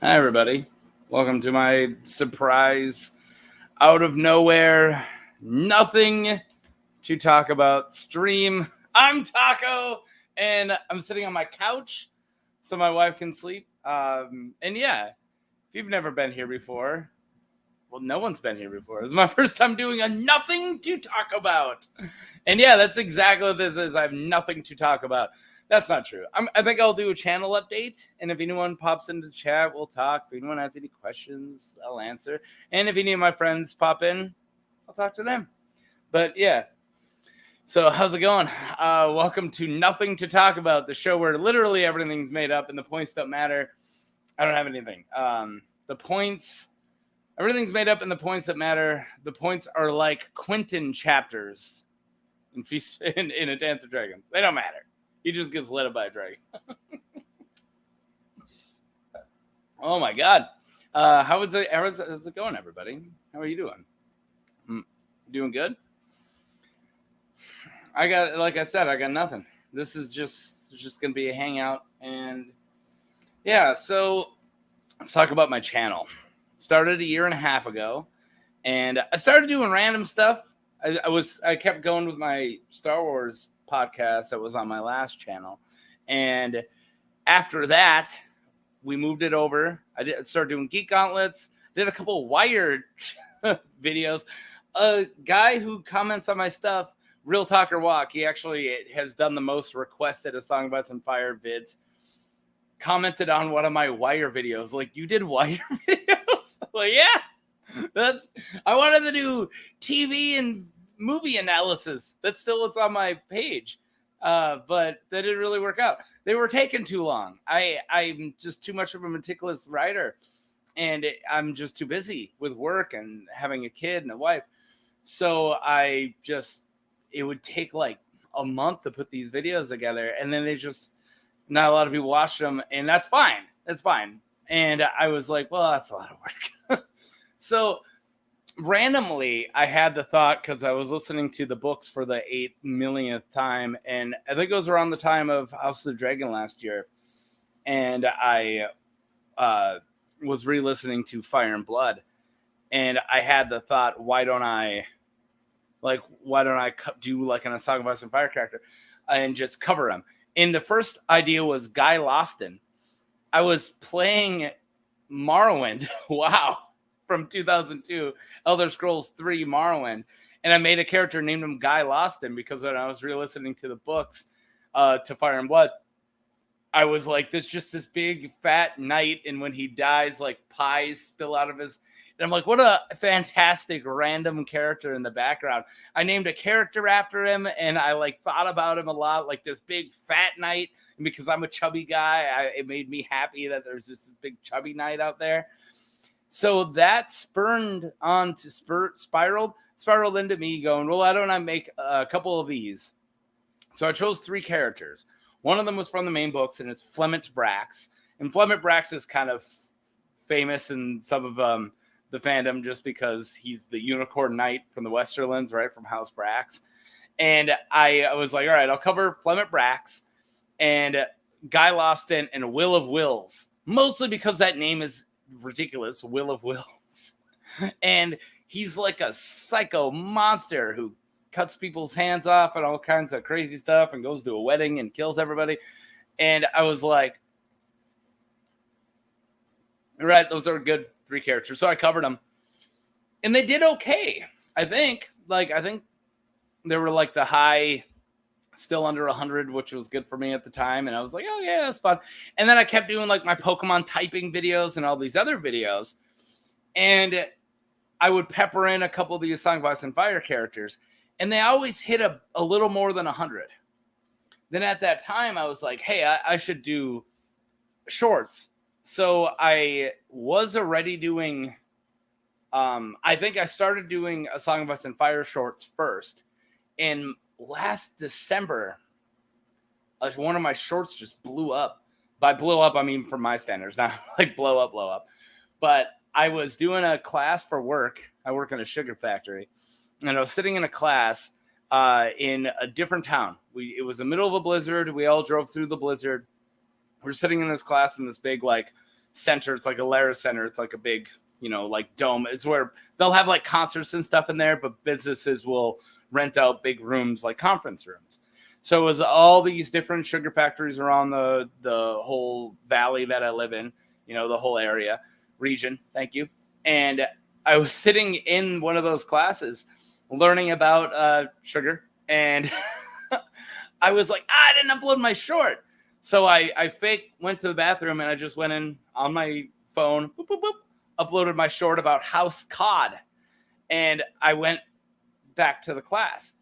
Hi, everybody. Welcome to my surprise, out of nowhere, nothing to talk about stream. I'm Taco, and I'm sitting on my couch so my wife can sleep. And yeah, if you've never been here before, well, no one's been here before. This is my first time doing a nothing to talk about. And yeah, that's exactly what this is. I have nothing to talk about. That's not true. I think I'll do a channel update. And if anyone pops into the chat, we'll talk. If anyone has any questions, I'll answer. And if any of my friends pop in, I'll talk to them. But yeah. So how's it going? Welcome to Nothing to Talk About, the show where literally everything's made up and the points don't matter. I don't have anything. The points... Everything's made up in the points that matter. The points are like Quentin chapters in A Dance of Dragons. They don't matter. He just gets lit up by a dragon. Oh my god. How's it going, everybody? How are you doing? Doing good? Like I said, I got nothing. This is just gonna be a hangout, and yeah, so let's talk about my channel. Started a year and a half ago, and I started doing random stuff. I kept going with my Star Wars podcast that was on my last channel, and after that, we moved it over. I started doing Geek Gauntlets. Did a couple of Wired videos. A guy who comments on my stuff, Real Talker Walk, he actually has done the most requested A Song About Some Fire vids. Commented on one of my Wire videos. Like, you did Wire videos? Like, yeah. I wanted to do TV and movie analysis. That's still what's on my page. But that didn't really work out. They were taking too long. I'm just too much of a meticulous writer, and I'm just too busy with work and having a kid and a wife. So it would take like a month to put these videos together, and then not a lot of people watch them, and that's fine. That's fine. And I was like, well, that's a lot of work. So randomly, I had the thought, because I was listening to the books for the 8 millionth time, and I think it was around the time of House of the Dragon last year, and I was re-listening to Fire and Blood, and I had the thought, why don't I do like an A Song of Ice and Fire character and just cover him? And the first idea was Guy Lawston. I was playing Morrowind. Wow. From 2002, Elder Scrolls 3 Morrowind. And I made a character named him Guy Lawston because when I was re-listening to the books, to Fire and Blood, I was like, there's just this big fat knight, and when he dies, like pies spill out of his... And I'm like, what a fantastic random character in the background. I named a character after him, and I like thought about him a lot, like this big fat knight. And because I'm a chubby guy, it made me happy that there's this big chubby knight out there. So that spiraled into me going, well, why don't I make a couple of these? So I chose 3 characters. One of them was from the main books, and it's Flemont Brax. And Flemont Brax is kind of famous in some of the fandom just because he's the unicorn knight from the Westerlands, right, from House Brax. And I was like, all right, I'll cover Flemont Brax and Guy Lawston and Will of Wills, mostly because that name is ridiculous, Will of Wills. And he's like a psycho monster who cuts people's hands off and all kinds of crazy stuff and goes to a wedding and kills everybody. And I was like, right, those are good 3 characters. So I covered them, and they did okay. I think they were like the high, still under 100, which was good for me at the time. And I was like, oh yeah, that's fun. And then I kept doing like my Pokemon typing videos and all these other videos, and I would pepper in a couple of these Song of Ice and Fire characters, and they always hit a little more than 100. Then at that time, I was like, hey, I should do shorts. So I was already doing, I think I started doing A Song of Ice and Fire shorts first. And last December, one of my shorts just blew up. By blew up, I mean from my standards, not like blow up. But I was doing a class for work. I work in a sugar factory. And I was sitting in a class in a different town. It was the middle of a blizzard. We all drove through the blizzard. We're sitting in this class in this big, like, center. It's like a Lara Center. It's like a big, like dome. It's where they'll have like concerts and stuff in there, but businesses will rent out big rooms, like conference rooms. So it was all these different sugar factories around the whole valley that I live in, the whole area, region. Thank you. And I was sitting in one of those classes learning about sugar, and I was like, I didn't upload my short. So I fake went to the bathroom, and I just went in on my phone, boop, boop, boop, uploaded my short about house cod. And I went back to the class.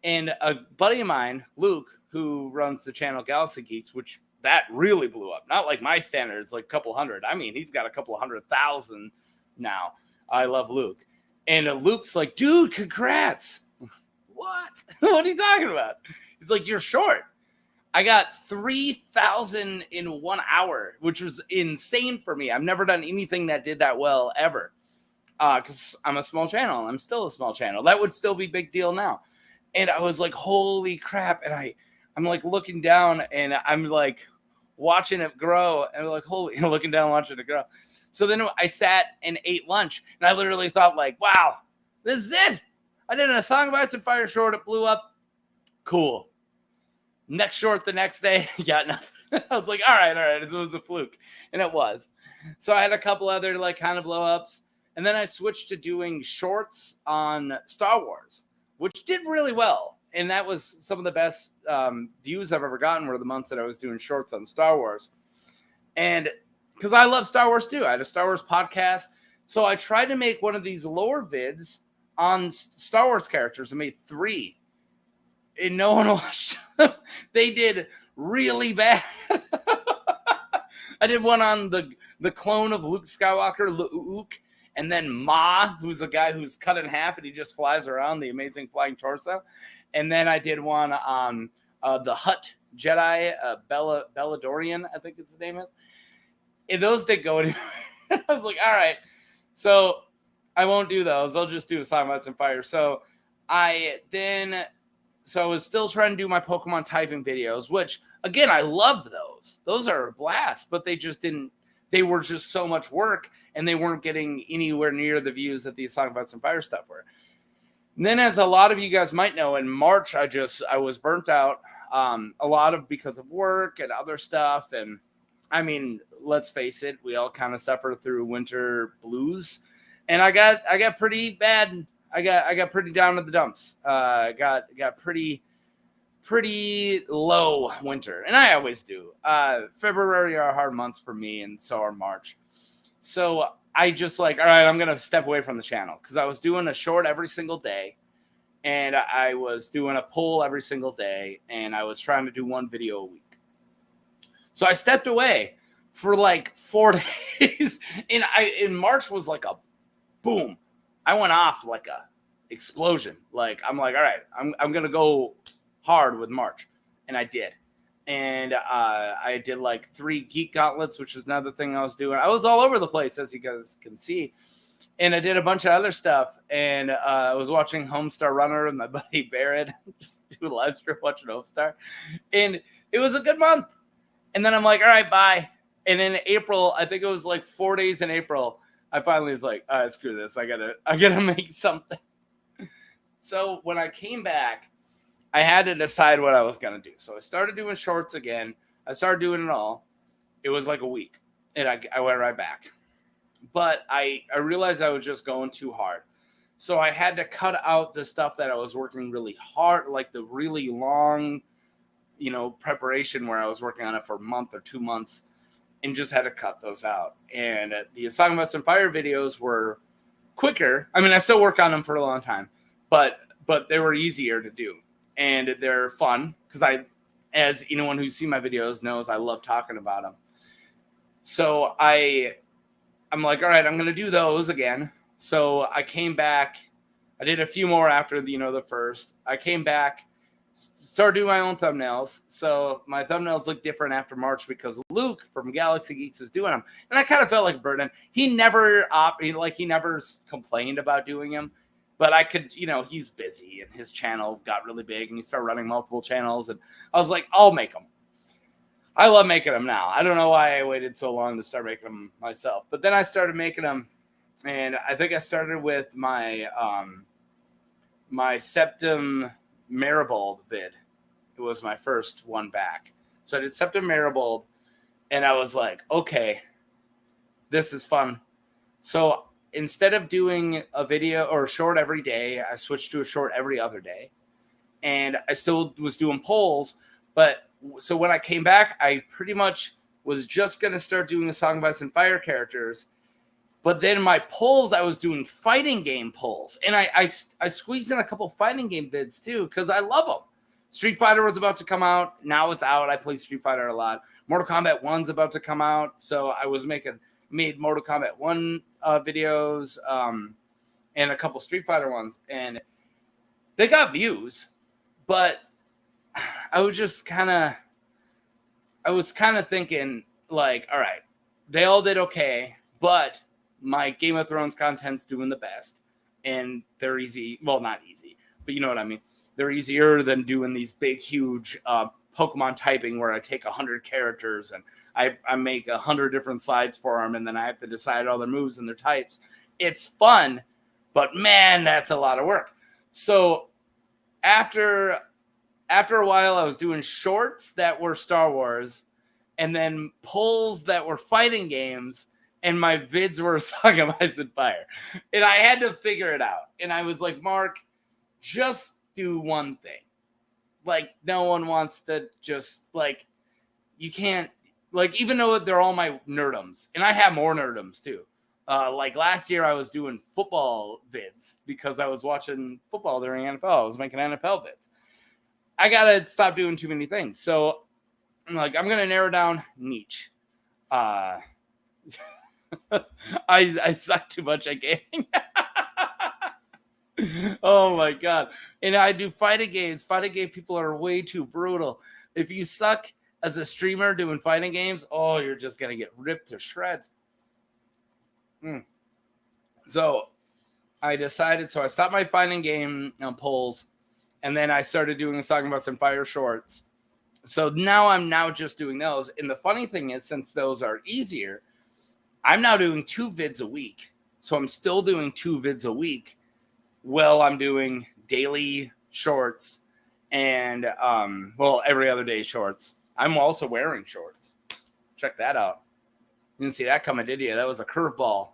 And a buddy of mine, Luke, who runs the channel Galaxy Geeks, which that really blew up. Not like my standards, like a couple hundred. I mean, he's got a couple 100,000 now. I love Luke. And Luke's like, dude, congrats. What? What are you talking about? He's like, you're short. I got 3,000 in 1 hour, which was insane for me. I've never done anything that did that well ever. Because I'm a small channel. I'm still a small channel. That would still be a big deal now. And I was like, holy crap. And I'm like looking down, and I'm like watching it grow. And I'm like, looking down, watching it grow. So then I sat and ate lunch. And I literally thought like, wow, this is it. I did a Song of Ice and Fire short. It blew up. Cool. Next short the next day, got nothing. I was like, all right. It was a fluke. And it was. So I had a couple other like kind of blow ups. And then I switched to doing shorts on Star Wars, which did really well. And that was some of the best views I've ever gotten were the months that I was doing shorts on Star Wars. And because I love Star Wars too. I had a Star Wars podcast. So I tried to make one of these lore vids on Star Wars characters. I made 3. And no one watched them. They did really bad. I did one on the clone of Luke Skywalker, Luke. And then Ma, who's a guy who's cut in half and he just flies around, the amazing flying torso. And then I did one on the Hutt Jedi, Belladorian, I think his name is. And those didn't go anywhere. I was like, all right. So I won't do those. I'll just do a Song of Ice and Fire. So I was still trying to do my Pokemon typing videos, which, again, I love those. Those are a blast, but they were just so much work, and they weren't getting anywhere near the views that the Song of Ice and Fire stuff were. And then, as a lot of you guys might know, in March, I was burnt out, a lot of because of work and other stuff. And I mean, let's face it, we all kind of suffer through winter blues, and I got pretty bad. I got pretty down to the dumps. Got pretty low winter, and I always do. February are hard months for me, and so are March. So I just like, all right, I'm gonna step away from the channel because I was doing a short every single day, and I was doing a poll every single day, and I was trying to do 1 video a week. So I stepped away for like 4 days, and in March was like a boom. I went off like a explosion. Like I'm like, all right, I'm gonna go hard with March, and I did. And I did like 3 Geek Gauntlets, which is another thing I was doing. I was all over the place, as you guys can see. And I did a bunch of other stuff. And I was watching Homestar Runner with my buddy Barrett, just do a live stream watching Homestar. And it was a good month. And then I'm like, all right, bye. And in April, I think it was like 4 days in April, I finally was like, all right, screw this. I gotta make something. So when I came back, I had to decide what I was going to do. So I started doing shorts again. I started doing it all. It was like a week, and I went right back. But I realized I was just going too hard. So I had to cut out the stuff that I was working really hard, like the really long, preparation where I was working on it for a month or 2 months, and just had to cut those out. And the Song of Ice and Fire videos were quicker. I mean, I still work on them for a long time, but they were easier to do. And they're fun because as anyone who's seen my videos knows, I love talking about them. So I'm like, all right, I'm going to do those again. So I came back. I did a few more after the first. I came back, started doing my own thumbnails. So my thumbnails look different after March because Luke from Galaxy Geeks was doing them. And I kind of felt like burden. He never complained about doing them. But I could, he's busy and his channel got really big and he started running multiple channels. And I was like, I'll make them. I love making them now. I don't know why I waited so long to start making them myself, but then I started making them, and I think I started with my Septum Maribold vid. It was my first one back. So I did Septum Maribold, and I was like, okay, this is fun. So instead of doing a video or a short every day, I switched to a short every other day. And I still was doing polls, but so when I came back, I pretty much was just going to start doing the Song of Ice and Fire characters. But then my polls, I was doing fighting game polls. And I squeezed in a couple fighting game vids too, because I love them. Street Fighter was about to come out. Now it's out. I play Street Fighter a lot. Mortal Kombat 1's about to come out. So I was made Mortal Kombat 1 videos and a couple Street Fighter ones. And they got views, but I was kind of thinking like, all right, they all did okay, but my Game of Thrones content's doing the best, and they're easy. Well, not easy, but you know what I mean. They're easier than doing these big, huge Pokemon typing where I take 100 characters and I make 100 different slides for them, and then I have to decide all their moves and their types. It's fun, but man, that's a lot of work. So after a while, I was doing shorts that were Star Wars, and then polls that were fighting games, and my vids were Song of Ice and Fire. And I had to figure it out. And I was like, Mark, just do one thing. Like, no one wants to just, like, you can't, like, even though they're all my nerdums, and I have more nerdums too. Like last year, I was doing football vids because I was watching football during NFL. I was making NFL vids. I gotta stop doing too many things. So I'm like, I'm gonna narrow down niche. I suck too much at gaming. Oh my god. And I do fighting games. Fighting game people are way too brutal. If you suck as a streamer doing fighting games, oh, you're just gonna get ripped to shreds. So I decided, so I stopped my fighting game polls, and then I started doing Song of Ice and Fire shorts. So now I'm just doing those. And the funny thing is, since those are easier, I'm now doing 2 vids a week. So I'm still doing 2 vids a week while I'm doing daily shorts and, every other day shorts. I'm also wearing shorts. Check that out. You didn't see that coming, did you? That was a curveball.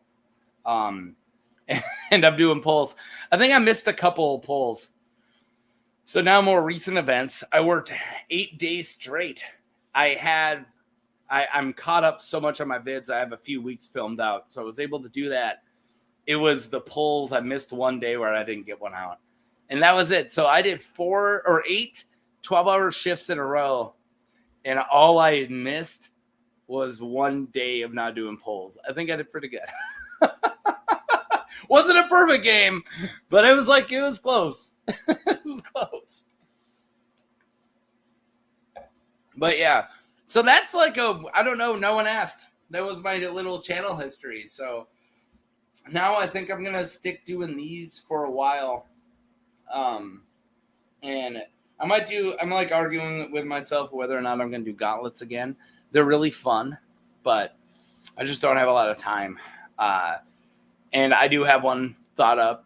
And I'm doing polls. I think I missed a couple polls. So now more recent events. I worked 8 days straight. I'm caught up so much on my vids. I have a few weeks filmed out. So I was able to do that. It was the polls. I missed one day where I didn't get one out. And that was it. So I did 4 or 8 12-hour shifts in a row. And all I missed was one day of not doing polls. I think I did pretty good. Wasn't a perfect game, but it was close. It was close. But yeah, so that's like I don't know. No one asked. That was my little channel history. So now I think I'm gonna stick doing these for a while. And I'm like arguing with myself whether or not I'm gonna do gauntlets again. They're really fun, but I just don't have a lot of time. And I do have one thought up,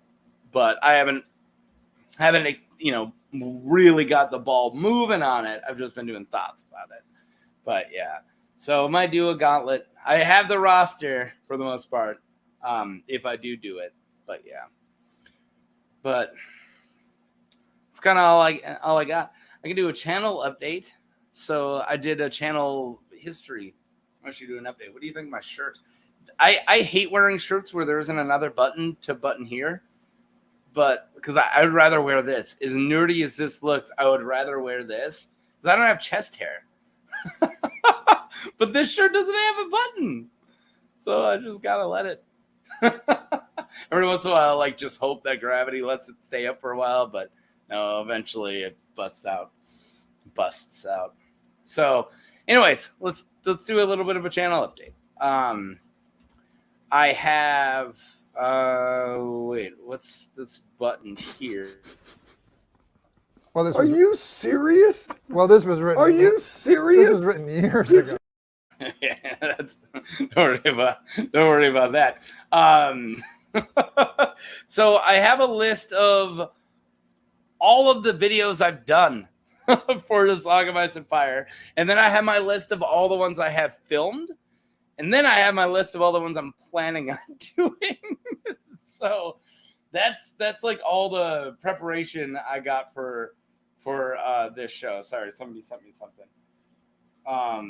but I haven't really got the ball moving on it. I've just been doing thoughts about it. But yeah, so I might do a gauntlet. I have the roster for the most part, if I do it. But yeah, but it's kind of all I got. I can do a channel update. So I did a channel history. I should do an update. What do you think of my shirt? I hate wearing shirts where there isn't another button to button here. But because I would rather wear this. As nerdy as this looks, I would rather wear this because I don't have chest hair. But this shirt doesn't have a button. So I just got to let it. Every once in a while, like, just hope that gravity lets it stay up for a while. But no, eventually it busts out. So anyways, let's do a little bit of a channel update. I have... wait, what's this button here? Well, this Are was. you serious? Well, this was written. Are you serious? This was written years ago. Yeah, don't worry about that. So I have a list of all of the videos I've done for the Song of Ice and Fire, and then I have my list of all the ones I have filmed, and then I have my list of all the ones I'm planning on doing. So that's like all the preparation I got for this show. Sorry, somebody sent me something. All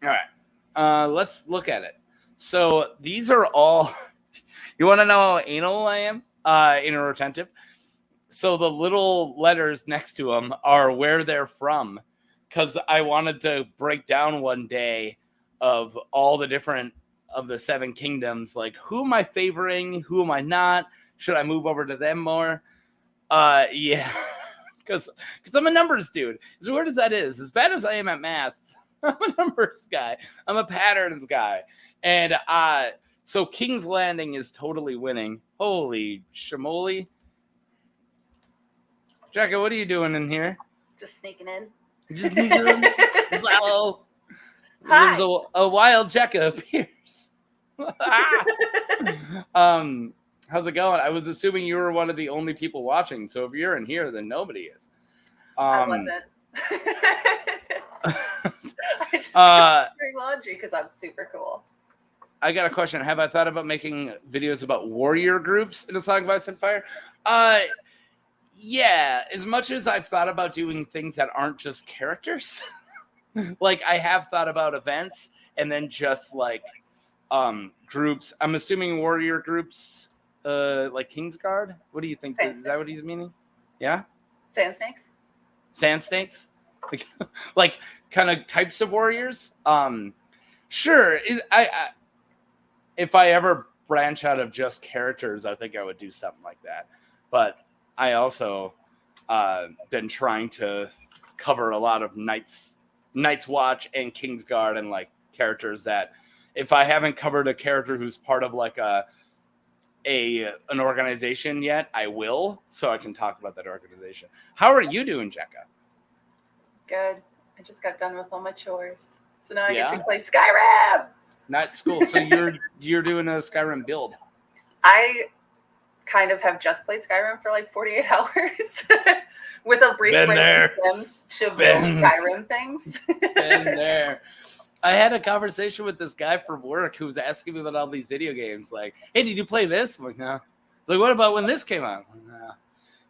right, let's look at it. So these are all. You want to know how anal I am? Anal retentive. So the little letters next to them are where they're from, because I wanted to break down one day of all the different of the 7 kingdoms. Like, who am I favoring? Who am I not? Should I move over to them more? Yeah, because I'm a numbers dude. As weird as that is, as bad as I am at math, I'm a numbers guy. I'm a patterns guy, and so King's Landing is totally winning. Holy shamoli. Jacka, what are you doing in here? Just sneaking in. Just sneaking in? Hello. Hi. There's a wild Jacka appears. How's it going? I was assuming you were one of the only people watching, so if you're in here, then nobody is. I wasn't. I just doing laundry because I'm super cool. I got a question. Have I thought about making videos about warrior groups in A Song of Ice and Fire? Yeah, as much as I've thought about doing things that aren't just characters, like I have thought about events and then just like groups. I'm assuming warrior groups, like Kingsguard. What do you think? Is that what he's meaning? Yeah. Sand snakes. Sand snakes, like kind of types of warriors. Sure. If I ever branch out of just characters, I think I would do something like that. But I also been trying to cover a lot of Night's Watch and Kingsguard and like characters that if I haven't covered a character who's part of like an organization yet, I will, so I can talk about that organization. How are you doing, Jekka? Good. I just got done with all my chores, so now I Yeah? get to play Skyrim. Not school. So you're doing a Skyrim build. I kind of have just played Skyrim for like 48 hours with a brief break in Sims to build Skyrim things. Been there. I had a conversation with this guy from work who was asking me about all these video games. Like, hey, did you play this? I'm like, no. Like, what about when this came out? No.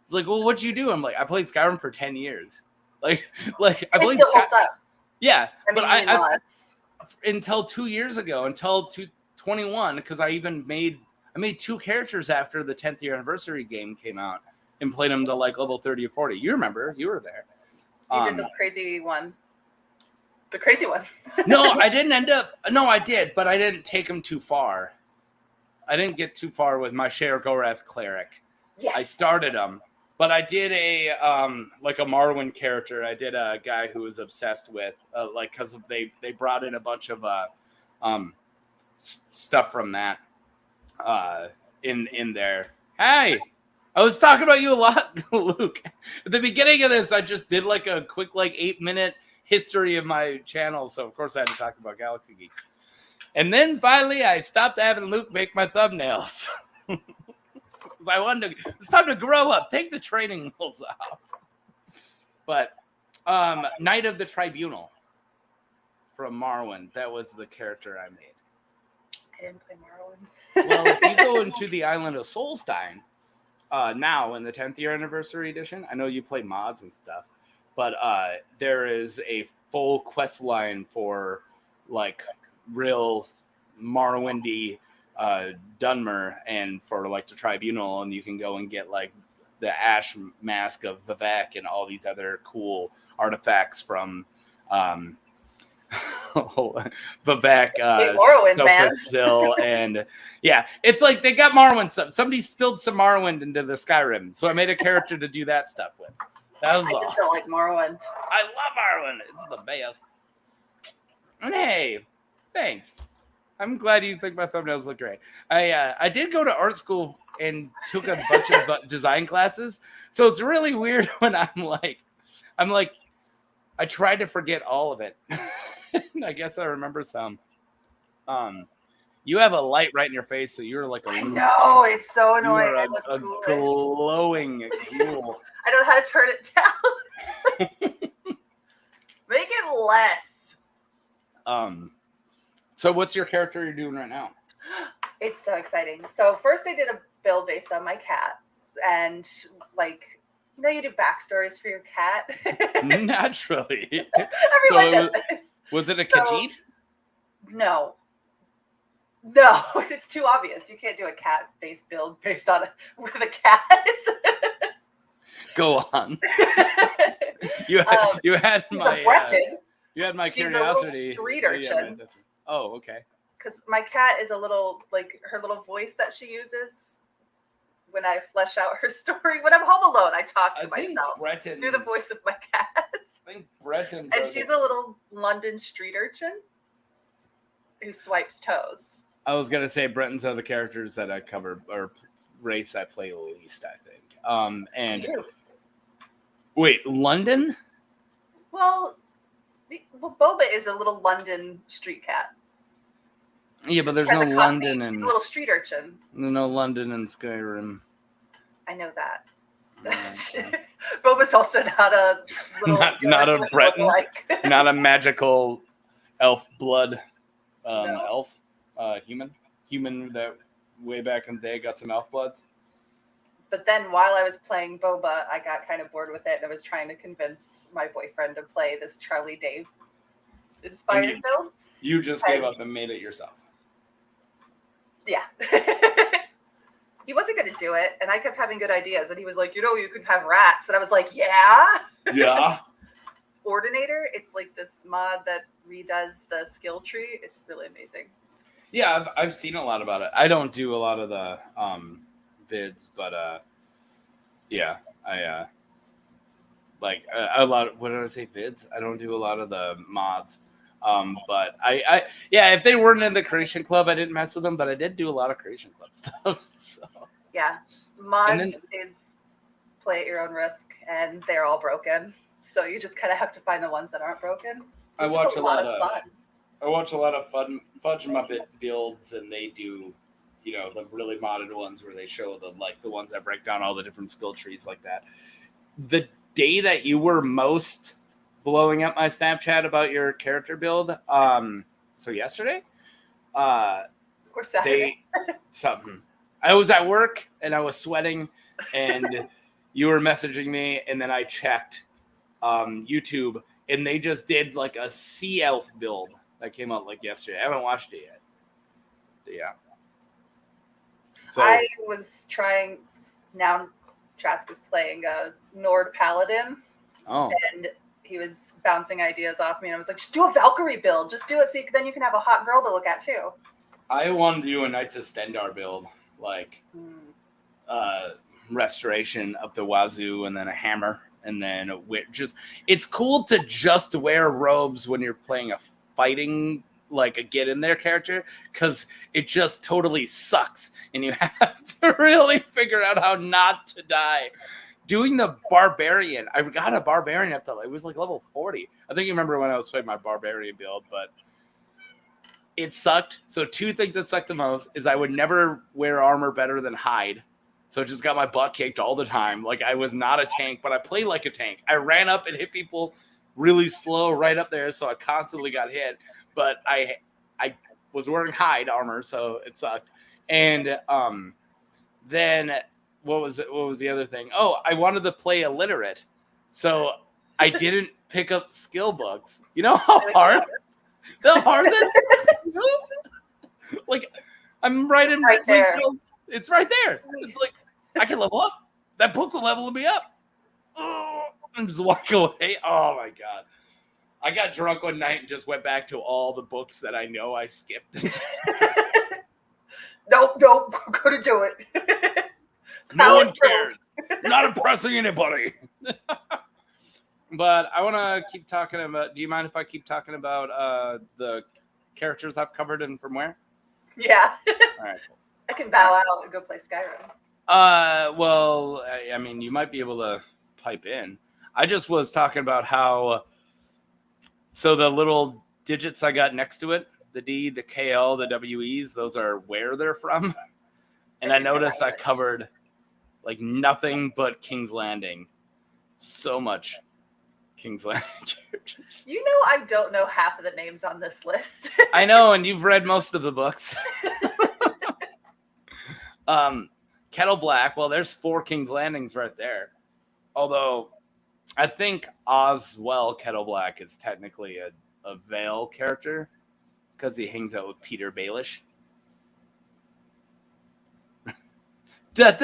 It's like, well, what'd you do? I'm like, I played Skyrim for 10 years. Like I played Skyrim. Yeah, but I until 2 years ago, until 2021, because I made 2 characters after the 10th year anniversary game came out and played them to like level 30 or 40. You remember? You were there. You did the crazy one. The crazy one. No, I didn't end up. No, I did, but I didn't take him too far. I didn't get too far with my Sheer-Gorath cleric. Yes. I started him, but I did a like a Marwyn character. I did a guy who was obsessed with like because they brought in a bunch of stuff from that in there. Hey, I was talking about you a lot, Luke. At the beginning of this, I just did like a quick like 8-minute history of my channel, so of course I had to talk about Galaxy Geeks. And then finally, I stopped having Luke make my thumbnails. I wanted to. It's time to grow up. Take the training wheels off. But Knight of the Tribunal from Marwyn. That was the character I made. I didn't play Marwyn. Well, if you go into the island of Solstein now in the 10th year anniversary edition, I know you play mods and stuff, but there is a full quest line for like real Morrowindy Dunmer and for like the Tribunal, and you can go and get like the Ash Mask of Vivek and all these other cool artifacts from Vivek, Sophisil, and yeah, it's like they got Morrowind stuff. Somebody spilled some Morrowind into the Skyrim, so I made a character to do that stuff with. That was I just don't like Morrowind. I love Morrowind. It's the best. And hey, thanks. I'm glad you think my thumbnails look great. I did go to art school and took a bunch of design classes, so it's really weird when I'm like, I tried to forget all of it. I guess I remember some. You have a light right in your face, so you're like a I Luna. know, it's so You annoying. are I look a ghoulish. glowing ghoul. I don't know how to turn it down. Make it less. So what's your character you're doing right now? It's so exciting. So first I did a build based on my cat, and like, you know, you do backstories for your cat. Naturally. Everyone does this. Was it a Khajiit? No, it's too obvious. You can't do a cat-based build based on with a cat. Go on. You had my Breton. You had my She's curiosity. a little street urchin. Oh, okay. Because my cat is a little, like, her little voice that she uses when I flesh out her story. When I'm home alone, I talk to myself through the voice of my cat. I think Bretons. And she's a little London street urchin who swipes toes. I was gonna say Bretons are the characters that I cover or race I play least, I think. And wait, London? Well, Boba is a little London street cat. Yeah, but there's no London She's and a little street urchin. no London in Skyrim. I know that. Boba's also not a little not a Breton, not a magical elf blood elf human that way back in the day got some elf bloods. But then while I was playing Boba, I got kind of bored with it, and I was trying to convince my boyfriend to play this Charlie Dave inspired build. You just gave up and made it yourself. Yeah. He wasn't going to do it, and I kept having good ideas, and he was like, you know, you could have rats. And I was like, yeah. Yeah. Ordinator, it's like this mod that redoes the skill tree. It's really amazing. Yeah, I've seen a lot about it. I don't do a lot of the vids, but yeah, I like a lot of, what did I say, vids? I don't do a lot of the mods. But I if they weren't in the Creation Club, I didn't mess with them, but I did do a lot of Creation Club stuff. So. Yeah, mods is play at your own risk, and they're all broken. So you just kind of have to find the ones that aren't broken. I watch a lot of Fudge Muppet builds, and they do, you know, the really modded ones where they show the ones that break down all the different skill trees like that. The day that you were most blowing up my Snapchat about your character build, so yesterday, or Saturday, something. I was at work and I was sweating, and you were messaging me, and then I checked YouTube, and they just did like a sea elf build that came out like yesterday. I haven't watched it yet. Yeah. So I was trying. Now Trask is playing a Nord Paladin. Oh. And he was bouncing ideas off me, and I was like, just do a Valkyrie build. Just do it so then you can have a hot girl to look at too. I wanted to do a Knights of Stendar build, like restoration up the wazoo, and then a hammer, and then it's cool to just wear robes when you're playing a fighting, like a get in there character, because it just totally sucks, and you have to really figure out how not to die. Doing the barbarian, I got a barbarian up to, it was like level 40. I think you remember when I was playing my barbarian build, but it sucked. So two things that sucked the most is I would never wear armor better than hide. So I just got my butt kicked all the time. Like, I was not a tank, but I played like a tank. I ran up and hit people really slow right up there, so I constantly got hit. But I was wearing hide armor, so it sucked. And then what was the other thing? Oh, I wanted to play illiterate, so I didn't pick up skill books. You know how hard? The hard like, I'm right there. It's right there. It's like I can level up. That book will level me up. Oh, and just walk away. Oh my god. I got drunk one night and just went back to all the books that I know I skipped. Nope, couldn't do it. No one cares. Not impressing anybody. But I want to keep talking about. Do you mind if I keep talking about the characters I've covered and from where? Yeah. All right. Cool. I can bow out and go play Skyrim. Well, I mean, you might be able to pipe in. I just was talking about how. So the little digits I got next to it, the D, the KL, the WEs, those are where they're from. And I noticed I covered like nothing but King's Landing. So much King's Landing characters. You know, I don't know half of the names on this list. I know, and you've read most of the books. Kettle Black, well, there's 4 King's Landings right there. Although I think Oswell Kettle Black is technically a Vale character because he hangs out with Peter Baelish. Can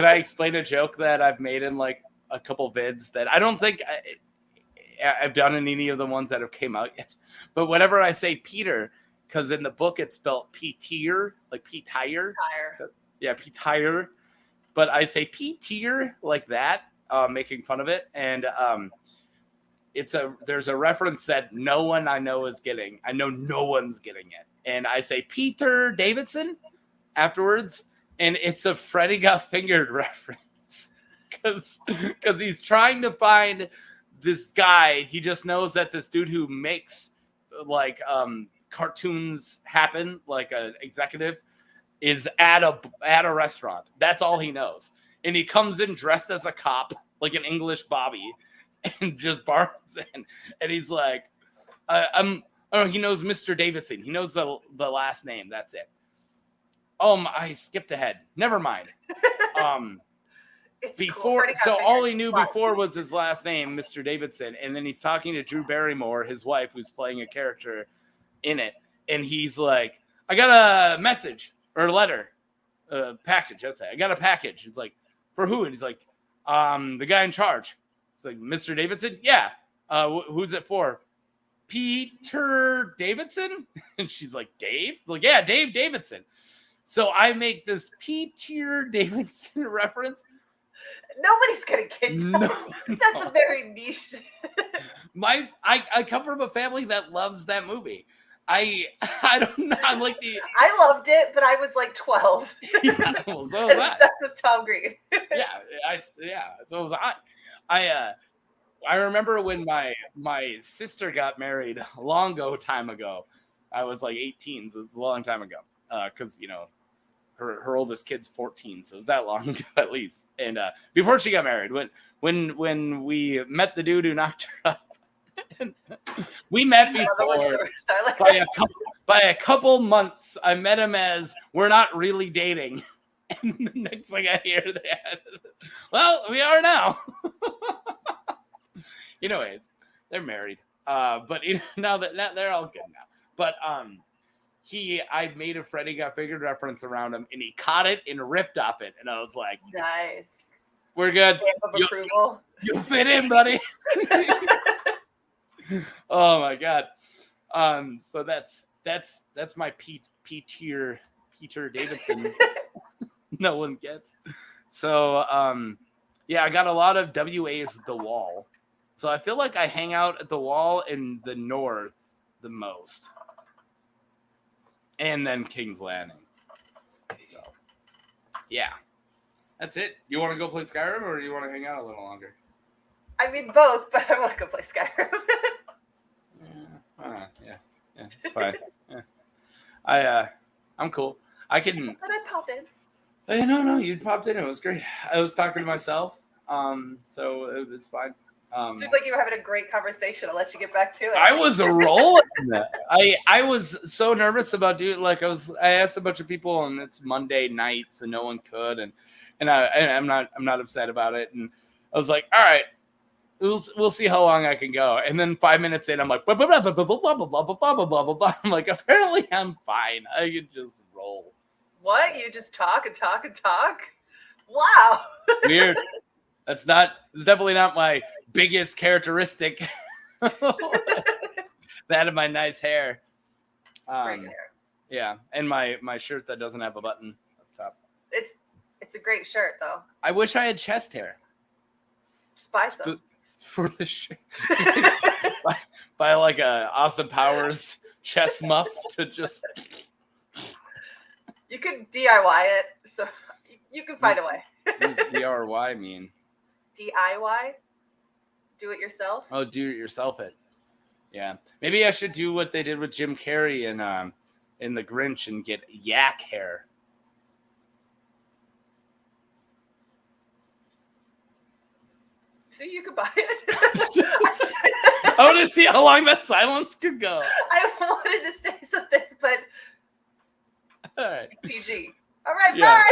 I explain a joke that I've made in like a couple vids that I don't think I've done in any of the ones that have came out yet? But whenever I say Peter, because in the book it's spelled P-tier, like P-tire. Yeah, P-tire. But I say P-tier like that, making fun of it. And there's a reference that no one I know is getting. I know no one's getting it. And I say Peter Davidson afterwards. And it's a Freddy Got Fingered reference. Because he's trying to find this guy. He just knows that this dude who makes like cartoons happen, like an executive, is at a restaurant. That's all he knows. And he comes in dressed as a cop, like an English Bobby, and just barges in. And he's like, he knows Mr. Davidson. He knows the last name. That's it. I skipped ahead. Never mind. Before, cool. So all he knew before was his last name, Mr. Davidson. And then he's talking to Drew Barrymore, his wife, who's playing a character in it. And he's like, I got a message. Or a letter, package. I'd say I got a package. It's like, for who? And he's like, the guy in charge. It's like, Mr. Davidson. Yeah. Who's it for? Peter Davidson. And she's like, Dave. It's like, yeah, Dave Davidson. So I make this Peter Davidson reference. Nobody's gonna get that. That's a very niche. I come from a family that loves that movie. I don't know. I'm like I loved it, but I was like 12. Yeah, well, so was I. Obsessed with Tom Green. So was I. I remember when my sister got married a time ago. I was like 18, so it's a long time ago. Because her oldest kid's 14, so it was that long ago at least. And before she got married, when we met the dude who knocked her up. We met before by a couple months. I met him as we're not really dating, and the next thing I hear, well, we are now. Anyways, they're married, but now they're all good now. But I made a Freddy Got Fingered reference around him, and he caught it and ripped off it, and I was like, nice, we're good. Approval. You fit in, buddy. Oh my god. So that's my Peter Davidson. No one gets. So yeah, I got a lot of WAs at the Wall. So I feel like I hang out at the Wall in the north the most. And then King's Landing. So yeah. That's it. You want to go play Skyrim or do you want to hang out a little longer? I mean both, but I want to go play Skyrim. Yeah, it's fine. Yeah. I'm cool. I can. But I pop in. No, you popped in. It was great. I was talking to myself, so it's fine. Seems like you were having a great conversation. I'll let you get back to it. I was rolling. I was so nervous about doing. Like I asked a bunch of people, and it's Monday night, so no one could, and I'm not upset about it. And I was like, all right. We'll see how long I can go. And then 5 minutes in, I'm like, blah, blah, blah, blah, blah, blah, blah, blah, blah, blah, blah, blah, blah. I'm like, apparently I'm fine. I can just roll. What? You just talk and talk and talk? Wow. Weird. It's definitely not my biggest characteristic. That of my nice hair. Great hair. Yeah. And my shirt that doesn't have a button up top. It's a great shirt, though. I wish I had chest hair. Just buy some. For the shirt. buy like a Austin Powers chest muff to just. You could DIY it, so you can find a way. What does DIY mean? DIY? Do it yourself? Oh, do it yourself it. Yeah. Maybe I should do what they did with Jim Carrey in The Grinch and get yak hair. See, you could buy it. I want to see how long that silence could go. I wanted to say something, but all right. PG. All right, bye.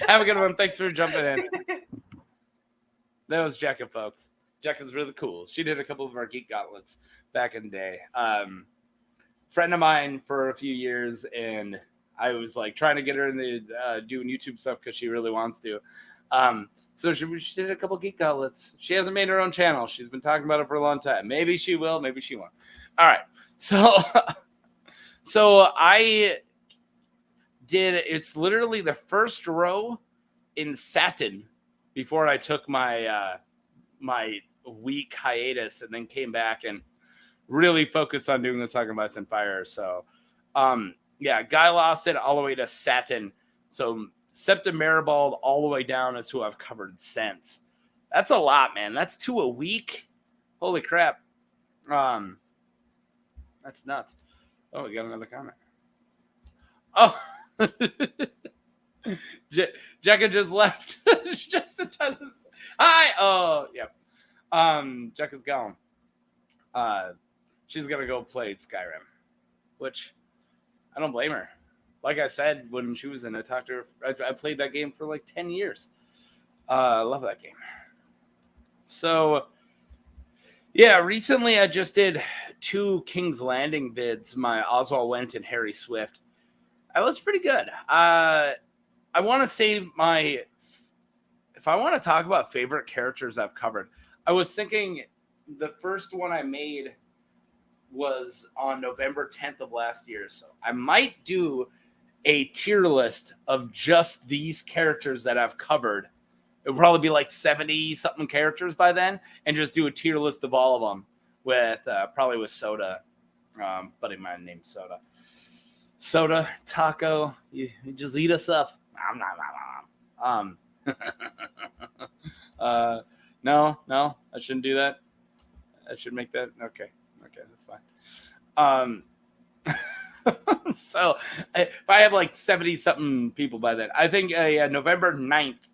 Have a good one. Thanks for jumping in. That was Jekka, folks. Jekka's really cool. She did a couple of our Geek Gauntlets back in the day. Friend of mine for a few years, and I was like trying to get her into doing YouTube stuff because she really wants to. So she did a couple Geek Gauntlets. She hasn't made her own channel. She's been talking about it for a long time. Maybe she will. Maybe she won't. All right. So I did. It's literally the first row in satin before I took my my week hiatus and then came back and really focused on doing the Talking About and Fire. So, yeah, Guy Lawson all the way to satin. So Septa Maribald all the way down is who I've covered since. That's a lot, man. That's 2 a week. Holy crap. That's nuts. Oh, we got another comment. Oh, Jekka just left. Just a ton of. Hi. Oh, yep. Jekka's gone. She's gonna go play Skyrim, which I don't blame her. Like I said, when she was in it, I talked to her. I played that game for like 10 years. I love that game. So, yeah, recently I just did 2 King's Landing vids, my Oswald Went and Harry Swift. I was pretty good. I want to say if I want to talk about favorite characters I've covered, I was thinking the first one I made was on November 10th of last year. So I might do a tier list of just these characters that I've covered. It would probably be like 70 something characters by then, and just do a tier list of all of them with probably with Soda, buddy of mine named Soda. Soda, Taco, you just eat us up. No, I shouldn't do that. I should make that. Okay, that's fine. So if I have like 70 something people by then, I think November 9th,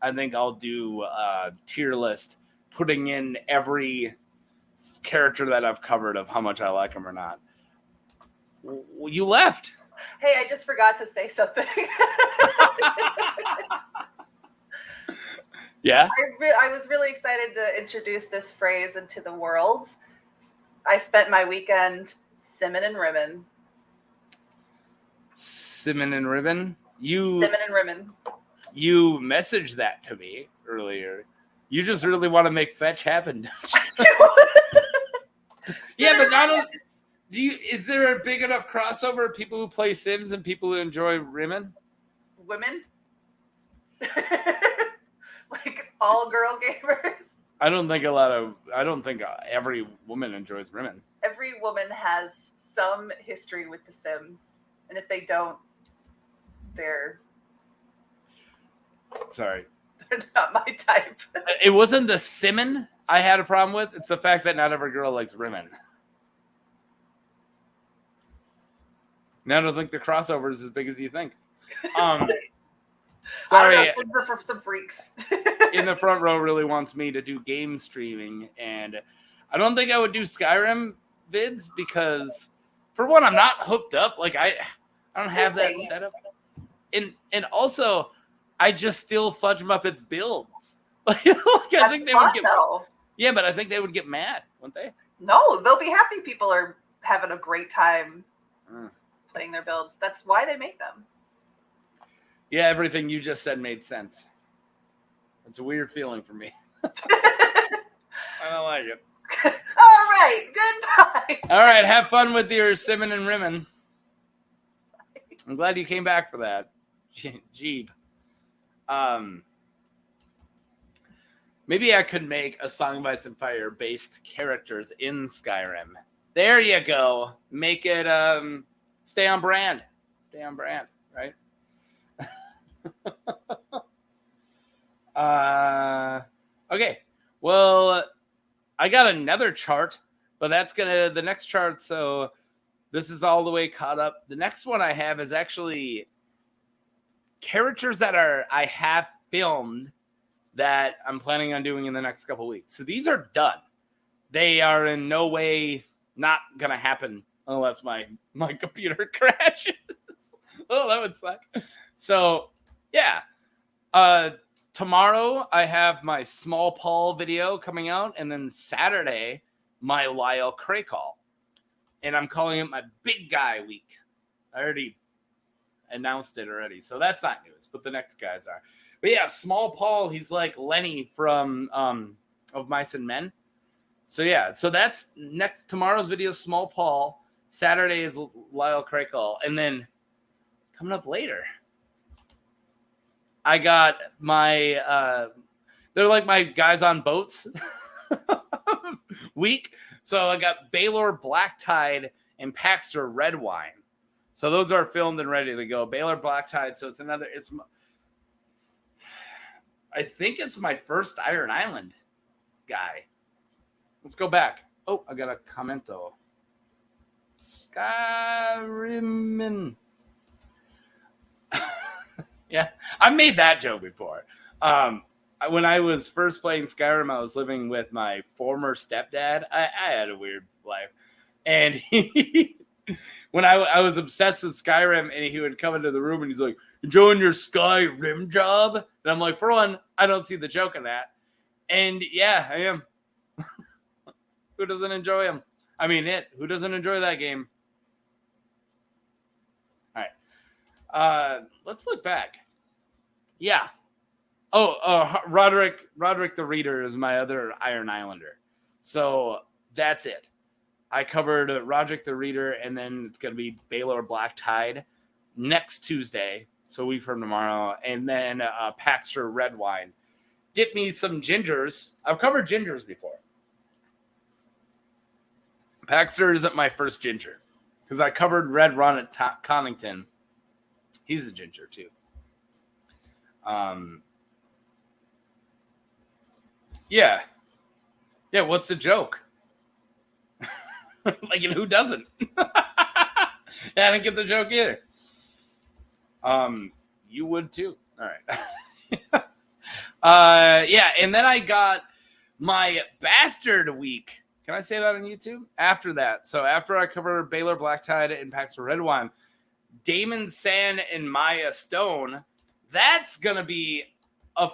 I think I'll do a tier list, putting in every character that I've covered of how much I like them or not. You left. Hey, I just forgot to say something. Yeah? I was really excited to introduce this phrase into the world. I spent my weekend simming and rimming. Simming and ribbon? Simming and rimming. You messaged that to me earlier. You just really want to make fetch happen. Yeah, but not. Is there a big enough crossover of people who play Sims and people who enjoy rimming? Women? Like all girl gamers? I don't think every woman enjoys rimming. Every woman has some history with The Sims. And if they don't, they're not my type. It wasn't the simming I had a problem with. It's the fact that not every girl likes rimming. Now I don't think the crossover is as big as you think. Sorry. I don't know, for some freaks. In the front row really wants me to do game streaming, and I don't think I would do Skyrim vids because, for one, I'm not hooked up. Like I don't have that set up. And also, I just steal Fudge Muppets builds. I think they would get. Yeah, but I think they would get mad, wouldn't they? No, they'll be happy. People are having a great time playing their builds. That's why they make them. Yeah, everything you just said made sense. It's a weird feeling for me. I don't like it. All right, goodbye. All right, have fun with your simming and rimming. I'm glad you came back for that. Jeeb. Maybe I could make a Song of Ice and Fire based characters in Skyrim. There you go. Make it stay on brand. Stay on brand, right? Okay. Well, I got another chart, but that's the next chart. So this is all the way caught up. The next one I have is actually characters that I have filmed that I'm planning on doing in the next couple weeks. So these are done. They are in no way not gonna happen unless my computer crashes. Oh, that would suck. So yeah. Tomorrow I have my Small Paul video coming out, and then Saturday my Lyle Cray call. And I'm calling it my big guy week. I already announced it already, so that's not news, but the next guys are. But yeah, Small Paul, he's like Lenny from Of Mice and Men. So yeah, so that's tomorrow's video, Small Paul. Saturday is Lyle Cray call, and then coming up later, I got my they're like my guys on boats week. So I got Baylor Black Tide and Paxter Red Wine. So those are filmed and ready to go. Baylor Black Tide. So I think it's my first Iron Island guy. Let's go back. Oh, I got a commento. Skyrim. Yeah, I made that joke before. When I was first playing Skyrim, I was living with my former stepdad. I had a weird life. And when I was obsessed with Skyrim, and he would come into the room and he's like, enjoying your Skyrim job? And I'm like, for one, I don't see the joke in that. And yeah, I am. Who doesn't enjoy him? I mean, who doesn't enjoy that game? All right. Let's look back. Yeah. Oh, Roderick the Reader is my other Iron Islander. So that's it. I covered Roderick the Reader, and then it's going to be Baylor Black Tide next Tuesday, so a week from tomorrow, and then Paxter Red Wine. Get me some gingers. I've covered gingers before. Paxter isn't my first ginger, because I covered Red Ron at Connington. He's a ginger, too. Yeah. Yeah, what's the joke? Like, and who doesn't? Yeah, I didn't get the joke either. You would too. All right. Yeah, and then I got my Bastard Week. Can I say that on YouTube? After that. So after I cover Baylor Black Tide and Paxter Red Wine, Damon Sand and Maya Stone, that's going to be a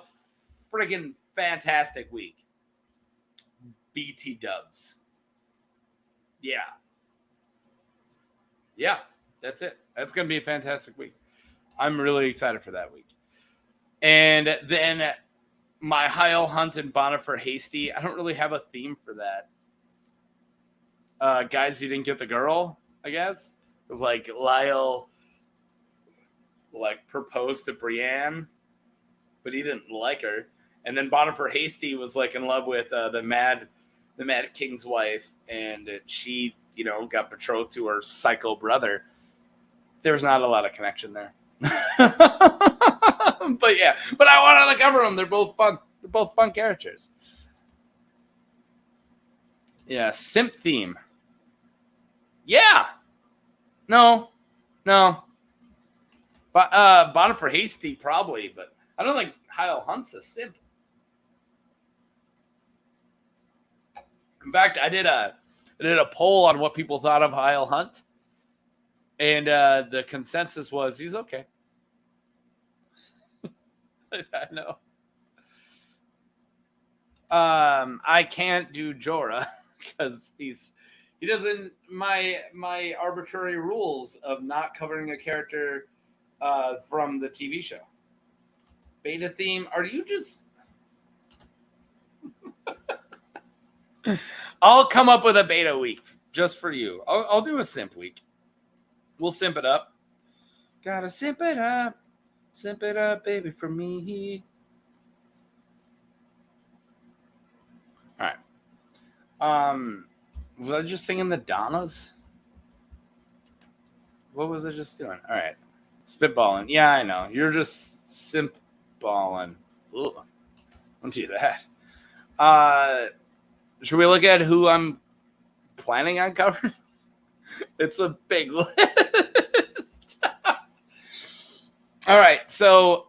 friggin' fantastic week. BT dubs. Yeah, that's it. That's going to be a fantastic week. I'm really excited for that week. And then my Heil Hunt and Bonifer Hasty. I don't really have a theme for that. Guys, you didn't get the girl, I guess. It was like Lyle proposed to Brienne, but he didn't like her. And then Bonifer Hasty was in love with the Mad King's wife, and she, got betrothed to her psycho brother. There's not a lot of connection there. But yeah, but I wanted to cover them. They're both fun. They're both fun characters. Yeah, simp theme. Yeah. No. But Bonifer Hasty probably, but I don't think Heil Hunt's a simp. In fact, I did a poll on what people thought of Heil Hunt, and the consensus was he's okay. I know. I can't do Jorah because he doesn't my arbitrary rules of not covering a character from the TV show. Beta theme? Are you just? I'll come up with a beta week just for you. I'll do a simp week. We'll simp it up. Gotta simp it up, baby, for me. Was I just singing the Donnas? What was I just doing? All right. Spitballing. Yeah, I know. You're just simpballing. Ugh. Don't do that. Should we look at who I'm planning on covering? It's a big list. All right. So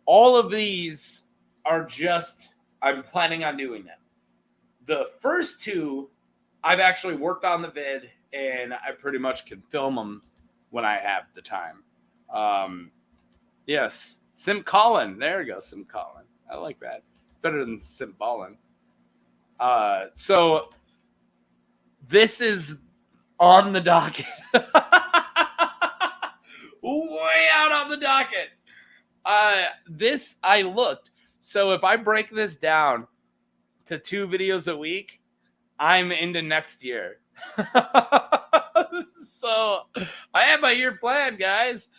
all of these are just, I'm planning on doing them. The first two, I've actually worked on the vid, and I pretty much can film them when I have the time. Yes, Simp Colin. There we go, Simp Colin. I like that. Better than Simp Ballin. So this is on the docket. Way out on the docket. This I looked. So if I break this down to 2 videos a week, I'm into next year. So I have my year planned, guys.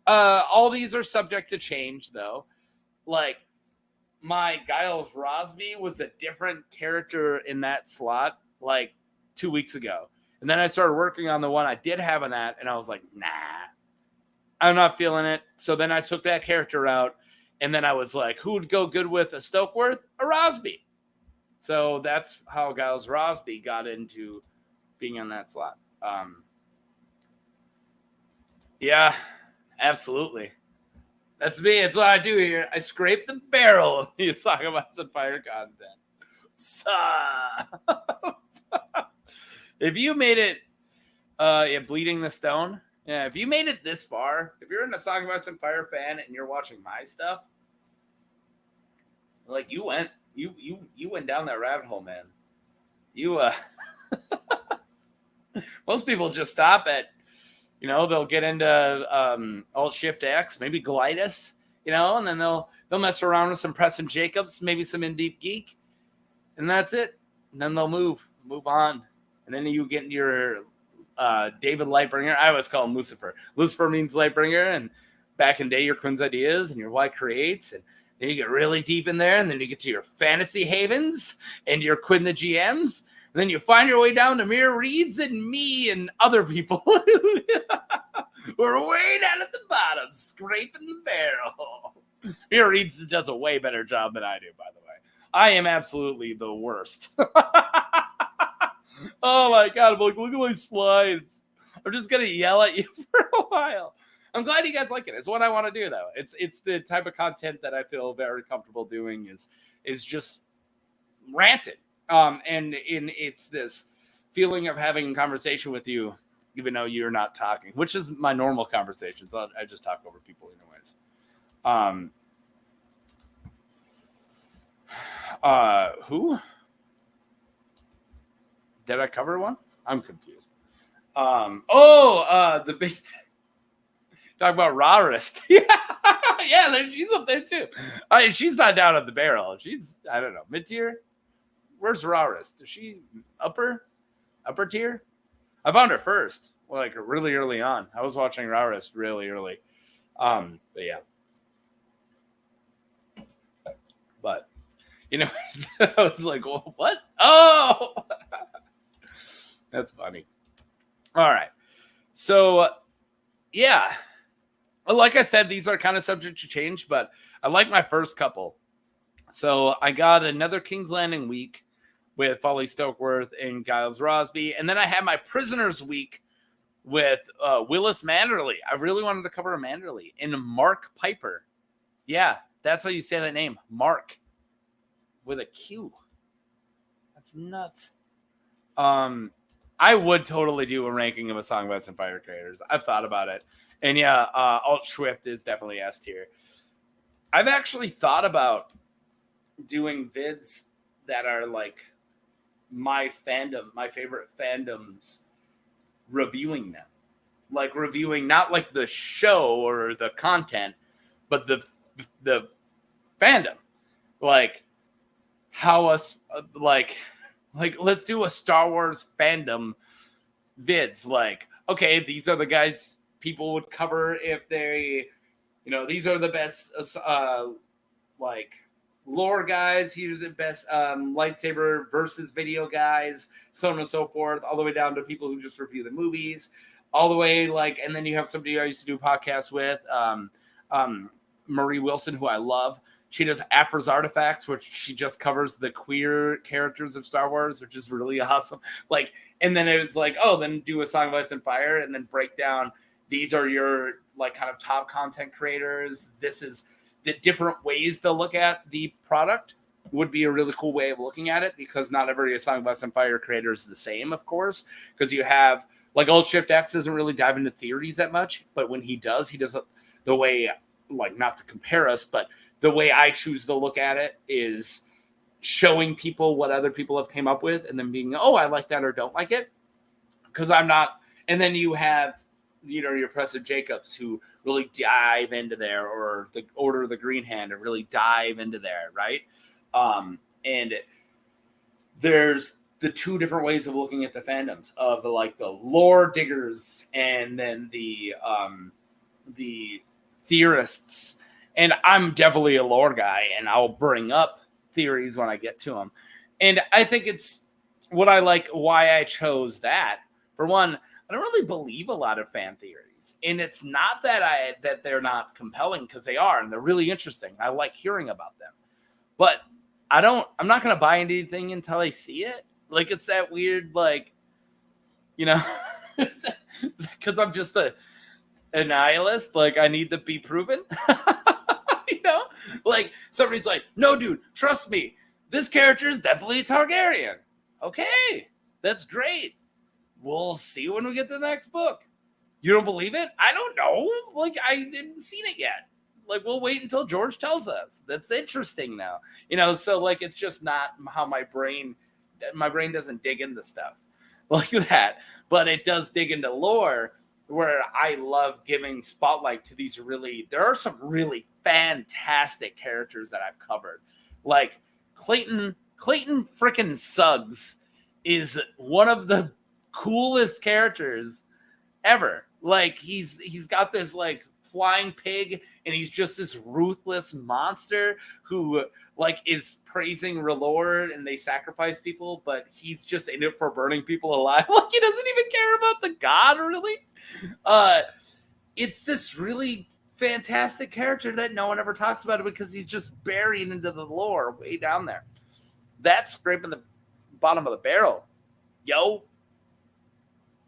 All these are subject to change, though. Like, my Giles Rosby was a different character in that slot, like, 2 weeks ago. And then I started working on the one I did have in that, and I was like, nah, I'm not feeling it. So then I took that character out, and then I was like, who would go good with a Stokeworth? A Rosby. So that's how Giles Rosby got into being on that slot. Yeah, absolutely. That's me. It's what I do here. I scrape the barrel of these Talk About Some Fire content. If you made it, Bleeding the Stone. Yeah, if you made it this far, if you're in a Song About Some Fire fan and you're watching my stuff, like you went down that rabbit hole, man. Most people just stop at, they'll get into Alt Shift X, maybe Glidus, and then they'll mess around with some Preston Jacobs, maybe some In Deep Geek, and that's it. And then they'll move on, and then you get into your David Lightbringer. I always call him Lucifer. Lucifer means Lightbringer, and back in day, your Quinn's Ideas and your Y Creates, and then you get really deep in there, and then you get to your Fantasy Havens and your Quinn the GMs. And then you find your way down to Mir Reeds and me and other people who are way down at the bottom, scraping the barrel. Mir Reeds does a way better job than I do, by the way. I am absolutely the worst. Oh my God, I'm like, look at my slides. I'm just going to yell at you for a while. I'm glad you guys like it. It's what I want to do, though. It's the type of content that I feel very comfortable doing is just ranting. And it's this feeling of having a conversation with you, even though you're not talking, which is my normal conversations. I just talk over people anyways. Who? Did I cover one? I'm confused. The big talk about Rawrist. Yeah, she's up there too. She's not down at the barrel. She's, I don't know, mid-tier. Where's Rawrist? Is she upper tier? I found her first, like really early on. I was watching Rawrist really early. But yeah. But I was like, well, what? Oh, that's funny. All right. So yeah, like I said, these are kind of subject to change, but I like my first couple. So I got another King's Landing week with Folly Stokeworth and Giles Rosby. And then I had my Prisoners week with Willis Manderley. I really wanted to cover a Manderley. And Mark Piper. Yeah, that's how you say that name. Mark. With a Q. That's nuts. I would totally do a ranking of a Song About Some Fire creators. I've thought about it. And yeah, Alt Swift is definitely S tier. I've actually thought about doing vids that are like my favorite fandoms, reviewing them. Like reviewing not like the show or the content, but the fandom. Like how us like let's do a Star Wars fandom vids. Like, okay, these are the guys people would cover if they, these are the best like lore guys, he's the best lightsaber versus video guys, so on and so forth, all the way down to people who just review the movies, all the way like, and then you have somebody I used to do podcasts with, Marie Wilson, who I love. She does Afra's Artifacts, which she just covers the queer characters of Star Wars, which is really awesome. Like, and then it was like, oh, then do a Song of Ice and Fire, and then break down. These are your like kind of top content creators. This is the different ways to look at the product. Would be a really cool way of looking at it, because not every Song of Ice and Fire creator is the same, of course, because you have like Old Shift X doesn't really dive into theories that much, but when he does the way, like, not to compare us, but the way I choose to look at it is showing people what other people have came up with and then being, oh, I like that or don't like it. Because I'm not. And then you have, your Preston Jacobs who really dive into there, or the Order of the Green Hand and really dive into there, right? And there's the two different ways of looking at the fandoms of the lore diggers and then the theorists. And I'm definitely a lore guy, and I'll bring up theories when I get to them. And I think it's what I like, why I chose that. For one, I don't really believe a lot of fan theories. And it's not that they're not compelling, because they are, and they're really interesting. I like hearing about them. But I'm not going to buy anything until I see it. Like, it's that weird, like, because I'm just a nihilist. Like, I need to be proven. Like, somebody's like, no, dude, trust me, this character is definitely a Targaryen. Okay, that's great. We'll see when we get to the next book. You don't believe it? I don't know. Like, I didn't seen it yet. Like, we'll wait until George tells us. That's interesting now. So, like, it's just not how my brain doesn't dig into stuff like that. But it does dig into lore, where I love giving spotlight to these there are some really fantastic characters that I've covered. Like Clayton frickin' Suggs is one of the coolest characters ever. Like, he's got this like flying pig, and he's just this ruthless monster who like is praising R'hllor, and they sacrifice people, but he's just in it for burning people alive. Like, he doesn't even care about the god, really. It's this really fantastic character that no one ever talks about, because he's just buried into the lore way down there. That's scraping the bottom of the barrel. Yo.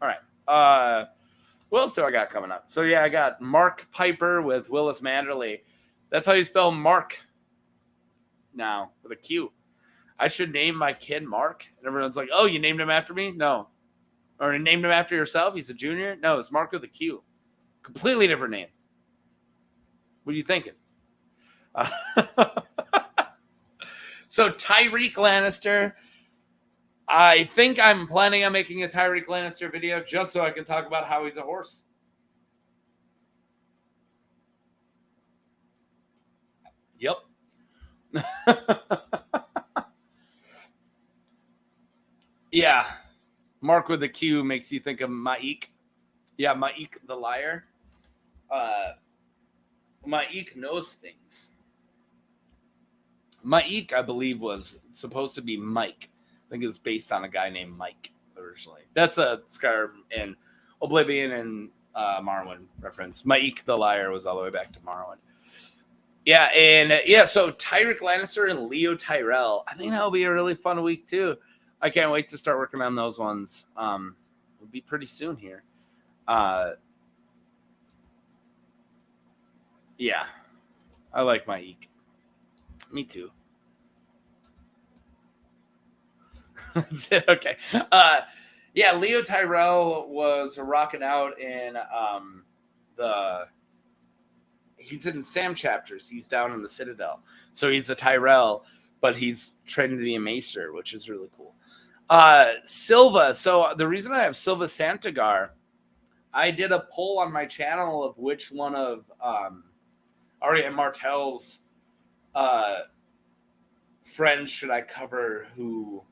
All right. What else do I got coming up? So, yeah, I got Mark Piper with Willis Manderley. That's how you spell Mark now, with a Q. I should name my kid Mark. And everyone's like, oh, you named him after me? No. Or you named him after yourself? He's a junior? No, it's Mark with a Q. Completely different name. What are you thinking? So, Tyreek Lannister. I think I'm planning on making a Tyreek Lannister video just so I can talk about how he's a horse. Yep. Yeah. Mark with a Q makes you think of Ma'ik. Yeah, Ma'ik the liar. Ma'ik knows things. Ma'ik, I believe, was supposed to be Mike. I think it was based on a guy named Mike originally. That's a Scar and Oblivion and Marwyn reference. Ma'ik the liar was all the way back to Marwyn. Yeah, and so Tyreek Lannister and Leo Tyrell. I think that'll be a really fun week too. I can't wait to start working on those ones. It'll be pretty soon here. Yeah, I like Ma'ik. Me too. That's it. Okay. Yeah, Leo Tyrell was rocking out in he's in Sam chapters. He's down in the Citadel. So he's a Tyrell, but he's training to be a Maester, which is really cool. Silva. So the reason I have Silva Santagar, I did a poll on my channel of which one of Arya Martell's friends should I cover who,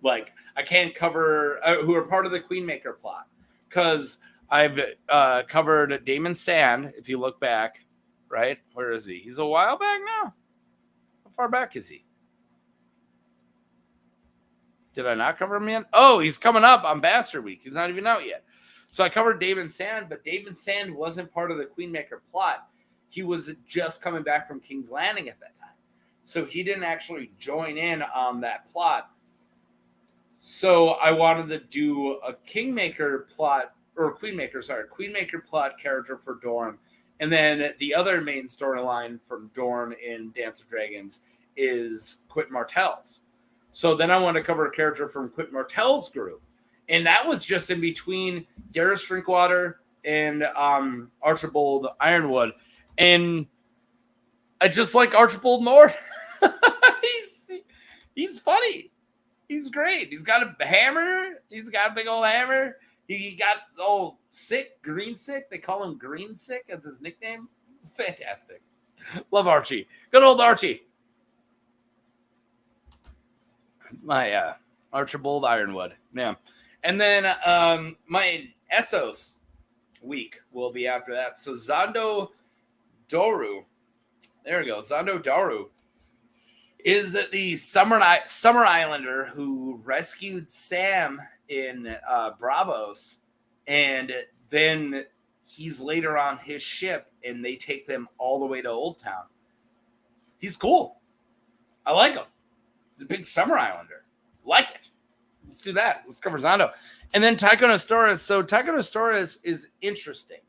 like, I can't cover, who are part of the Queenmaker plot. Because I've covered Damon Sand, if you look back, right? Where is he? He's a while back now. How far back is he? Did I not cover him yet? Oh, he's coming up on Bastard Week. He's not even out yet. So I covered David Sand, but David Sand wasn't part of the Queenmaker plot. He was just coming back from King's Landing at that time. So he didn't actually join in on that plot. So I wanted to do a Kingmaker plot, or Queenmaker plot character for Dorne. And then the other main storyline from Dorne in Dance of Dragons is Quit Martell's. So then I want to cover a character from Quit Martell's group. And that was just in between Garrus Drinkwater and Archibald Ironwood. And I just like Archibald more. he's funny. He's great. He's got a hammer. He's got a big old hammer. He got old sick, green sick. They call him Green Sick as his nickname. It's fantastic. Love Archie. Good old Archie. My Archibald Ironwood. Yeah. And then my Essos week will be after that. So Zondo Doru. There we go. Zondo Doru is the Summer Islander who rescued Sam in Bravos, and then he's later on his ship, and they take them all the way to Old Town. He's cool. I like him. He's a big Summer Islander. Like it. Let's do that. Let's cover Zondo. And then Tycho Nestoris. So Tycho Nestoris is interesting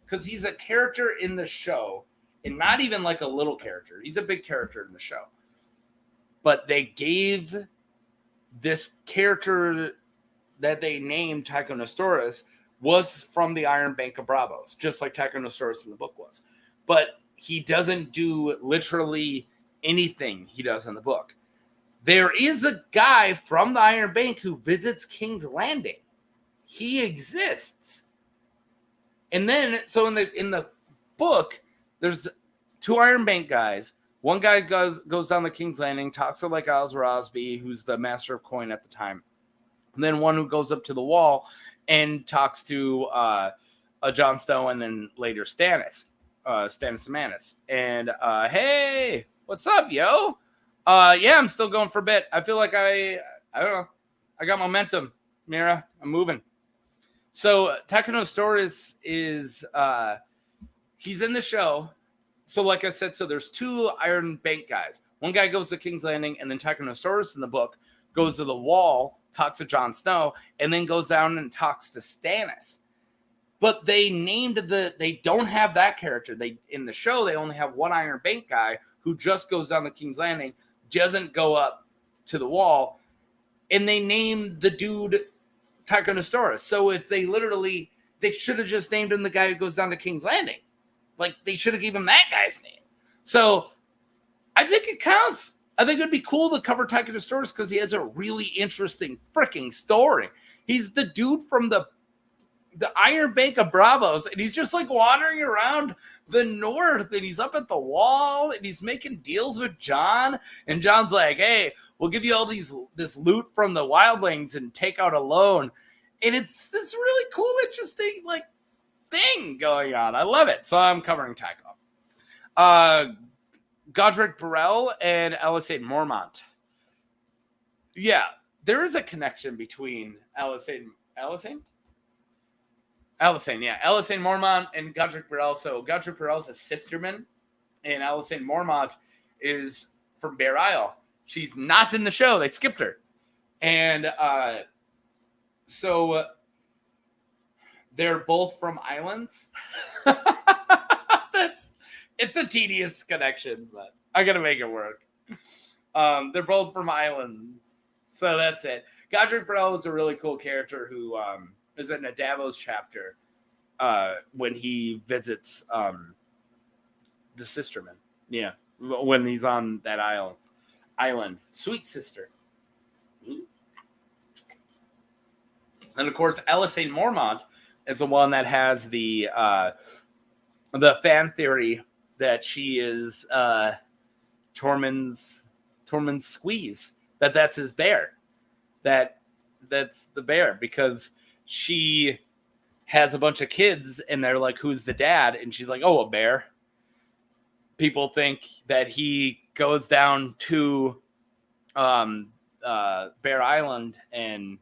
because he's a character in the show, and not even like a little character. He's a big character in the show. But they gave this character that they named Tycho Nestoris was from the Iron Bank of Bravos, just like Tycho Nestoris in the book was. But he doesn't do literally anything he does in the book. There is a guy from the Iron Bank who visits King's Landing. He exists. And then, so in the book, there's two Iron Bank guys. One guy goes down the King's Landing, talks to like Oz Rosby, who's the master of coin at the time. And then one who goes up to the wall and talks to Jon Snow and then later Stannis Manus. And hey, what's up, yo? Yeah, I'm still going for a bit. I feel like I don't know. I got momentum, Mira. I'm moving. So Tycho Nestoris is he's in the show. So like I said, so there's two Iron Bank guys. One guy goes to King's Landing, and then Tycho Nestoris in the book goes to the wall, talks to Jon Snow, and then goes down and talks to Stannis. But they don't have that character. In the show, they only have one Iron Bank guy who just goes down the King's Landing, doesn't go up to the wall, and they named the dude Tycho Nestoris. So they should have just named him the guy who goes down to King's Landing. Like, they should have given him that guy's name. So I think it counts. I think it would be cool to cover Tycho Nestoris because he has a really interesting freaking story. He's the dude from the Iron Bank of Bravos, and he's just like wandering around the north, and he's up at the wall, and he's making deals with Jon, and Jon's like, hey, we'll give you all this loot from the wildlings and take out a loan. And it's this really cool, interesting, like, thing going on. I love it. So I'm covering Tycho. Godric Burrell and Alysanne Mormont. Yeah, there is a connection between Alysanne Mormont and Godric Burrell. So Godric Burrell's a sisterman, and Alysanne Mormont is from Bear Isle. She's not in the show. They skipped her. And so they're both from islands. It's a tedious connection, but I gotta make it work. They're both from islands, so that's it. Godric Burrell is a really cool character who is in a Davos chapter when he visits the Sisterman. Yeah, when he's on that island. Sweet sister. And of course, Alysanne Mormont is the one that has the fan theory that she is Tormund's squeeze. That's his bear. That's the bear because she has a bunch of kids and they're like, "Who's the dad?" And she's like, "Oh, a bear." people think that he goes down to Bear Island and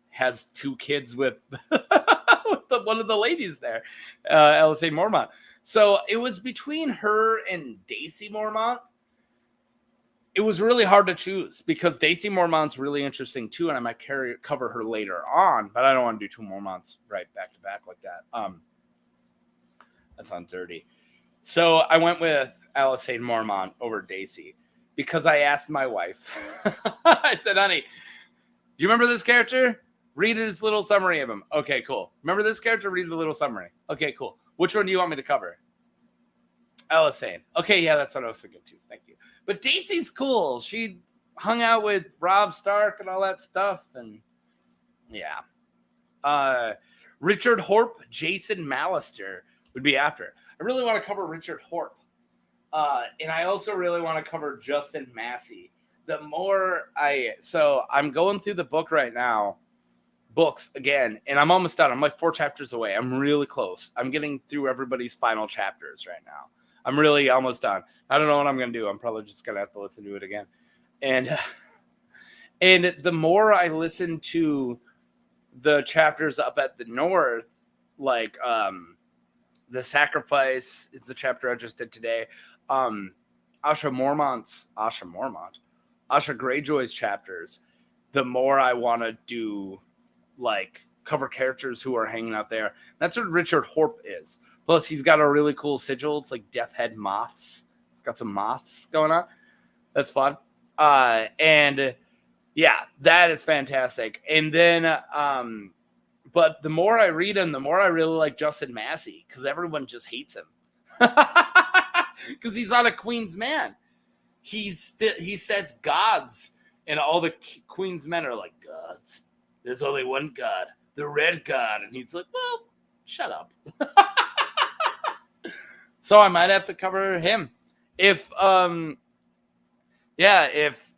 has 2 kids with, with one of the ladies there, LSA Mormont. So it was between her and Daisy Mormont. It was really hard to choose because Daisy Mormont's really interesting too, and I might cover her later on, but I don't want to do 2 Mormonts right back to back like that. That sounds dirty. So I went with LSA Mormont over Daisy because I asked my wife. I said, honey, you remember this character? Read his little summary of him. Okay, cool. Remember this character? Read the little summary. Okay, cool. Which one do you want me to cover? LSA. Okay, yeah, that's what I was thinking too. Thank you. But Daisy's cool. She hung out with Robb Stark and all that stuff. And yeah. Richard Horp, Jason Mallister would be after. I really want to cover Richard Horp. And I also really want to cover Justin Massey. So I'm going through the book right now. Books again, and I'm almost done. I'm like 4 chapters away. I'm really close. I'm getting through everybody's final chapters right now. I'm really almost done. I don't know what I'm going to do. I'm probably just going to have to listen to it again. And the more I listen to the chapters up at the north, like the sacrifice is the chapter I just did today. Asha Greyjoy's chapters, the more I want to do like cover characters who are hanging out there. That's what Richard Horp is. Plus, he's got a really cool sigil. It's like Death Head moths. It's got some moths going on. That's fun. And yeah, that is fantastic. And then, but the more I read him, the more I really like Justin Massey because everyone just hates him because he's not a Queen's man. He sets gods, and all the Queen's men are like gods. There's only one God, the Red God. And he's like, well, shut up. So I might have to cover him. If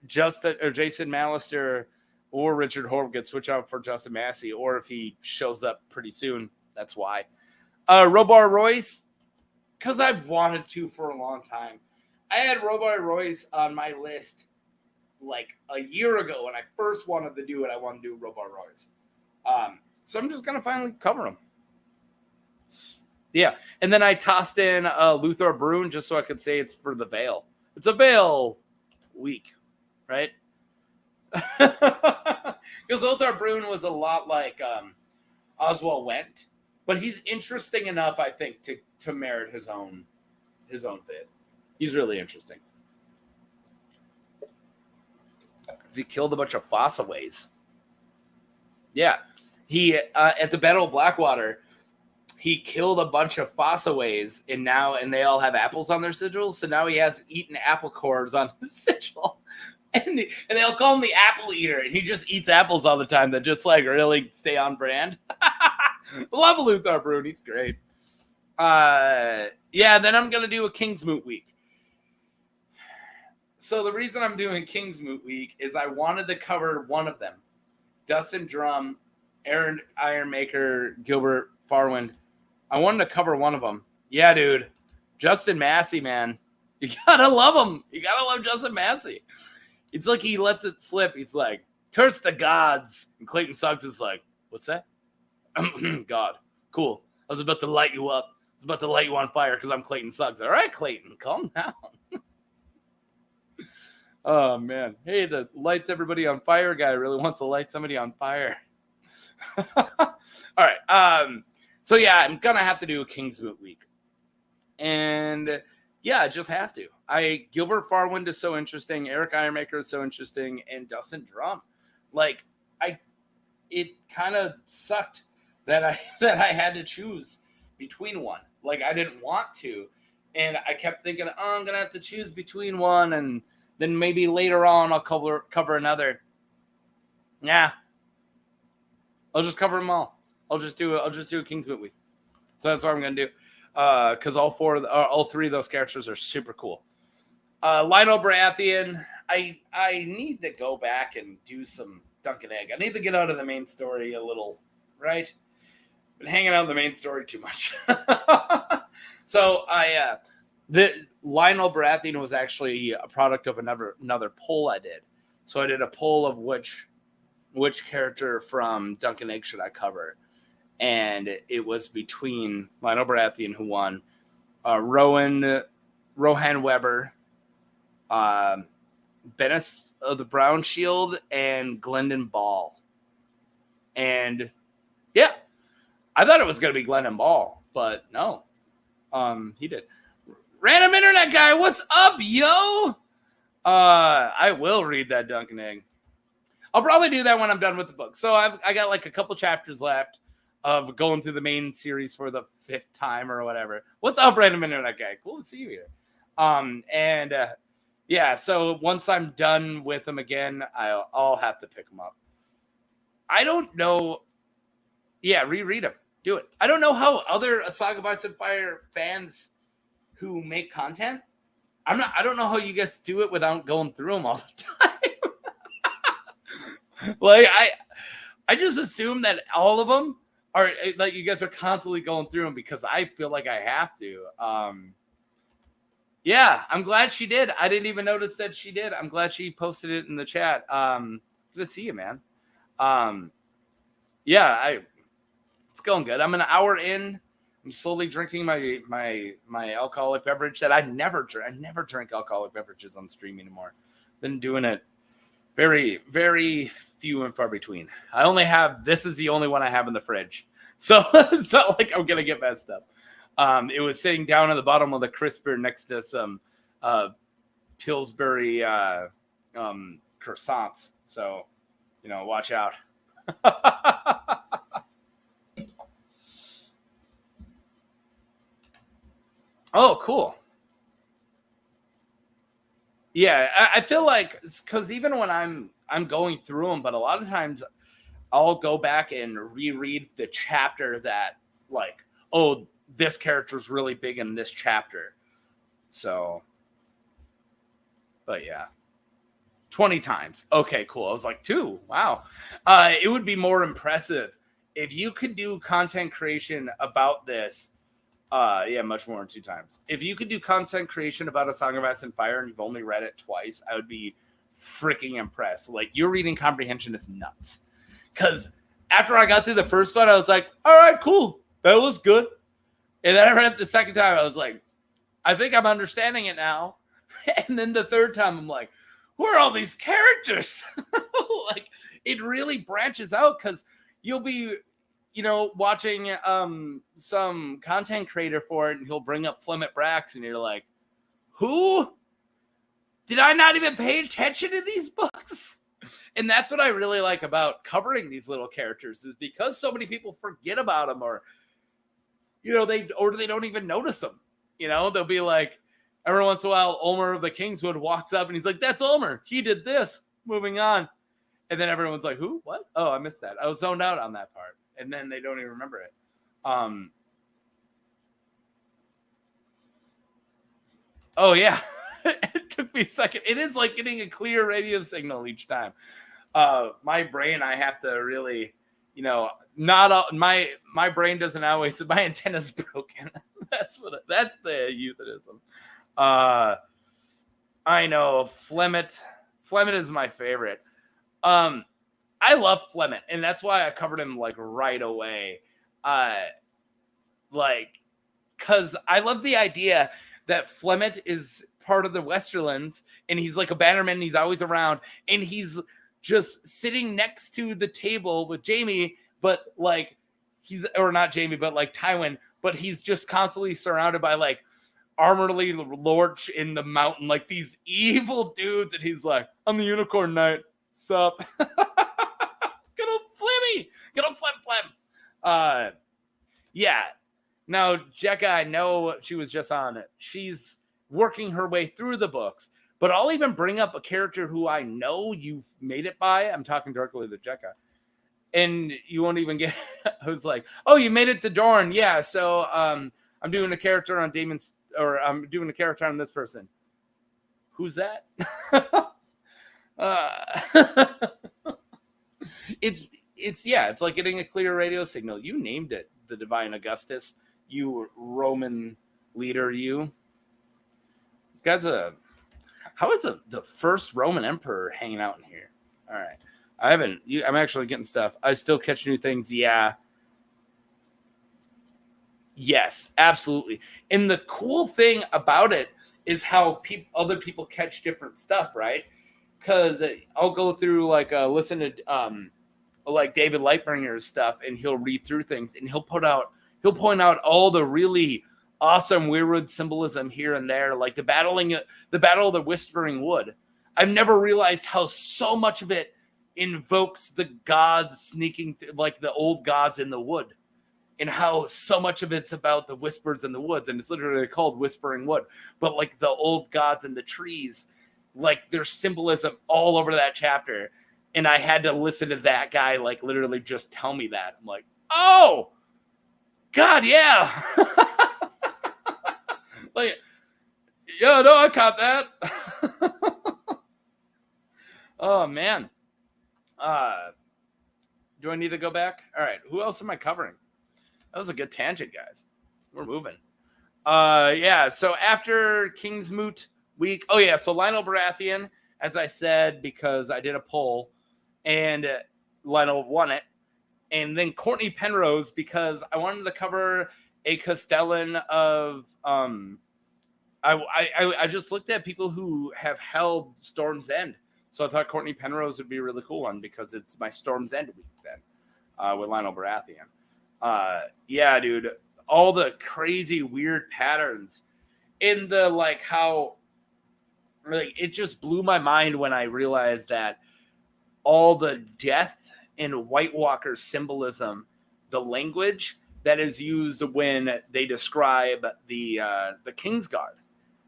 Justin or Jason Mallister or Richard Horp get switched out for Justin Massey, or if he shows up pretty soon, that's why. Robar Royce, because I've wanted to for a long time. I had Robar Royce on my list like a year ago when I first wanted to do it. I wanted to do Robar Royce. So I'm just going to finally cover him. Yeah. And then I tossed in Luthor Brune just so I could say it's for the Vale. It's a Vale week, right? Because Luthor Brune was a lot like Oswald Went, but he's interesting enough, I think, to merit his own vid. He's really interesting. He killed a bunch of Fossaways. Yeah. He, at the Battle of Blackwater, he killed a bunch of Fossaways, and they all have apples on their sigils, so now he has eaten apple cores on his sigil. And they all call him the Apple Eater, and he just eats apples all the time that just, like, really stay on brand. Love Luthor Brune. He's great. Yeah, then I'm going to do a King's Moot week. So the reason I'm doing King's Moot week is I wanted to cover one of them. Dustin Drum, Aaron Ironmaker, Gilbert Farwind. I wanted to cover one of them. Yeah, dude. Justin Massey, man. You gotta love him. You gotta love Justin Massey. It's like he lets it slip. He's like, curse the gods. And Clayton Suggs is like, what's that? God. Cool. I was about to light you up. I was about to light you on fire because I'm Clayton Suggs. All right, Clayton, calm down. Oh, man. Hey, the lights everybody on fire guy really wants to light somebody on fire. All right. So, yeah, I'm going to have to do a King's Moot week. And, yeah, I just have to. Gilbert Farwind is so interesting. Eric Ironmaker is so interesting. And Dustin Drum. Like, it kind of sucked that I had to choose between one. Like, I didn't want to. And I kept thinking, I'm going to have to choose between one, and then maybe later on I'll cover another. Nah. I'll just cover them all. I'll just do a King's Moot week. So that's what I'm going to do. Because all 3 of those characters are super cool. Lionel Baratheon, I need to go back and do some Dunk and Egg. I need to get out of the main story a little, right? Been hanging out in the main story too much. So The Lionel Baratheon was actually a product of another poll I did. So I did a poll of which character from Duncan Egg should I cover, and it was between Lionel Baratheon, who won, Rohan Weber, Bennis of the Brown Shield, and Glendon Ball. And yeah, I thought it was going to be Glendon Ball, but no, he did. Random internet guy, what's up, yo? I will read that Duncan Egg. I'll probably do that when I'm done with the book. So I got like a couple chapters left of going through the main series for the 5th time or whatever. What's up, random internet guy? Cool to see you here. Yeah, so once I'm done with them again, I'll have to pick them up. I don't know. Yeah, reread them. Do it. I don't know how other A Song of Ice and Fire fans who make content, I don't know how you guys do it without going through them all the time. Like, I just assume that all of them are like, you guys are constantly going through them, because I feel like I have to. Yeah, I'm glad she did. I didn't even notice that she did. I'm glad she posted it in the chat. Good to see you, man. Yeah, it's going good. I'm an hour in. I'm slowly drinking my alcoholic beverage that I never drink. I never drink alcoholic beverages on stream anymore. Been doing it very, very few and far between. This is the only one I have in the fridge. So it's not like I'm going to get messed up. It was sitting down at the bottom of the crisper next to some Pillsbury croissants. So, watch out. Oh, cool. Yeah, I feel like, because even when I'm going through them, but a lot of times I'll go back and reread the chapter that, like, oh, this character's really big in this chapter. So, but yeah. 20 times. Okay, cool. I was like, 2. Wow. It would be more impressive if you could do content creation about this. Yeah, much more than 2 times. If you could do content creation about A Song of Ice and Fire and you've only read it twice, I would be freaking impressed. Like, your reading comprehension is nuts. Because after I got through the first one, I was like, all right, cool. That was good. And then I read it the second time. I was like, I think I'm understanding it now. And then the third time, I'm like, who are all these characters? Like, it really branches out, because you'll be, watching some content creator for it, and he'll bring up Flemmet Brax, and you're like, who? Did I not even pay attention to these books? And that's what I really like about covering these little characters, is because so many people forget about them, or they don't even notice them. They'll be like, every once in a while, Omer of the Kingswood walks up and he's like, that's Omer. He did this. Moving on. And then everyone's like, who? What? Oh, I missed that. I was zoned out on that part. And then they don't even remember it. Oh, yeah. It took me a second. It is like getting a clear radio signal each time. My brain, I have to really, not all, my brain doesn't always, my antenna's broken. That's the euphemism. I know Flemmet is my favorite. I love Flemmet, and that's why I covered him like right away. Because I love the idea that Flemmet is part of the Westerlands, and he's like a bannerman, and he's always around, and he's just sitting next to the table with Jamie, but like not Jamie, but like Tywin, but he's just constantly surrounded by like Armorly Lorch in the mountain, like these evil dudes, and he's like, I'm the Unicorn Knight. Sup? Good old Flemmy. Good old Flem. Yeah. Now, Jekka, I know she was just on it. She's working her way through the books, but I'll even bring up a character who I know you've made it by. I'm talking directly to Jekka. And you won't even get, I was like, oh, you made it to Dorne. Yeah. So, I'm doing a character on Damon's, or I'm doing a character on this person. Who's that? It's like getting a clear radio signal. You named it, the Divine Augustus. You Roman leader, you. How is the first Roman emperor hanging out in here? All right. I'm actually getting stuff. I still catch new things. Yeah. Yes, absolutely. And the cool thing about it is how other people catch different stuff, right? Because I'll go through listen to like David Lightbringer's stuff, and he'll read through things, and he'll point out all the really awesome Weirwood symbolism here and there, like the battle of the Whispering Wood. I've never realized how so much of it invokes the gods sneaking through, like the old gods in the wood, and how so much of it's about the whispers in the woods, and it's literally called Whispering Wood, but like the old gods in the trees, like there's symbolism all over that chapter. And I had to listen to that guy like literally just tell me that. I'm like, oh God, yeah. Like, yeah, no, I caught that. Oh man. Do I need to go back? All right, who else am I covering? That was a good tangent, guys. We're moving. Yeah, so after King's Moot week, so Lionel Baratheon, as I said, because I did a poll, and Lionel won it. And then Courtney Penrose, because I wanted to cover a Castellan of I just looked at people who have held Storm's End. So I thought Courtney Penrose would be a really cool one because it's my Storm's End week then with Lionel Baratheon. Yeah, dude, all the crazy weird patterns in the how it just blew my mind when I realized that all the death and White Walker symbolism, the language that is used when they describe the Kingsguard,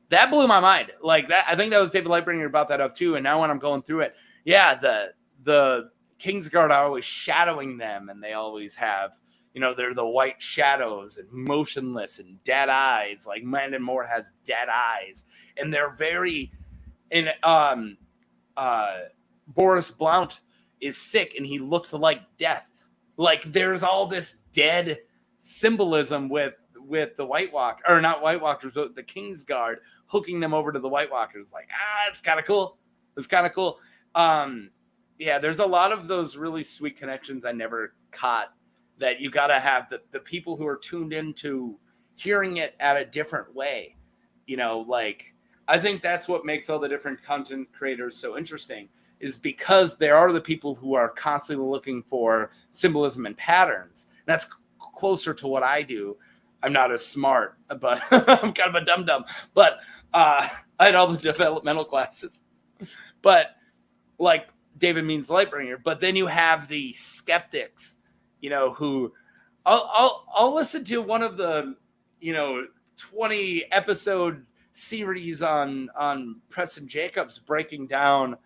that blew my mind. Like that, I think that was David Lightbringer brought that up too. And now when I'm going through it, yeah, the Kingsguard are always shadowing them, and they always have, they're the white shadows and motionless and dead eyes. Like Landon Moore has dead eyes, and they're very. And Boris Blount is sick, and he looks like death. Like there's all this dead symbolism with the White Walker, or not White Walkers, but the Kingsguard, hooking them over to the White Walkers. Like, it's kind of cool. It's kind of cool. Yeah, there's a lot of those really sweet connections I never caught that you got to have the people who are tuned into hearing it at a different way. I think that's what makes all the different content creators so interesting, is because there are the people who are constantly looking for symbolism and patterns. And that's closer to what I do. I'm not as smart, but I'm kind of a dum-dum. But I had all the developmental classes. But like David Means Lightbringer. But then you have the skeptics, who I'll listen to one of the, 20 episode series on Preston Jacobs breaking down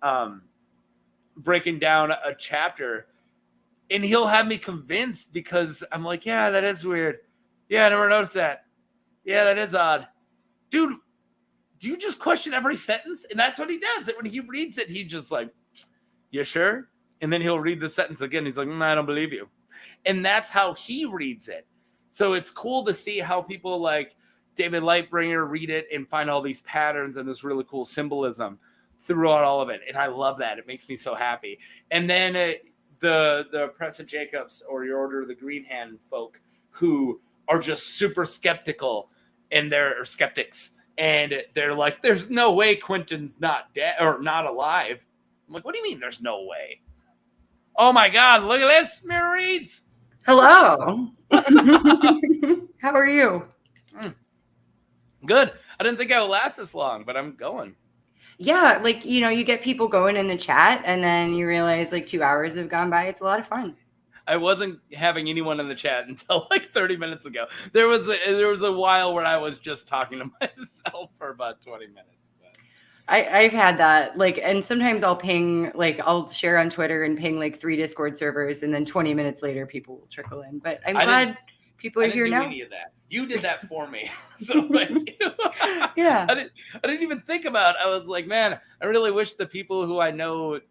a chapter, and he'll have me convinced because I'm like, yeah, that is weird. Yeah, I never noticed that. Yeah, that is odd. Dude, do you just question every sentence? And that's what he does. When he reads it, he just like, you sure? And then he'll read the sentence again. He's like, I don't believe you. And that's how he reads it. So it's cool to see how people like David Lightbringer read it and find all these patterns and this really cool symbolism throughout all of it. And I love that. It makes me so happy. And then the Preston Jacobs or Your Order of the Green Hand folk who are just super skeptical, and they're skeptics. And they're like, there's no way Quentin's not dead or not alive. I'm like, what do you mean there's no way? Oh my God, look at this. Mirror reads. Hello. How are you? Good. I didn't think I would last this long, but I'm going. Yeah, you get people going in the chat, and then you realize 2 hours have gone by. It's a lot of fun. I wasn't having anyone in the chat until 30 minutes ago. There was a while where I was just talking to myself for about 20 minutes. I've had that, and sometimes I'll ping, I'll share on Twitter and ping 3 Discord servers, and then 20 minutes later people will trickle in. But I'm glad people are here now. I didn't do any of that. You did that for me. So thank you. Yeah. I didn't even think about it. I was like, man, I really wish the people who I know a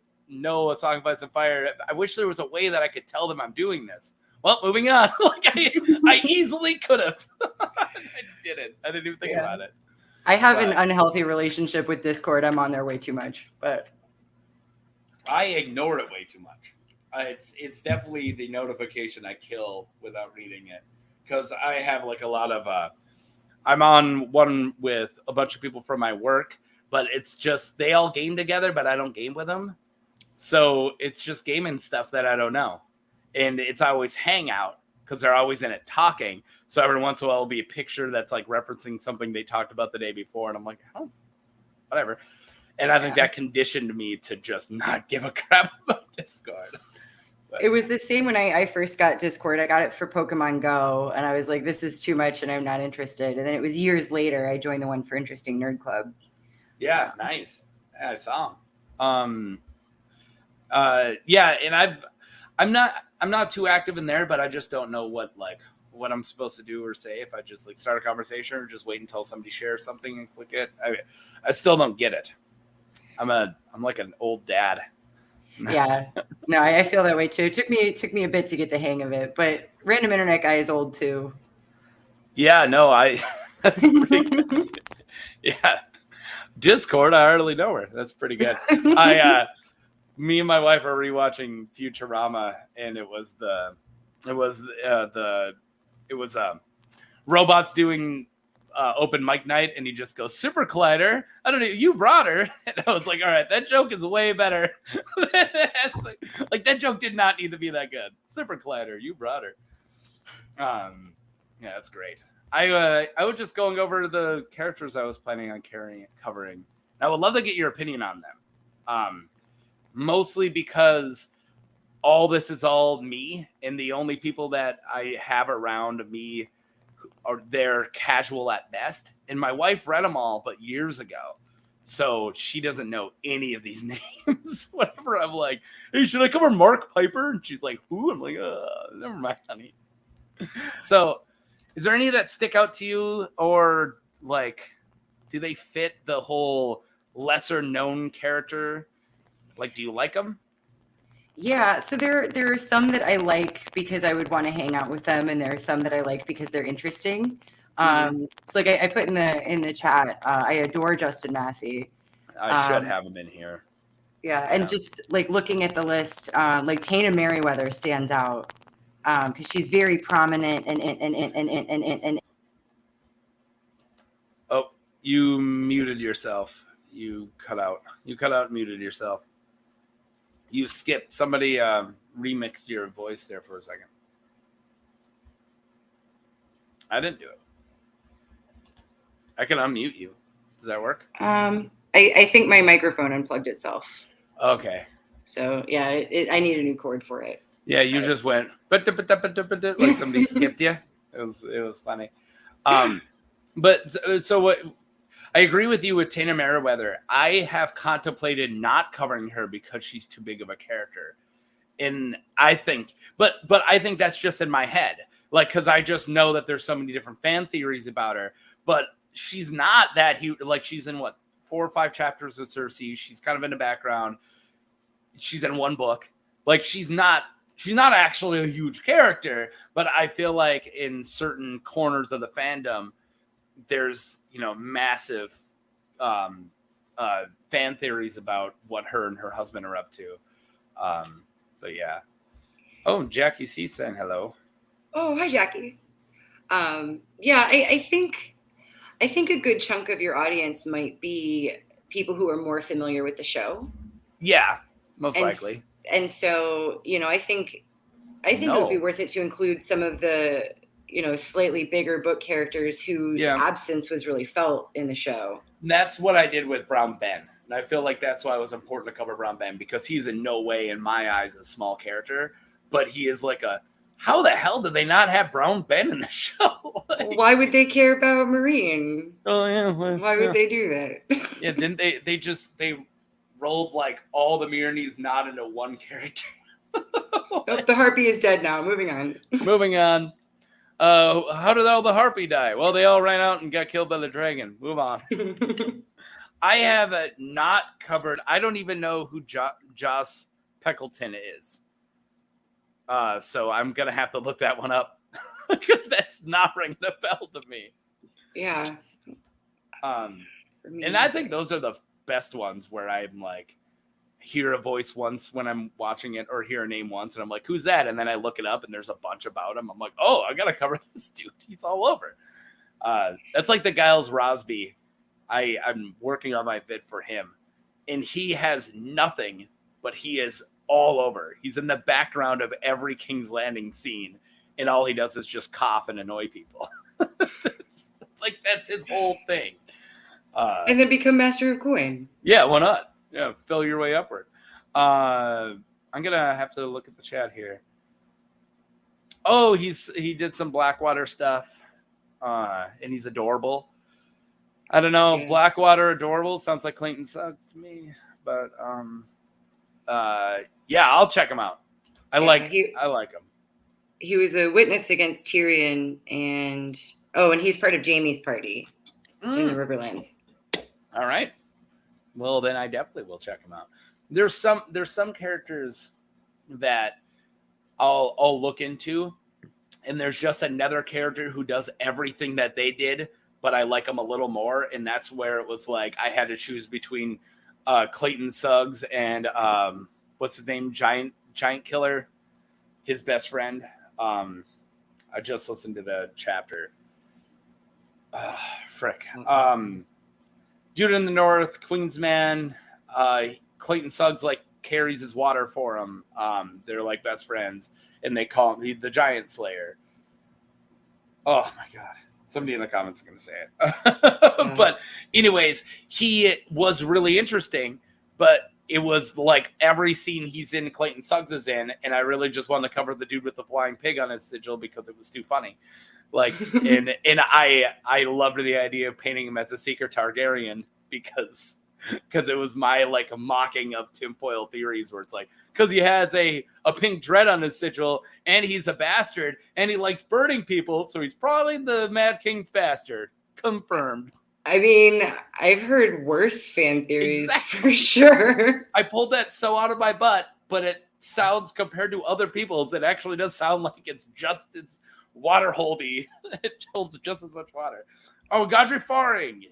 Song of Ice and Fire. I wish there was a way that I could tell them I'm doing this. Well, moving on. I easily could have. I didn't. I didn't even think about it. I have an unhealthy relationship with Discord. I'm on there way too much, but I ignore it way too much. It's definitely the notification I kill without reading it, because I have like a lot of I'm on one with a bunch of people from my work, but it's just they all game together, but I don't game with them. So it's just gaming stuff that I don't know. And it's always hangout because they're always in it talking. So every once in a while, it'll be a picture that's like referencing something they talked about the day before. And I'm like, oh, whatever. And I think that conditioned me to just not give a crap about Discord. But it was the same when I first got Discord. I got it for Pokemon Go, and I was like, this is too much, and I'm not interested. And then it was years later, I joined the one for Interesting Nerd Club. Yeah, nice. Yeah, I saw him. Yeah, and I'm not too active in there, but I just don't know what I'm supposed to do or say if I just like start a conversation or just wait until somebody shares something and click it. I still don't get it. I'm like an old dad. Yeah, no, I feel that way too. It took me a bit to get the hang of it, but random internet guy is old too. Yeah, no, that's pretty good. Yeah, Discord, I hardly know her. That's pretty good. Me and my wife are rewatching Futurama, and it was robots doing open mic night, and he just goes, "Super Collider, I don't know, you brought her." And I was like, all right, that joke is way better. Like that joke did not need to be that good. Super Collider, you brought her. Yeah, that's great. I was just going over the characters I was planning on covering. I would love to get your opinion on them. Mostly because all this is all me, and the only people that I have around me are they're casual at best. And my wife read them all, but years ago. So she doesn't know any of these names. Whenever I'm like, hey, should I cover Mark Piper? And she's like, who? I'm like, never mind, honey. So is there any that stick out to you, or like, do they fit the whole lesser known character? Like, do you like them? Yeah, so there are some that I like because I would want to hang out with them, and there are some that I like because they're interesting. So like I put in the chat, I adore Justin Massey. I should have him in here. Yeah, and just like looking at the list, like Tana Merriweather stands out because she's very prominent and. Oh, you muted yourself. You cut out. You cut out and muted yourself. You skipped. Somebody remixed your voice there for a second. I didn't do it. I can unmute you. Does that work? I think my microphone unplugged itself. Okay. So yeah, I need a new cord for it. Yeah, you just went like somebody skipped you. It was funny. But so what? I agree with you with Tana Merriweather. I have contemplated not covering her because she's too big of a character. And I think, but I think that's just in my head. Like, because I just know that there's so many different fan theories about her. But she's not that huge. Like, she's in, 4 or 5 chapters of Cersei. She's kind of in the background. She's in one book. Like, she's not actually a huge character. But I feel like in certain corners of the fandom, there's massive fan theories about what her and her husband are up to. But yeah. Oh, Jackie C saying hello. Oh, hi, Jackie. Yeah, I think a good chunk of your audience might be people who are more familiar with the show. Yeah, most likely. And so, I think it would be worth it to include some of the slightly bigger book characters whose absence was really felt in the show. And that's what I did with Brown Ben. And I feel like that's why it was important to cover Brown Ben, because he's in no way, in my eyes, a small character. But he is like how the hell did they not have Brown Ben in the show? Why would they care about Marine? Oh, yeah. Why would they do that? Yeah, didn't they rolled like all the Myronese not into one character. The Harpy is dead now. Moving on. How did all the Harpy die? Well, they all ran out and got killed by the dragon. Move on. I have not covered. I don't even know who Joss Peckleton is. So I'm gonna have to look that one up because that's not ringing the bell to me. Yeah, And I think those are the best ones where I'm like, hear a voice once when I'm watching it or hear a name once and I'm like, who's that? And then I look it up and there's a bunch about him. I'm like, oh, I gotta cover this dude. He's all over. That's like the Giles Rosby. I'm working on my vid for him, and he has nothing, but he is all over. He's in the background of every King's Landing scene, and all he does is just cough and annoy people. Like, that's his whole thing. And then become Master of Coin. Yeah, why not? Yeah, fill your way upward. I'm gonna have to look at the chat here. Oh, he did some Blackwater stuff, and he's adorable. I don't know, Blackwater adorable sounds like Clayton Suggs to me, but yeah, I'll check him out. I like him. He was a witness against Tyrion, and he's part of Jaime's party in the Riverlands. All right. Well, then I definitely will check him out. There's some characters that I'll look into, and there's just another character who does everything that they did, but I like him a little more, and that's where it was like I had to choose between Clayton Suggs and what's his name, Giant Killer, his best friend. I just listened to the chapter. Frick. Dude in the North, Queensman, Clayton Suggs like carries his water for him. They're like best friends, and they call him the Giant Slayer. Oh my god. Somebody in the comments is going to say it. But anyways, he was really interesting, but it was like every scene he's in, Clayton Suggs is in, and I really just wanted to cover the dude with the flying pig on his sigil because it was too funny. Like, and I loved the idea of painting him as a secret Targaryen because it was my like mocking of tinfoil theories where it's like, because he has a pink dread on his sigil and he's a bastard and he likes burning people, so he's probably the Mad King's bastard. Confirmed. I mean, I've heard worse fan theories for sure. I pulled that so out of my butt, but it sounds compared to other people's, it actually does sound like it's just as water holdy. It holds just as much water. Oh, Godfrey Faring.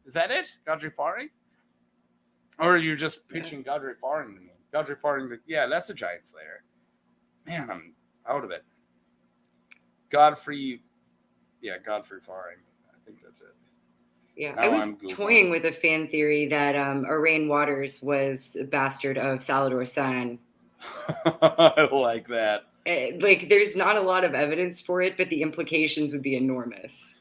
Is that it? Godfrey Faring? Or you're just pitching Godfrey Faring to me. Godfrey Faring, yeah, that's a Giant Slayer. Man, I'm out of it. Godfrey Faring. I think that's it. Yeah, now I was toying with a fan theory that Orain Waters was a bastard of Salador San. I like that. Like, there's not a lot of evidence for it, but the implications would be enormous.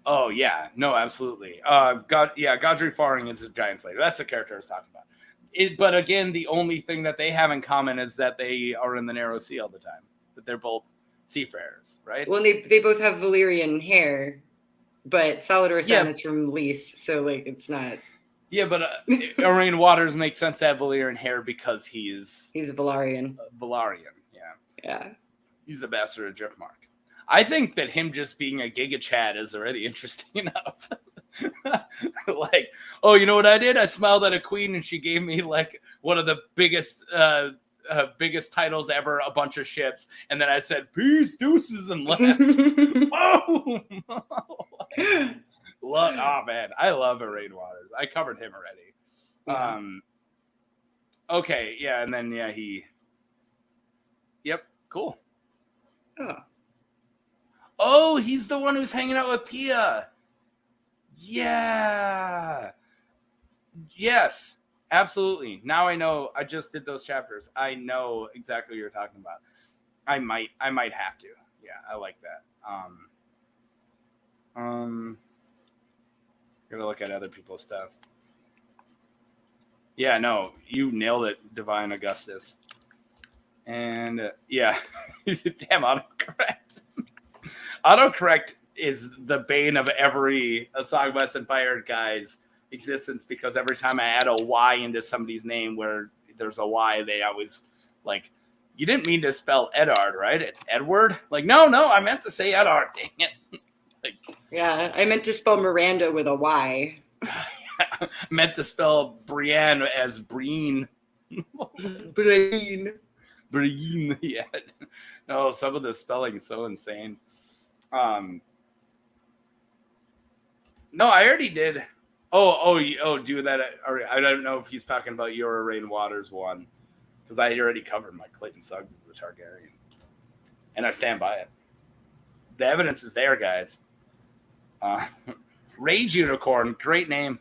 Oh, yeah. No, absolutely. Godfrey Faring is a Giant Slayer. That's the character I was talking about. But again, the only thing that they have in common is that they are in the Narrow Sea all the time. That they're both seafarers, right? Well, they both have Valyrian hair, but Salador San is from Lys, so, like, it's not... Yeah, but Orain Waters makes sense to have Valyrian hair because he's a Velaryon. Yeah. He's a bastard of Driftmark. I think that him just being a Giga Chad is already interesting enough. Like, oh, you know what I did? I smiled at a queen and she gave me like one of the biggest titles ever, a bunch of ships. And then I said, peace, deuces, and left. Boom! Oh, man. I love Orain Waters. I covered him already. Yeah. Okay. Yeah. And then, Yep. Cool. Oh, he's the one who's hanging out with Pia. Yeah. Yes, absolutely. Now I know. I just did those chapters. I know exactly what you're talking about. I might have to. Yeah, I like that. Gotta look at other people's stuff. Yeah, no, you nailed it, Divine Augustus. And damn, autocorrect. Autocorrect is the bane of every A Song of Ice and Fire guy's existence because every time I add a Y into somebody's name where there's a Y, they always like, you didn't mean to spell Edard, right? It's Edward. Like, no, I meant to say Edard. Dang it. Like, yeah, I meant to spell Miranda with a Y. I meant to spell Brienne as Breen. Breen, yeah. No, some of the spelling is so insane. No, I already did. Do that. I don't know if he's talking about your Rain Waters one, because I already covered my Clayton Suggs as a Targaryen, and I stand by it. The evidence is there, guys. Rage Unicorn, great name.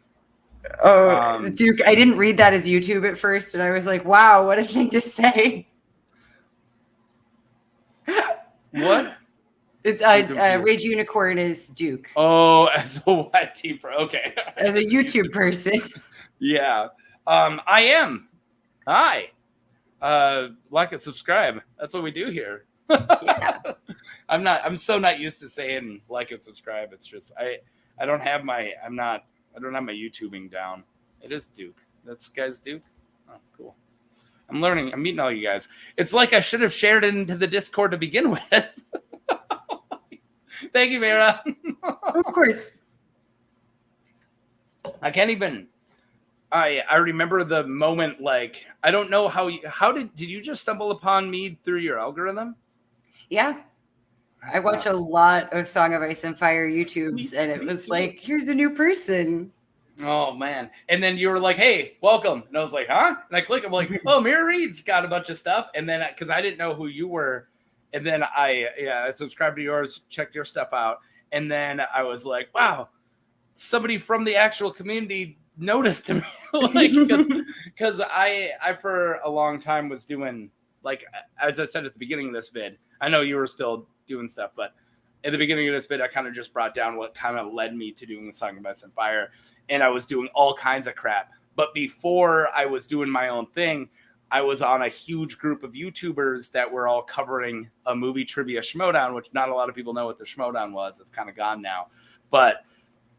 Oh, Duke, I didn't read that as YouTube at first, and I was like, wow, what a thing to say. What? It's Rage Unicorn is Duke. Oh, as a white team pro. Okay. As a YouTube person. Yeah. I am. Hi. Like and subscribe. That's what we do here. Yeah. I'm so not used to saying like and subscribe. It's just I don't have my YouTubing down. It is Duke. That's guys Duke. Oh, cool. I'm learning. I'm meeting all you guys. It's like I should have shared it into the Discord to begin with. Thank you, Mira. Of course. I can't even. I remember the moment. Like, I don't know how did you just stumble upon me through your algorithm? Yeah. That's I watch nuts. a lot of Song of Ice and Fire YouTubes, and it was like, here's a new person. Oh man! And then you were like, "Hey, welcome," and I was like, "Huh?" And I click. I'm like, "Oh, Mira Reed's got a bunch of stuff." And then because I didn't know who you were, and then I subscribed to yours, checked your stuff out, and then I was like, "Wow, somebody from the actual community noticed me." Like, because I for a long time was doing, like, as I said at the beginning of this vid. I know you were still doing stuff, but at the beginning of this vid, I kind of just brought down what kind of led me to doing the Song of Ice and Fire. And I was doing all kinds of crap. But before I was doing my own thing, I was on a huge group of YouTubers that were all covering a movie trivia schmodown, which not a lot of people know what the schmodown was. It's kind of gone now. But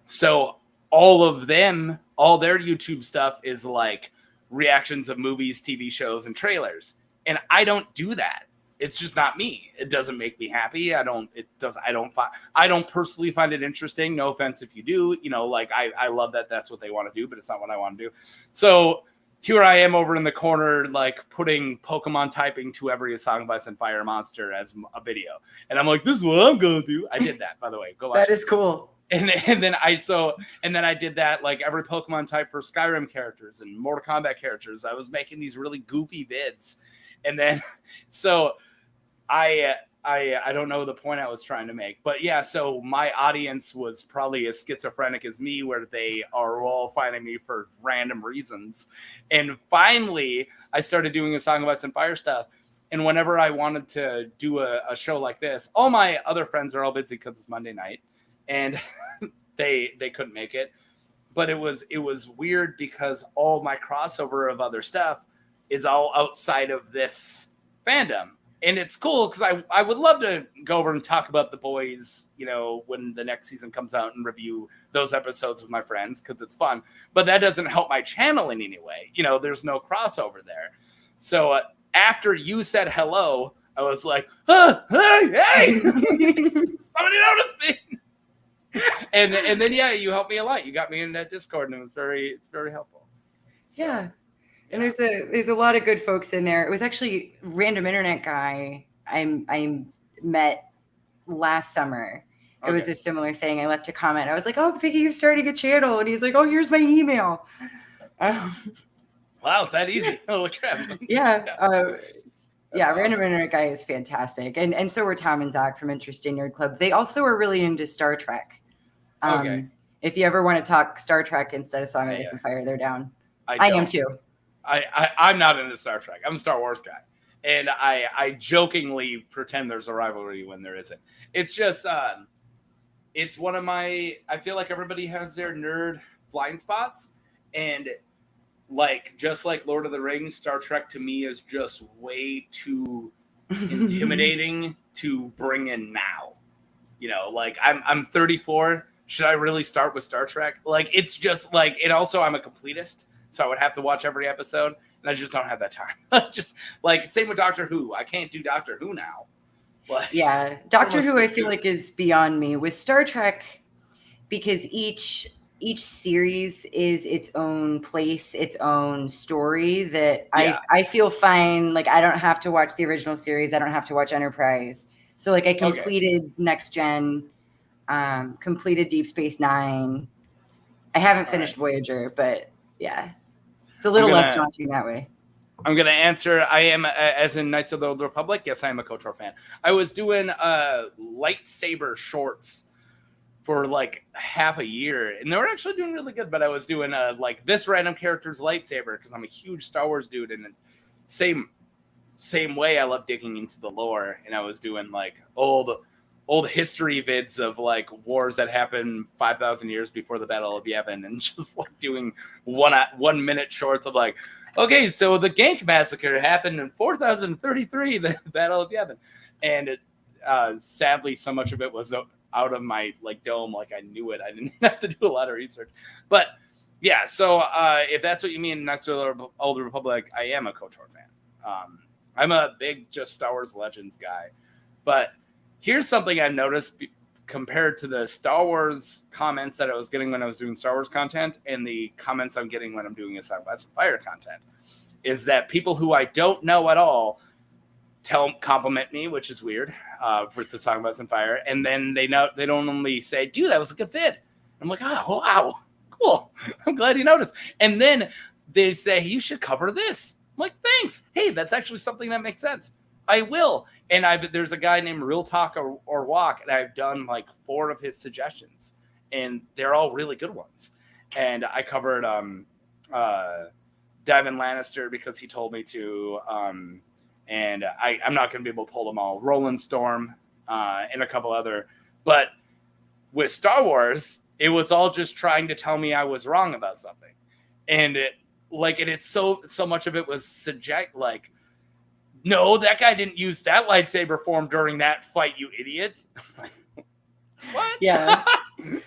so all of them, all their YouTube stuff is like reactions of movies, TV shows, and trailers. And I don't do that. It's just not me. It doesn't make me happy. I don't personally find it interesting. No offense if you do, like I love that that's what they want to do, but it's not what I want to do. So here I am over in the corner, like putting Pokemon typing to every A Song of Ice and Fire monster as a video. And I'm like, this is what I'm going to do. I did that, by the way. Go watch That is cool. And then I did that, like every Pokemon type for Skyrim characters and Mortal Kombat characters. I was making these really goofy vids. And then, so I don't know the point I was trying to make, but yeah, so my audience was probably as schizophrenic as me, where they are all finding me for random reasons. And finally, I started doing a Song of Ice and Fire stuff. And whenever I wanted to do a show like this, all my other friends are all busy because it's Monday night, and they couldn't make it. But it was weird because all my crossover of other stuff is all outside of this fandom. And it's cool because I would love to go over and talk about The Boys, when the next season comes out, and review those episodes with my friends because it's fun. But that doesn't help my channel in any way. There's no crossover there. So after you said hello, I was like, hey, somebody noticed me. And then, yeah, you helped me a lot. You got me in that Discord, and it's very helpful. So, yeah. And there's a lot of good folks in there. It was actually a random internet guy I met last summer. It was a similar thing. I left a comment. I was like, "Oh, I'm thinking of starting a channel," and he's like, "Oh, here's my email." Wow, it's that easy. Holy crap! Yeah, yeah. Awesome. Random internet guy is fantastic, and so were Tom and Zach from Interesting Nerd Club. They also are really into Star Trek. If you ever want to talk Star Trek instead of Song of Ice and Fire, they're down. I am too. I'm not into Star Trek. I'm a Star Wars guy. And I jokingly pretend there's a rivalry when there isn't. It's just, it's one of my, I feel like everybody has their nerd blind spots. And just like Lord of the Rings, Star Trek to me is just way too intimidating to bring in now. I'm 34. Should I really start with Star Trek? It's just and also I'm a completist. So I would have to watch every episode, and I just don't have that time. Just same with Doctor Who. I can't do Doctor Who now. Yeah, Doctor Who I feel like is beyond me. With Star Trek, because each series is its own place, its own story that I feel fine. I don't have to watch the original series. I don't have to watch Enterprise. So I completed Next Gen, completed Deep Space Nine. I haven't finished Voyager, but yeah, it's a little less daunting that way. I'm going to answer. I am, as in Knights of the Old Republic, yes, I am a KOTOR fan. I was doing lightsaber shorts for like half a year, and they were actually doing really good, but I was doing like this random character's lightsaber because I'm a huge Star Wars dude, and same way I love digging into the lore, and I was doing like old history vids of like wars that happened 5,000 years before the Battle of Yavin, and just like doing 1 minute shorts of like, okay, so the Gank massacre happened in 4033, the Battle of Yavin, and sadly so much of it was out of my like dome, like I knew it. I didn't have to do a lot of research, but yeah. So if that's what you mean, Knights of the Old Republic, I am a KOTOR fan. I'm a big just Star Wars Legends guy, but here's something I noticed compared to the Star Wars comments that I was getting when I was doing Star Wars content and the comments I'm getting when I'm doing Song of Ice and Fire content, is that people who I don't know at all compliment me, which is weird for the Song of Ice and Fire, and then they don't only say, "Dude, that was a good vid." I'm like, "Oh, wow, cool. I'm glad you noticed." And then they say, "You should cover this." I'm like, "Thanks. Hey, that's actually something that makes sense. I will." And there's a guy named Real Talk or Walk, and I've done like 4 of his suggestions, and they're all really good ones. And I covered Devin Lannister because he told me to. And I'm not going to be able to pull them all. Roland Storm and a couple other. But with Star Wars, it was all just trying to tell me I was wrong about something. And it's so much of it was like, no, that guy didn't use that lightsaber form during that fight, you idiot. What? Yeah.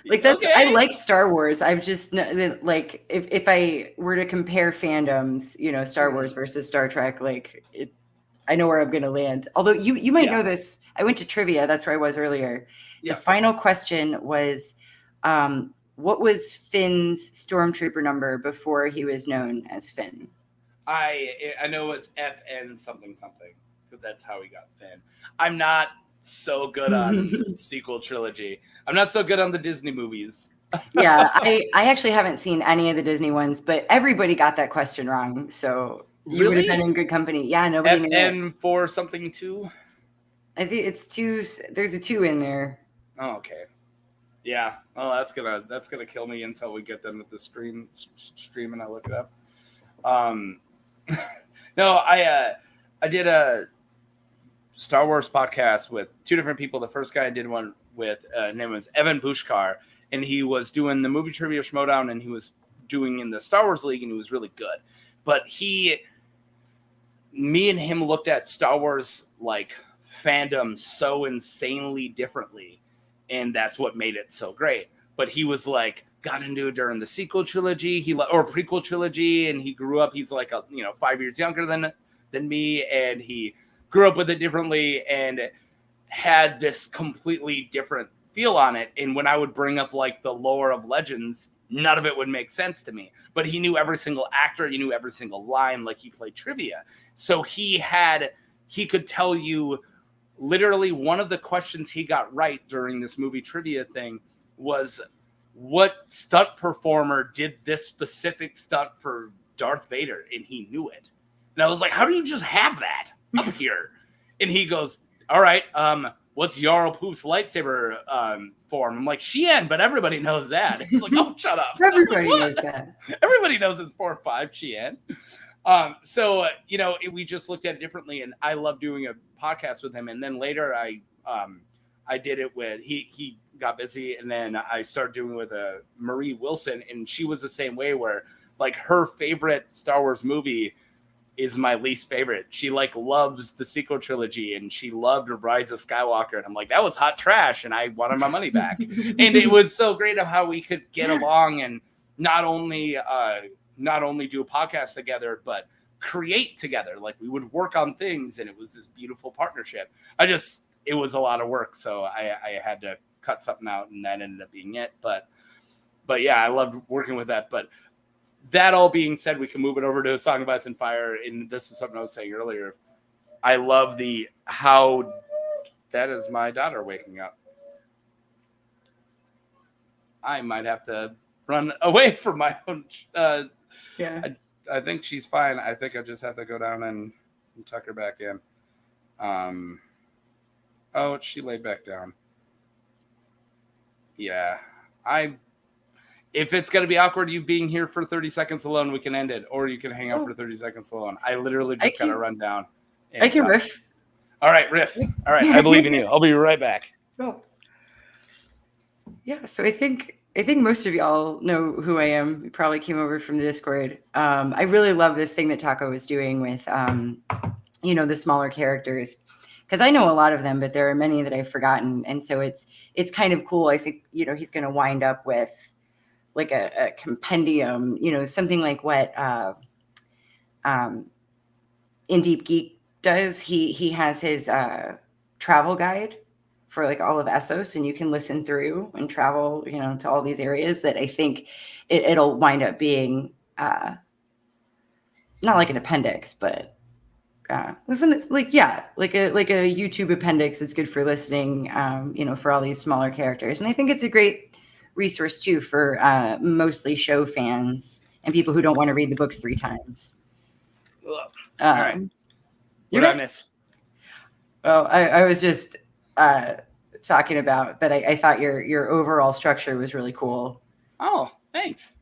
Like that's, okay. I like Star Wars. I've just like, if I were to compare fandoms, Star Wars versus Star Trek, like I know where I'm going to land. Although you might know this. I went to trivia. That's where I was earlier. Yeah. The final question was, what was Finn's stormtrooper number before he was known as Finn? I know it's FN something because that's how he got Finn. I'm not so good on sequel trilogy. I'm not so good on the Disney movies. Yeah, I actually haven't seen any of the Disney ones, but everybody got that question wrong. So you would have been in good company. Yeah, nobody knew. FN for something 2? I think it's 2. There's a 2 in there. Oh, okay. Yeah. Oh, that's gonna kill me until we get done with the stream and I look it up. No, I did a Star Wars podcast with 2 different people. The first guy I did one with, name was Evan Bushkar, and he was doing the movie trivia Schmodown, and he was doing in the Star Wars League, and he was really good. But me and him looked at Star Wars like fandom so insanely differently, and that's what made it so great. But he was like, got into it during the sequel trilogy, or prequel trilogy, and he grew up. He's like 5 years younger than me, and he grew up with it differently and had this completely different feel on it. And when I would bring up like the lore of Legends, none of it would make sense to me. But he knew every single actor, he knew every single line, like he played trivia. So he could tell you literally one of the questions he got right during this movie trivia thing was, what stunt performer did this specific stunt for Darth Vader? And he knew it. And I was like, how do you just have that up here? And he goes, all right, what's Jarl Poof's lightsaber form? I'm like, Xi'an, but everybody knows that. He's like, oh, shut up. Everybody knows that. Everybody knows it's Form 5 Xi'an. So we just looked at it differently, and I love doing a podcast with him. And then later I did it with, he got busy, and then I started doing it with Marie Wilson, and she was the same way, where like her favorite Star Wars movie is my least favorite. She like loves the sequel trilogy, and she loved Rise of Skywalker, and I'm like, that was hot trash, and I wanted my money back. And it was so great of how we could get along and not only do a podcast together, but create together. Like we would work on things, and it was this beautiful partnership. It was a lot of work, so I had to cut something out, and that ended up being it. But yeah, I loved working with that. But that all being said, we can move it over to A Song of Ice and Fire. And this is something I was saying earlier. I love how that is my daughter waking up. I might have to run away from my own. Yeah. I think she's fine. I think I just have to go down and tuck her back in. Oh, she laid back down. Yeah. If it's going to be awkward, you being here for 30 seconds alone, we can end it. Or you can hang out for 30 seconds alone. I literally just got to run down. I can riff. All right, riff. All right, I believe in you. I'll be right back. Oh. Yeah, so I think most of y'all know who I am. You probably came over from the Discord. I really love this thing that Taco is doing with, the smaller characters, because I know a lot of them, but there are many that I've forgotten, and so it's kind of cool. I think he's going to wind up with like a compendium, something like what In Deep Geek does. He has his travel guide for like all of Essos, and you can listen through and travel, to all these areas that I think it'll wind up being not like an appendix, but listen, it's like a YouTube appendix. It's good for listening, for all these smaller characters, and I think it's a great resource too for mostly show fans and people who don't want to read the books 3 times. All right. What did I miss? Oh, I was just talking about that. I thought your overall structure was really cool. Oh, thanks.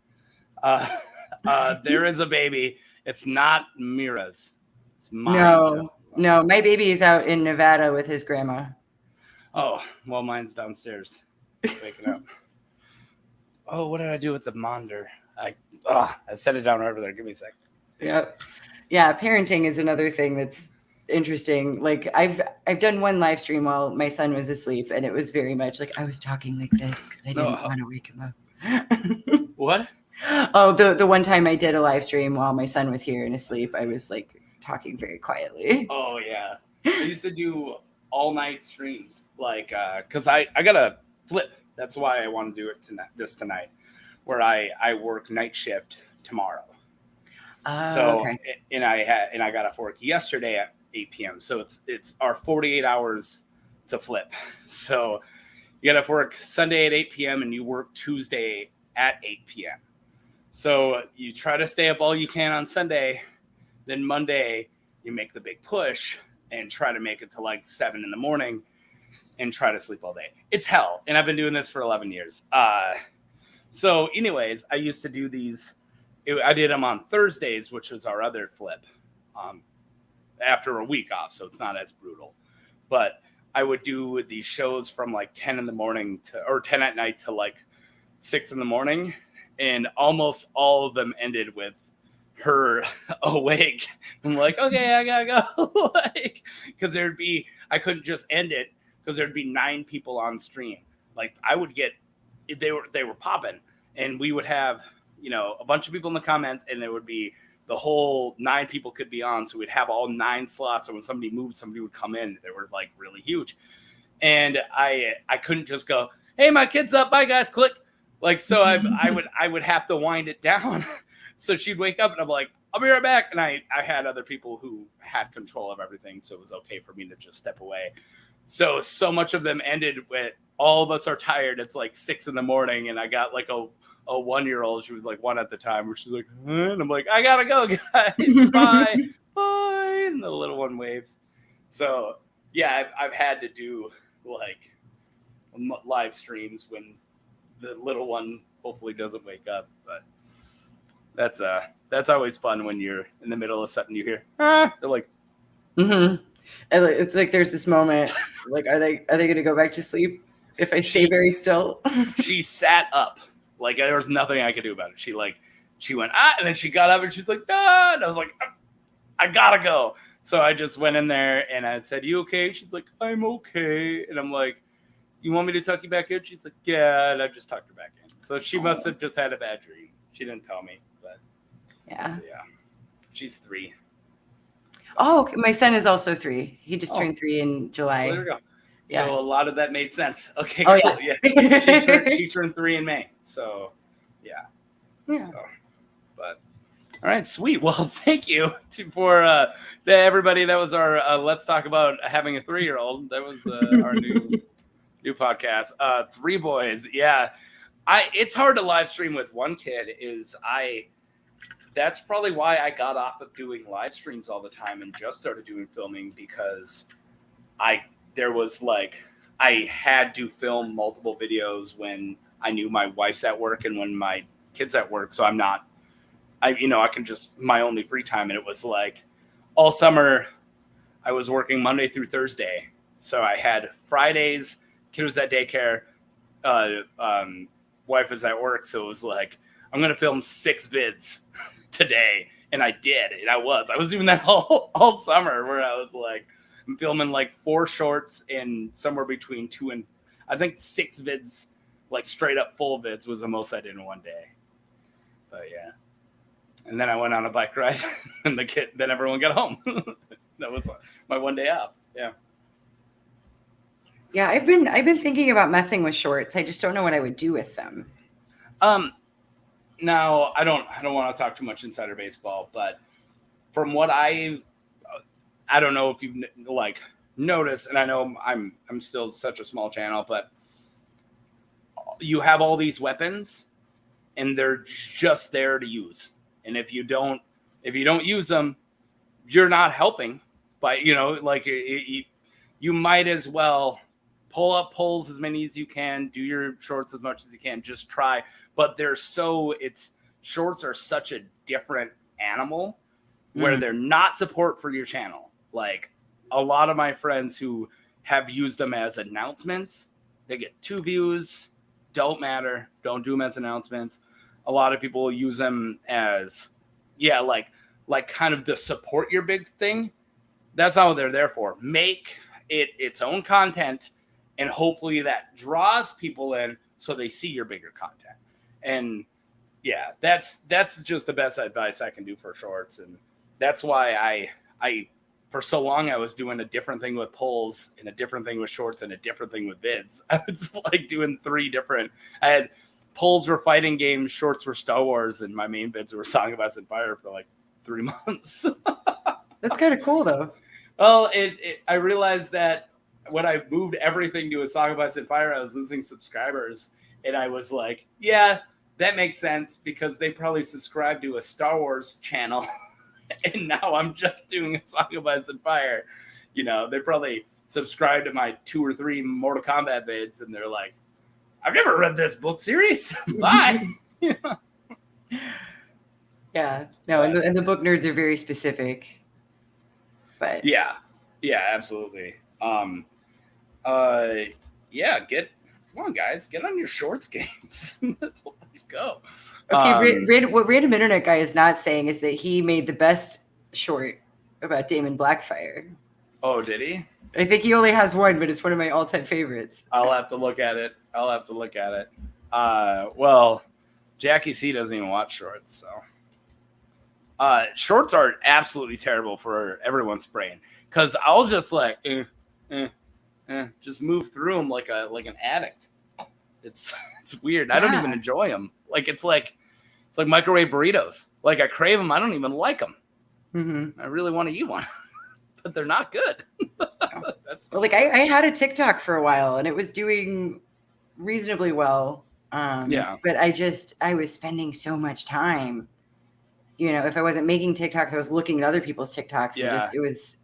There is a baby. It's not Mira's. It's mine. No, my baby is out in Nevada with his grandma. Oh, well, mine's downstairs waking up. Oh, what did I do with the monitor? I set it down over there. Give me a sec. Yep. Yeah, parenting is another thing that's interesting. Like I've done one live stream while my son was asleep, and it was very much like I was talking like this because I didn't want to wake him up. What? Oh, the one time I did a live stream while my son was here and asleep, I was like talking very quietly. Oh yeah, I used to do all night streams, like because I got a flip. That's why I want to do it tonight, where I work night shift tomorrow. Okay. And I got off work yesterday at 8 p.m. So it's our 48 hours to flip. So you got off work Sunday at 8 p.m. and you work Tuesday at 8 p.m. So you try to stay up all you can on Sunday. Then Monday you make the big push and try to make it to like 7 in the morning and try to sleep all day. It's hell. And I've been doing this for 11 years. So anyways, I used to do these. I did them on Thursdays, which was our other flip, after a week off. So it's not as brutal. But I would do these shows from like 10 in the morning or 10 at night to like 6 in the morning. And almost all of them ended with her awake. I'm like, okay, I gotta go. Because I couldn't just end it because there'd be 9 people on stream. Like I would get, they were popping, and we would have, a bunch of people in the comments, and there would be the whole 9 people could be on. So we'd have all 9 slots. So when somebody moved, somebody would come in. They were like really huge. And I couldn't just go, hey, my kid's up. Bye guys. Click. Like, so I would have to wind it down. So she'd wake up and I'm like, I'll be right back. And I had other people who had control of everything. So it was okay for me to just step away. So much of them ended with all of us are tired. It's like 6 in the morning. And I got like a 1-year-old. She was like 1 at the time, where she's like, huh? And I'm like, I gotta go, guys. Bye. Bye. And the little one waves. So yeah, I've had to do like live streams when the little one hopefully doesn't wake up, but that's always fun when you're in the middle of something you hear. They're like, and it's like there's this moment like, are they gonna go back to sleep if I stay very still? She sat up. Like there was nothing I could do about it. She went, and then she got up and she's like, ah, and I was like, I gotta go. So I just went in there and I said, you okay? She's like, I'm okay. And I'm like, you want me to tuck you back in? She's like, yeah. And I just tucked her back in. So she must have just had a bad dream. She didn't tell me, but yeah. So yeah, she's 3. Oh, okay. My son is also 3. He just turned 3 in July. Well, there we go. Yeah. So a lot of that made sense. Okay, cool. Yeah. She turned 3 in May. So yeah. So, but all right, sweet. Well, thank you to everybody. That was our let's talk about having a 3-year-old. That was our new podcast. 3 boys. Yeah. It's hard to live stream with one kid. That's probably why I got off of doing live streams all the time and just started doing filming, because I had to film multiple videos when I knew my wife's at work and when my kid's at work. So I can just, my only free time. And it was like all summer I was working Monday through Thursday. So I had Fridays, kid was at daycare, wife was at work. So it was like, I'm going to film 6 vids today. And I did. And I was doing that all summer, where I was like, I'm filming like 4 shorts and somewhere between 2 and I think 6 vids, like straight up full vids was the most I did in one day. But yeah. And then I went on a bike ride and then everyone got home. That was my one day off. Yeah. Yeah, I've been thinking about messing with shorts. I just don't know what I would do with them. Now I don't want to talk too much insider baseball, but from what I don't know if you've like noticed, and I know I'm still such a small channel, but you have all these weapons and they're just there to use. And if you don't use them, you're not helping. But you might as well pull up polls as many as you can, do your shorts as much as you can, just try. But shorts are such a different animal where they're not support for your channel. Like a lot of my friends who have used them as announcements, they get 2 views, don't matter, don't do them as announcements. A lot of people use them as, like kind of to support your big thing. That's not what they're there for. Make it its own content, and hopefully that draws people in so they see your bigger content. And yeah, that's just the best advice I can do for shorts. And that's why I for so long I was doing a different thing with polls and a different thing with shorts and a different thing with vids. I was like doing 3 different. I had polls were fighting games, shorts were Star Wars, and my main vids were Song of Ice and Fire for like 3 months. That's kind of cool though. Well, I realized that when I moved everything to a Song of Ice and Fire, I was losing subscribers, and I was like, yeah, that makes sense because they probably subscribed to a Star Wars channel. And now I'm just doing a Song of Ice and Fire. They probably subscribed to my 2 or 3 Mortal Kombat vids, and they're like, I've never read this book series. Bye. Yeah. No, and the book nerds are very specific. But yeah, absolutely. Come on, guys, get on your shorts games. Let's go. Okay, what Random Internet Guy is not saying is that he made the best short about Damon Blackfire. Oh, did he? I think he only has one, but it's one of my all-time favorites. I'll have to look at it. Well, Jackie C doesn't even watch shorts, so. Shorts are absolutely terrible for everyone's brain because I'll just like just move through them like an addict. It's weird. Yeah. I don't even enjoy them. It's like microwave burritos. Like I crave them. I don't even like them. Mm-hmm. I really want to eat one, but they're not good. I had a TikTok for a while and it was doing reasonably well. But I was spending so much time. If I wasn't making TikToks, I was looking at other people's TikToks.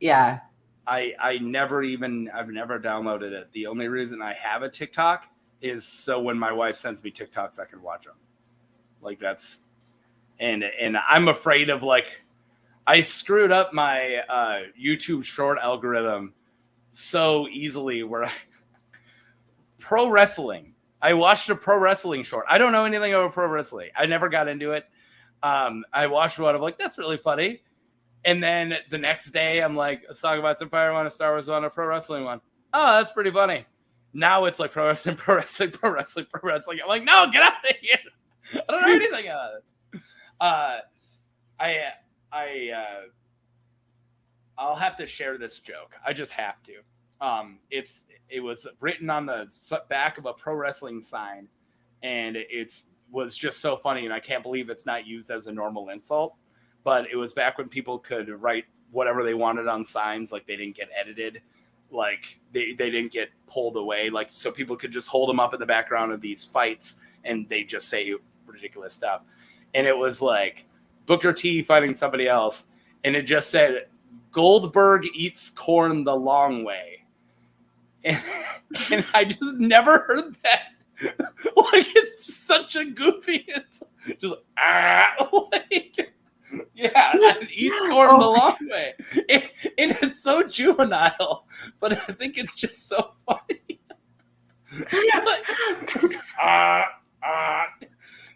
Yeah. I've never downloaded it. The only reason I have a TikTok is so when my wife sends me TikToks, I can watch them. And I'm afraid of I screwed up my YouTube short algorithm so easily where pro wrestling. I watched a pro wrestling short. I don't know anything about pro wrestling. I never got into it. I watched one. I'm like, that's really funny. And then the next day, I'm like, a Song of Ice and Fire one, a Star Wars one, a pro wrestling one. Oh, that's pretty funny. Now it's like pro wrestling. I'm like, no, get out of here. I don't know anything about this. I'll have to share this joke. I just have to. It was written on the back of a pro wrestling sign, and was just so funny, and I can't believe it's not used as a normal insult. But it was back when people could write whatever they wanted on signs, like they didn't get edited. like they didn't get pulled away, like so people could just hold them up in the background of these fights and they just say ridiculous stuff. And it was like Booker T fighting somebody else, and it just said Goldberg eats corn the long way. And I just never heard that. Like it's just such a goofy, it's just like yeah, and eats corn the long way. And it's so juvenile, but I think it's just so funny. It's like,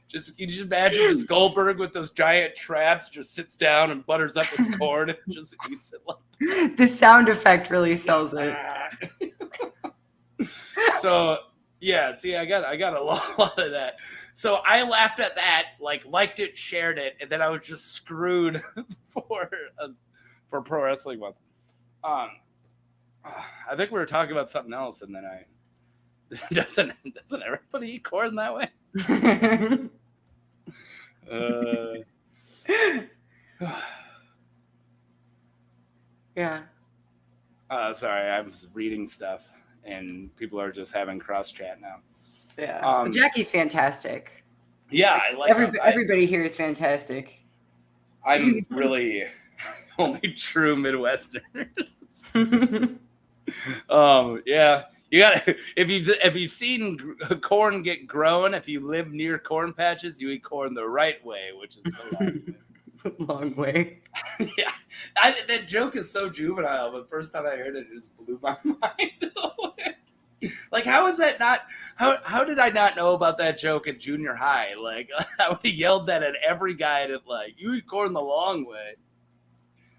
just you just imagine just Goldberg with those giant traps just sits down and butters up his corn and just eats it like the sound effect really sells it. So yeah, see, I got a lot of that. So I laughed at that, liked it, shared it, and then I was just screwed for Pro Wrestling Month. I think we were talking about something else, and then doesn't everybody eat corn that way? Yeah. Sorry, I was reading stuff, and people are just having cross chat now. Yeah. Jackie's fantastic. Yeah, I like everybody here is fantastic. I'm really only true Midwesterners. Yeah. You got if you've seen corn get grown, if you live near corn patches, you eat corn the right way, which is the long way. Long way. Yeah, that joke is so juvenile. But the first time I heard it, it just blew my mind away. Like, how is that not? How did I not know about that joke in junior high? Like, I would have yelled that at every guy that you eat corn the long way.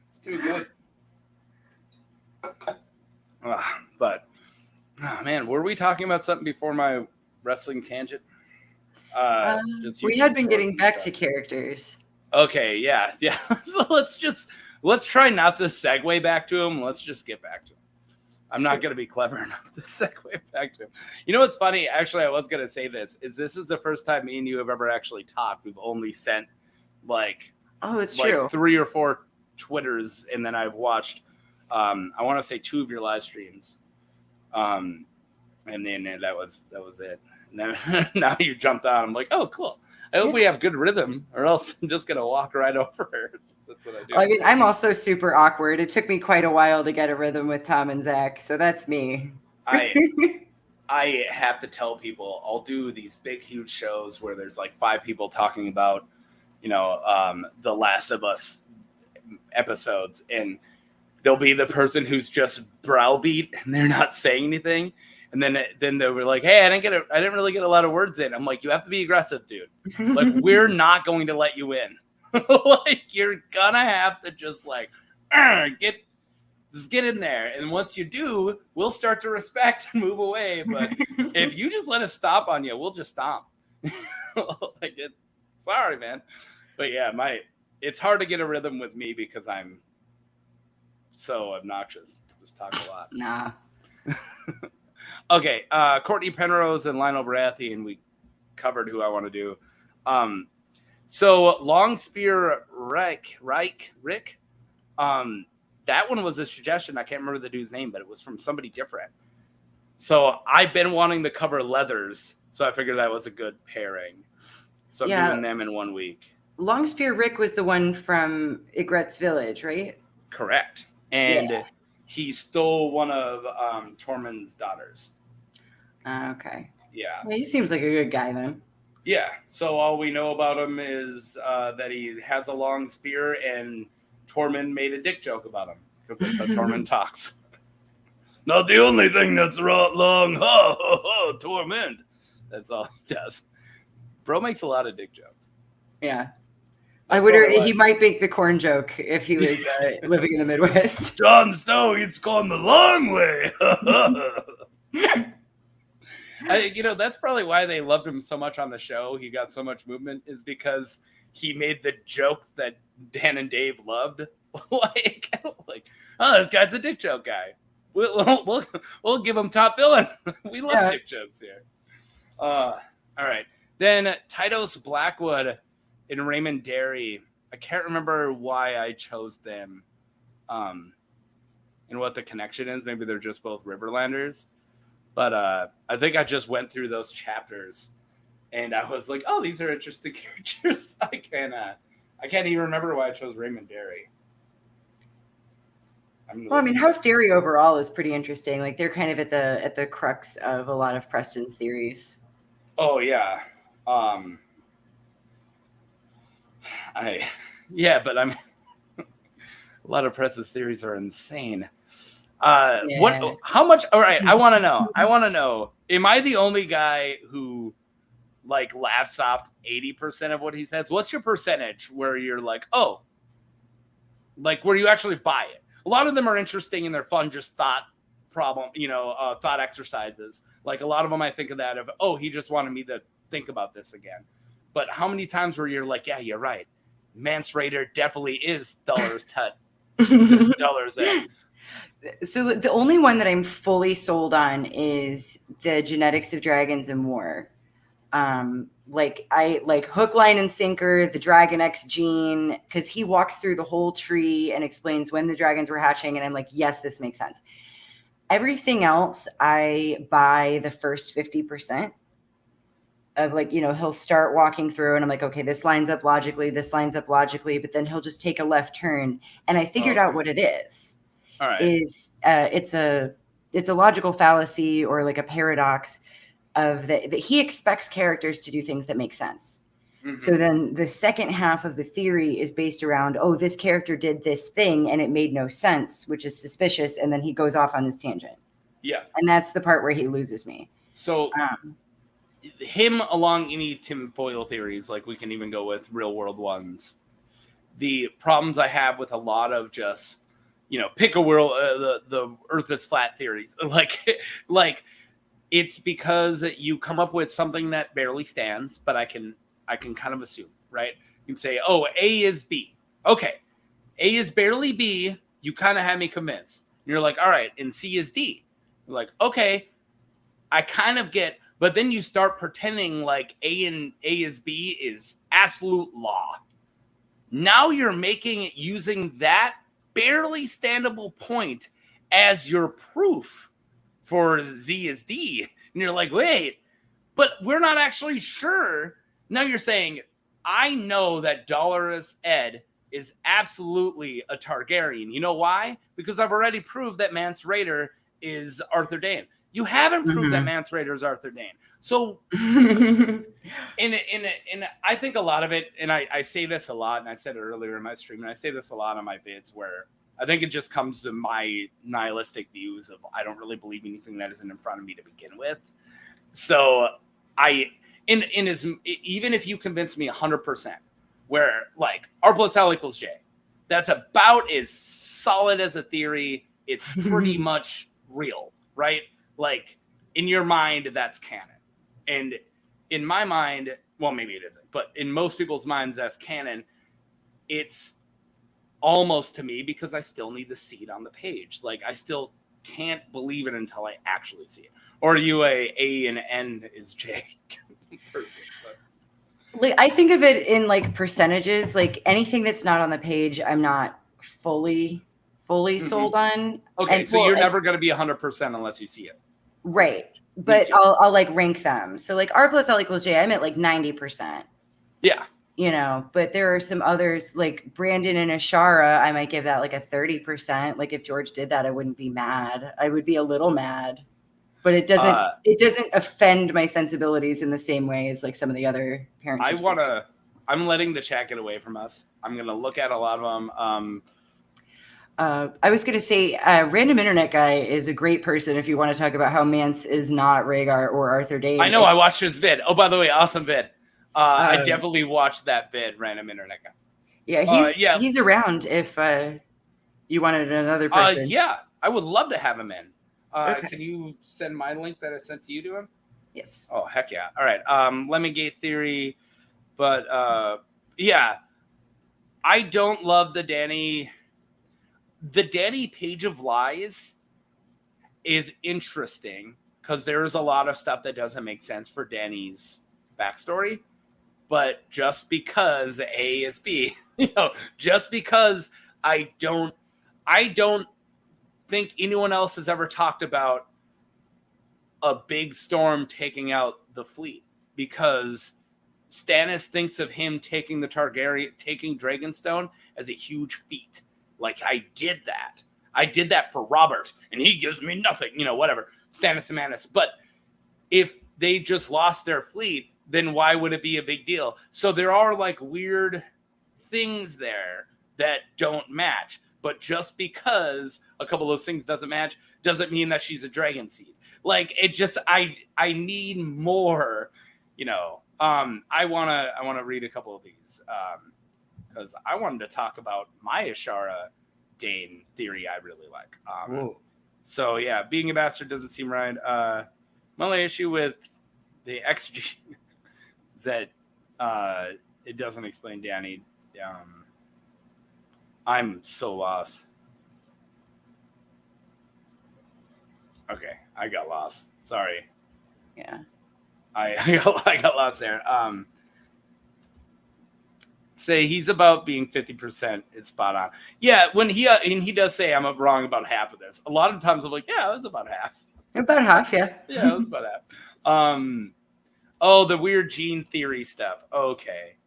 It's too good. But. Oh, man, were we talking about something before my wrestling tangent? We had been getting back to characters. Okay, yeah. So let's try not to segue back to him. Let's just get back to him. I'm not going to be clever enough to segue back to him. You know what's funny? Actually, I was going to say this is the first time me and you have ever actually talked. We've only sent it's true. 3 or 4 Twitters, and then I've watched, I want to say 2 of your live streams. And then that was it. And then now you jumped on. I'm like, oh, cool. I hope we have good rhythm, or else I'm just gonna walk right over her. That's what I do. I mean, I'm also super awkward. It took me quite a while to get a rhythm with Tom and Zach, so that's me. I have to tell people I'll do these big, huge shows where there's 5 people talking about, the Last of Us episodes, and there'll be the person who's just browbeat and they're not saying anything. And then they were like, hey, I didn't really get a lot of words in. I'm like, you have to be aggressive, dude. We're not going to let you in. You're gonna have to just get in there. And once you do, we'll start to respect and move away. But if you just let us stomp on you, we'll just stomp. Sorry, man. But yeah, it's hard to get a rhythm with me because I'm so obnoxious. Just talk a lot. Nah. Okay, Courtney Penrose and Lionel Baratheon, we covered who I want to do. So Long Spear Rick, that one was a suggestion. I can't remember the dude's name, but it was from somebody different. So I've been wanting to cover leathers, so I figured that was a good pairing. So I'm doing them in 1 week. Long Spear Rick was the one from Ygritte's Village, right? Correct. And he stole one of Tormund's daughters. Okay. Yeah. Well, he seems like a good guy then. Yeah. So all we know about him is that he has a long spear, and Tormund made a dick joke about him because that's how Tormund talks. Not the only thing that's long. Ha ha ha, Tormund. That's all he does. Bro makes a lot of dick jokes. Yeah. I wonder he might make the corn joke if he was living in the Midwest. Jon Snow eats corn the long way. That's probably why they loved him so much on the show. He got so much movement is because he made the jokes that Dan and Dave loved. Oh, this guy's a dick joke guy. We'll give him top billing. We love dick jokes here. All right. Then Titus Blackwood and Raymond Derry. I can't remember why I chose them. and what the connection is. Maybe they're just both Riverlanders. But I think I just went through those chapters, and I was like, "Oh, these are interesting characters." I can't even remember why I chose Raymond Derry. Well, I mean, House Derry overall is pretty interesting. Like they're kind of at the crux of a lot of Preston's theories. Oh yeah, but I mean, a lot of Preston's theories are insane. What? How much? All right, I want to know. Am I the only guy who like laughs off 80% of what he says? What's your percentage where you're like, oh, like where you actually buy it? A lot of them are interesting and they're fun, just thought exercises. Like a lot of them, I think of that of, oh, he just wanted me to think about this again. But how many times where you're like, yeah, you're right. Mance Rayder definitely is dollars tut. Dollars in. So the only one that I'm fully sold on is the Genetics of Dragons and War. Like I like hook, line, and sinker, the Dragon X gene, because he walks through the whole tree and explains when the dragons were hatching, and I'm like, yes, this makes sense. Everything else, I buy the first 50% of like, he'll start walking through and I'm like, okay, this lines up logically, but then he'll just take a left turn. And I figured out what it is. All right. It's a logical fallacy or like a paradox of that he expects characters to do things that make sense. Mm-hmm. So then the second half of the theory is based around, oh, this character did this thing and it made no sense, which is suspicious. And then he goes off on this tangent. Yeah. And that's the part where he loses me. So him along any tinfoil theories, like we can even go with real world ones. The problems I have with a lot of just, pick a world, the earth is flat theories, like it's because you come up with something that barely stands, but I can kind of assume, right? You can say, oh, A is B. Okay. A is barely B. You kind of had me convinced. And you're like, all right, and C is D. You're like, okay, I kind of get, but then you start pretending like A is B is absolute law. Now you're making it using that barely standable point as your proof for Z is D. And you're like, wait, but we're not actually sure. Now you're saying, I know that Dolorous Ed is absolutely a Targaryen. You know why? Because I've already proved that Mance Rayder is Arthur Dayne. You haven't proved that Mance Rayder is Arthur Dayne. So in I think a lot of it, and I say this a lot, and I said it earlier in my stream, and I say this a lot on my vids, where I think it just comes to my nihilistic views of I don't really believe anything that isn't in front of me to begin with. So even if you convince me 100%, where like R plus L equals J, that's about as solid as a theory. It's pretty much real, right? Like in your mind, that's canon. And in my mind, well, maybe it isn't, but in most people's minds, that's canon. It's almost to me because I still need to see it on the page. Like I still can't believe it until I actually see it. Or are you A and N is J person? Like I think of it in like percentages. Like anything that's not on the page, I'm not fully sold on. Okay, so you're never going to be 100% unless you see it. Right. But I'll like rank them. So like R plus L equals J, I'm at like 90%. Yeah. But there are some others like Brandon and Ashara, I might give that like a 30%. Like if George did that, I wouldn't be mad. I would be a little mad. But it doesn't offend my sensibilities in the same way as like some of the other parents. I'm letting the chat get away from us. I'm going to look at a lot of them. I was going to say, Random Internet Guy is a great person if you want to talk about how Mance is not Rhaegar or Arthur Dayne. I know, I watched his vid. Oh, by the way, awesome vid. I definitely watched that vid, Random Internet Guy. Yeah, he's around if you wanted another person. Yeah, I would love to have him in. Okay. Can you send my link that I sent to you to him? Yes. Oh, heck yeah. All right. Lemongate theory. But, yeah. I don't love the Dany Page of Lies is interesting because there's a lot of stuff that doesn't make sense for Dany's backstory. But just because A is B, just because I don't think anyone else has ever talked about a big storm taking out the fleet, because Stannis thinks of him taking Dragonstone as a huge feat. Like, I did that for Robert, and he gives me nothing, whatever. Stannis and Manus. But if they just lost their fleet, then why would it be a big deal? So there are like weird things there that don't match. But just because a couple of those things doesn't match doesn't mean that she's a dragon seed. Like, it just, I need more, I wanna read a couple of these because I wanted to talk about my Ashara Dane theory. I really like. So yeah, being a bastard doesn't seem right. My only issue with the XG is that it doesn't explain Danny. I'm so lost. Okay, I got lost. Sorry. Yeah. I got lost there. Say he's about being 50%. It's spot on. Yeah, when he does say I'm wrong about half of this. A lot of times I'm like, yeah, it was about half. About half, yeah. Yeah, it was about half. Oh, the weird gene theory stuff. Okay.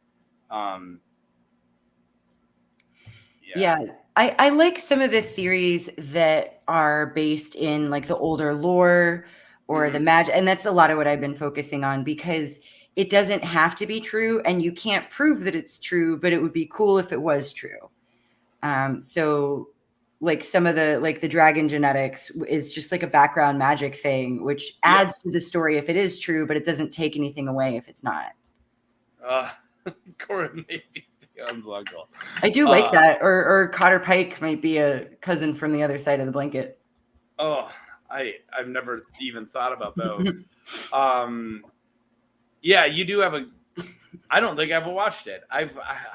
Yeah. I like some of the theories that are based in like the older lore or the magic, and that's a lot of what I've been focusing on, because it doesn't have to be true, and you can't prove that it's true, but it would be cool if it was true. So like some of the dragon genetics is just like a background magic thing, which adds to the story if it is true, but it doesn't take anything away if it's not. Corin maybe Theon's uncle. I do like that. Or Cotter Pike might be a cousin from the other side of the blanket. Oh, I've never even thought about those. Yeah, you do have I don't think I've watched it.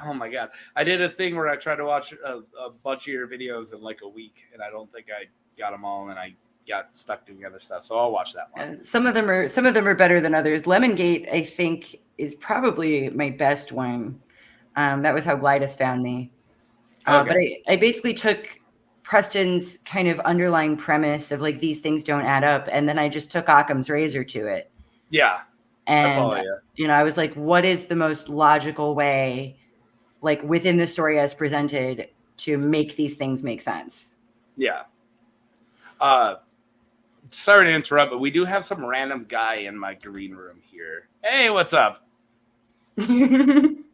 Oh my God. I did a thing where I tried to watch a bunch of your videos in like a week, and I don't think I got them all, and I got stuck doing other stuff. So I'll watch that one. Some of them are better than others. Lemongate, I think, is probably my best one. That was how Glidus found me. Okay. But I basically took Preston's kind of underlying premise of like these things don't add up, and then I just took Occam's razor to it. Yeah. And I follow you. I was like, what is the most logical way, like within the story as presented, to make these things make sense? Yeah. Sorry to interrupt, but we do have some random guy in my green room here. Hey, what's up? I'm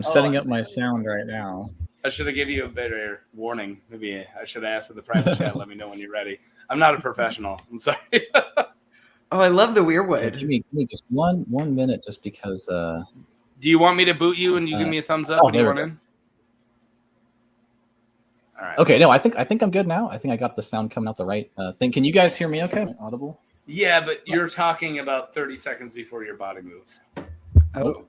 setting up my sound right now. I should have given you a better warning. Maybe I should have asked in the private chat. Let me know when you're ready. I'm not a professional. I'm sorry. Oh, I love the Weirwood. Give me just one minute, just because. Do you want me to boot you and you give me a thumbs up when you want in? All right. Okay, no, I think I'm good now. I think I got the sound coming out the right thing. Can you guys hear me? Okay, audible. Yeah, but you're talking about 30 seconds before your body moves. Oh.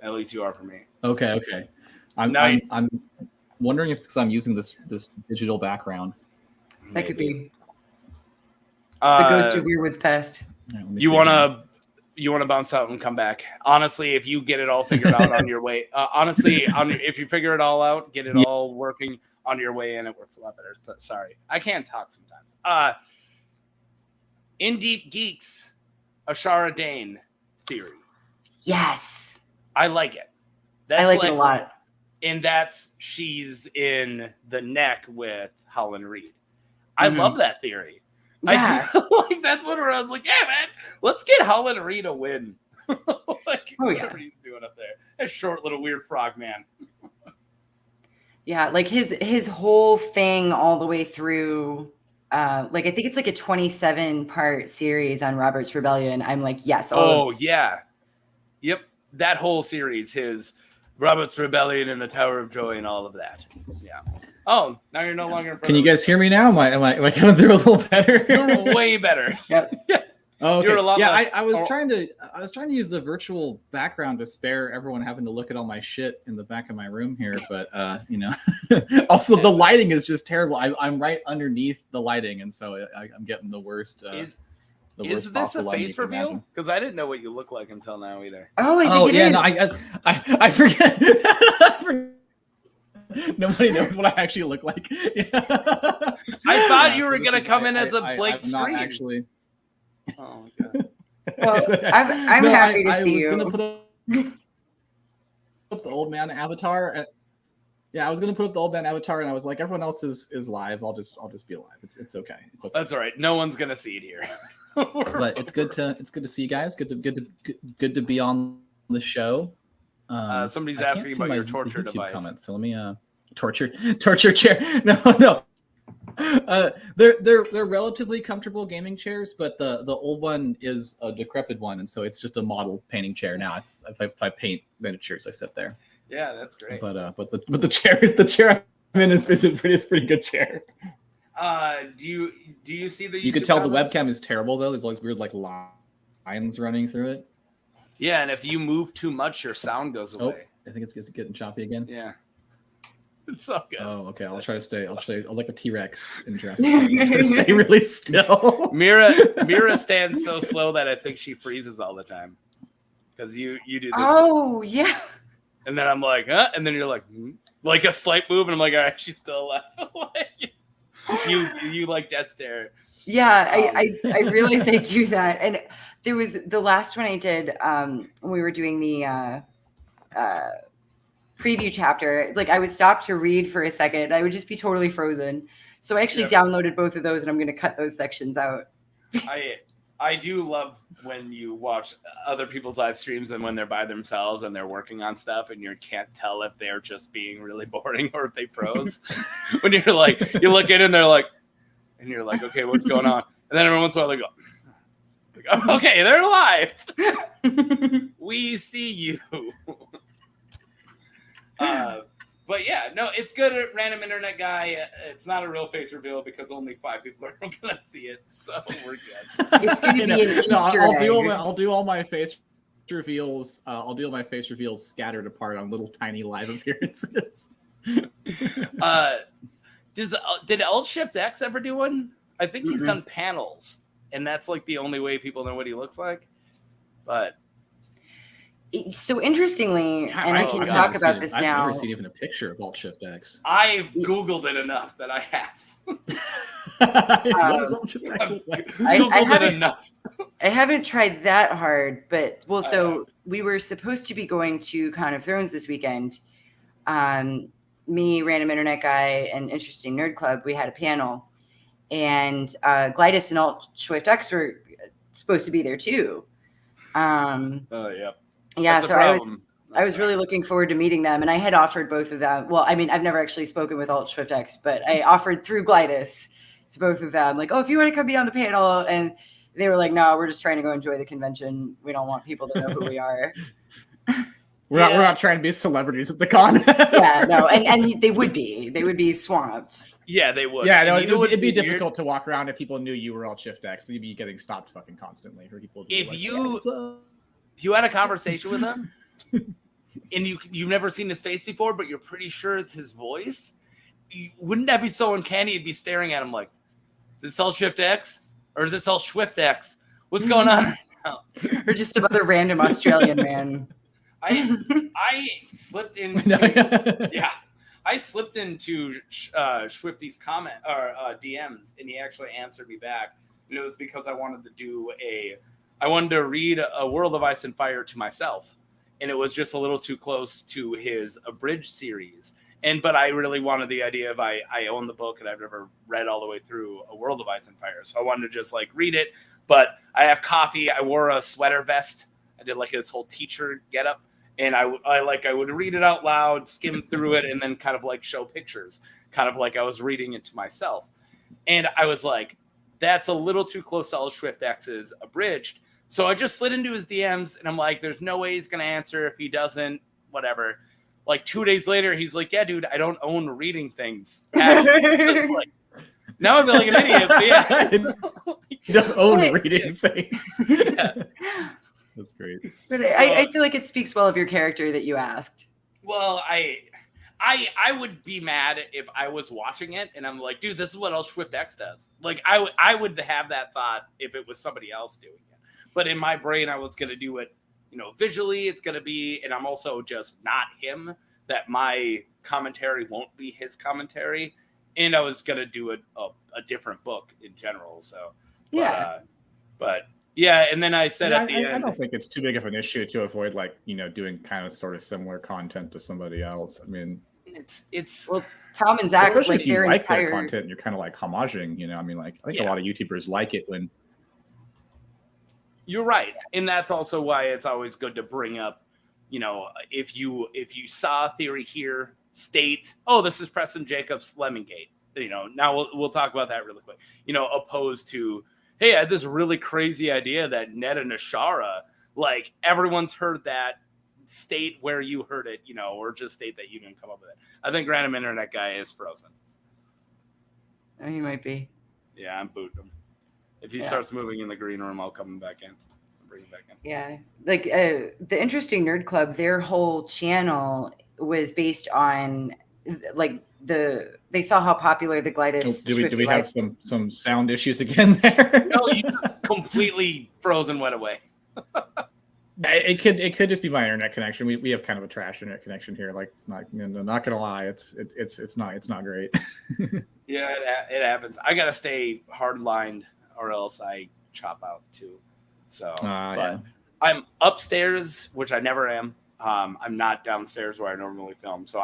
At least you are for me. Okay. I'm wondering if it's because I'm using this digital background. That could be. The ghost of Weirwood's past. Right, you want to bounce out and come back. Honestly, if you get it all figured out on your way, if you figure it all out, get it all working on your way in, it works a lot better. Sorry, I can't talk sometimes. In Deep Geeks, Ashara Dane theory. Yes, I like it. I like it a lot. And she's in the neck with Howland Reed. I love that theory. Yeah. That's what I was like, yeah, man, let's get Howland Reed a win. Whatever he's doing up there. That short little weird frog man. Yeah, like his whole thing all the way through. I think it's like a 27-part series on Robert's Rebellion. I'm like, yes. Yeah. Yep. That whole series, his Robert's Rebellion and the Tower of Joy and all of that. Yeah. Oh, now you're no longer in front Can you guys hear me now? Am I coming through a little better? You're way better. Yep. Yeah. Oh, okay. You're a lot less. I was trying to use the virtual background to spare everyone having to look at all my shit in the back of my room here, but also the lighting is just terrible. I'm right underneath the lighting, and so I'm getting the worst. Is this a face reveal? Because I didn't know what you look like until now either. Oh, I think it is. No, I forget. Nobody knows what I actually look like. I thought you were gonna come in as a blank screen. Not actually. Oh my god. Well, I'm happy to see you. I was gonna put up the old man avatar. Yeah, I was gonna put up the old man avatar, and I was like, everyone else is live. I'll just be alive. It's okay. It's okay. That's all right. No one's gonna see it here. But it's good to see you guys. Good to be on the show. Somebody's asking about your torture device. Comments, so let me torture chair. No. They're relatively comfortable gaming chairs, but the old one is a decrepit one, and so it's just a model painting chair now. It's if I paint miniatures, I sit there. Yeah, that's great. But the chair I'm in is pretty good chair. Do you see the? You could tell the webcam is terrible though. There's all these weird like lines running through it. Yeah, and if you move too much, your sound goes away. I think it's getting choppy again. Yeah. It's so good. Oh, okay. I'll try to stay. I'll like a T-Rex in Jurassic Park. Try to stay really still. Mira stands so slow that I think she freezes all the time. Because you do this. Oh yeah. And then I'm like, huh? And then you're like a slight move, and I'm like, all right, she's still alive. you like death stare. Yeah, I realize I do that. And there was the last one I did when we were doing the preview chapter. Like I would stop to read for a second. I would just be totally frozen. So I actually downloaded both of those, and I'm going to cut those sections out. I do love when you watch other people's live streams and when they're by themselves and they're working on stuff and you can't tell if they're just being really boring or if they froze. When you're like, you look in and they're like, and you're like, okay, what's going on? And then every once in a while they go, oh, okay, they're alive. We see you. But yeah, no, it's good at Random Internet Guy. It's not a real face reveal because only 5 people are going to see it, so we're good. It's going to be an Easter egg. I'll do all my face reveals. I'll do all my face reveals scattered apart on little tiny live appearances. Did Alt-Shift-X ever do one? I think he's done panels, and that's like the only way people know what he looks like. But so interestingly, and I can talk about this now. I've never seen even a picture of Alt-Shift-X. I've Googled it enough that I have. What does Alt-Shift-X look like? I haven't tried that hard, but so we were supposed to be going to Con of Thrones this weekend. Me, Random Internet Guy, and Interesting Nerd Club, we had a panel, and Glidus and Alt-Shift-X were supposed to be there too. Yeah. Yeah, so I was really looking forward to meeting them, and I had offered both of them. Well, I mean, I've never actually spoken with Alt-Shift-X, but I offered through Glidus to both of them, like, oh, if you want to come be on the panel, and they were like, no, we're just trying to go enjoy the convention. We don't want people to know who we are. We're not trying to be celebrities at the con. Yeah, no, and they would be swamped. Yeah, they would. Yeah, no, it'd be difficult to walk around if people knew you were Alt-Shift-X. You'd be getting stopped fucking constantly for people. If you had a conversation with him and you've never seen his face before, but you're pretty sure it's his voice, wouldn't that be so uncanny? You'd be staring at him like, is this Alt-Shift-X or is this Alt-Schwift-X? What's going on right now? Or just some other random Australian man. I slipped into Swifty's comment or DMs, and he actually answered me back, and it was because I wanted to read a World of Ice and Fire to myself, and it was just a little too close to his abridged series. But I really wanted the idea of I own the book and I've never read all the way through a World of Ice and Fire, so I wanted to just like read it. But I have coffee. I wore a sweater vest. I did like this whole teacher getup, and I would read it out loud, skim through it, and then kind of like show pictures, kind of like I was reading it to myself. And I was like, that's a little too close to Alt-Shift-X's abridged. So I just slid into his DMs, and I'm like, there's no way he's going to answer if he doesn't, whatever. Like 2 days later, he's like, yeah, dude, I don't own reading things. Like, now I feel like an idiot. Yeah. You don't own reading things. Yeah. That's great. But I feel like it speaks well of your character that you asked. Well, I would be mad if I was watching it and I'm like, dude, this is what Alt-Shift-X does. Like, I would have that thought if it was somebody else doing it. But in my brain, I was going to do it, visually. It's going to be, and I'm also just not him. that my commentary won't be his commentary, and I was gonna do a different book in general. So but yeah, and then I said at the end, I don't think it's too big of an issue to avoid like doing kind of sort of similar content to somebody else. I mean, it's well, Tom and Zach, especially like if you their like their entire content, and you're kind of like homaging. I mean, like I think a lot of YouTubers like it when. You're right, and that's also why it's always good to bring up, if you saw a theory here, state, oh, this is Preston Jacobs Lemongate. Now we'll talk about that really quick. Opposed to, hey, I had this really crazy idea that Ned and Ashara, like everyone's heard that. State where you heard it, or just state that you didn't come up with it. I think Random Internet Guy is frozen. Oh, he might be. Yeah, I'm booting him. If he starts moving in the green room, I'll come back in. I'll bring him back in. Yeah. Like the Interesting Nerd Club, their whole channel was based on like they saw how popular the Glidus. Do we have some sound issues again there? No, you just completely frozen went away. It could just be my internet connection. We have kind of a trash internet connection here. Like, not gonna lie, it's not great. Yeah, it happens. I gotta stay hardlined, or else I chop out too. So, but I'm upstairs, which I never am. I'm not downstairs where I normally film. So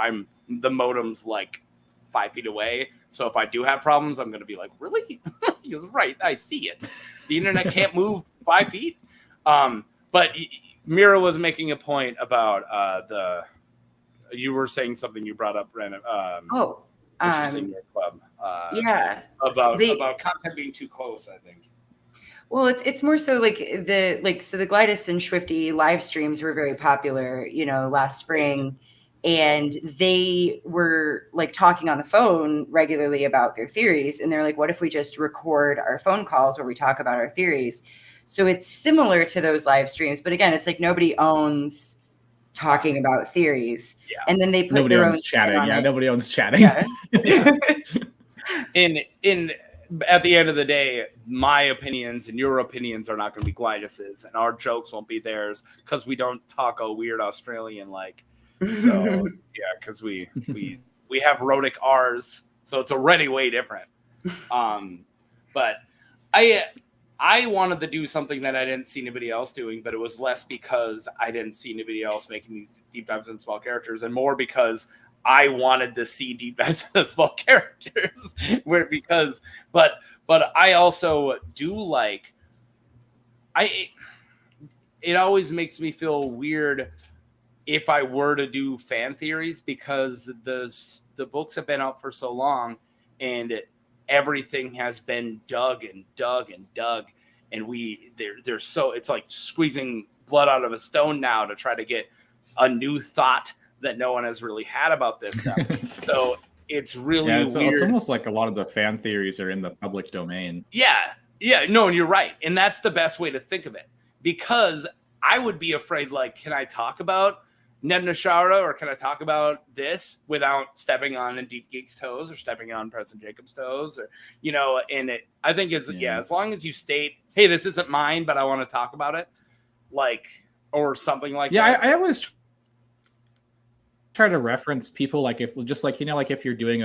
the modem's like 5 feet away. So if I do have problems, I'm gonna be like, really? He goes, right, I see it. The internet can't move 5 feet. But Mira was making a point about you were saying something you brought up, Brandon. Interesting Nerd Club. About content being too close, I think. Well, it's more so like the Glidus and Swifty live streams were very popular, last spring, and they were like talking on the phone regularly about their theories, and they're like, what if we just record our phone calls where we talk about our theories? So it's similar to those live streams, but again, it's like nobody owns talking about theories. Yeah. And then they put nobody their owns own chatting. on Yeah, it. nobody owns chatting. Yeah. In at the end of the day, my opinions and your opinions are not going to be Glidus's, and our jokes won't be theirs because we don't talk a weird Australian like. So yeah, because we have rhotic R's, so it's already way different. But I wanted to do something that I didn't see anybody else doing, but it was less because I didn't see anybody else making these deep dives in small characters, and more because I wanted to see deep dives in small characters. But I also do like. It always makes me feel weird if I were to do fan theories because the books have been out for so long, and everything has been dug, and they're so, it's like squeezing blood out of a stone now to try to get a new thought that no one has really had about this stuff. So it's really weird. It's almost like a lot of the fan theories are in the public domain. No, and you're right, and that's the best way to think of it, because I would be afraid, like, can I talk about Ned Nashara, or can I talk about this without stepping on Deep Geek's toes or stepping on Preston Jacobs' toes, or and I think as long as you state, hey, this isn't mine, but I want to talk about it, like, or something like that. Yeah, I always try to reference people, like if you're doing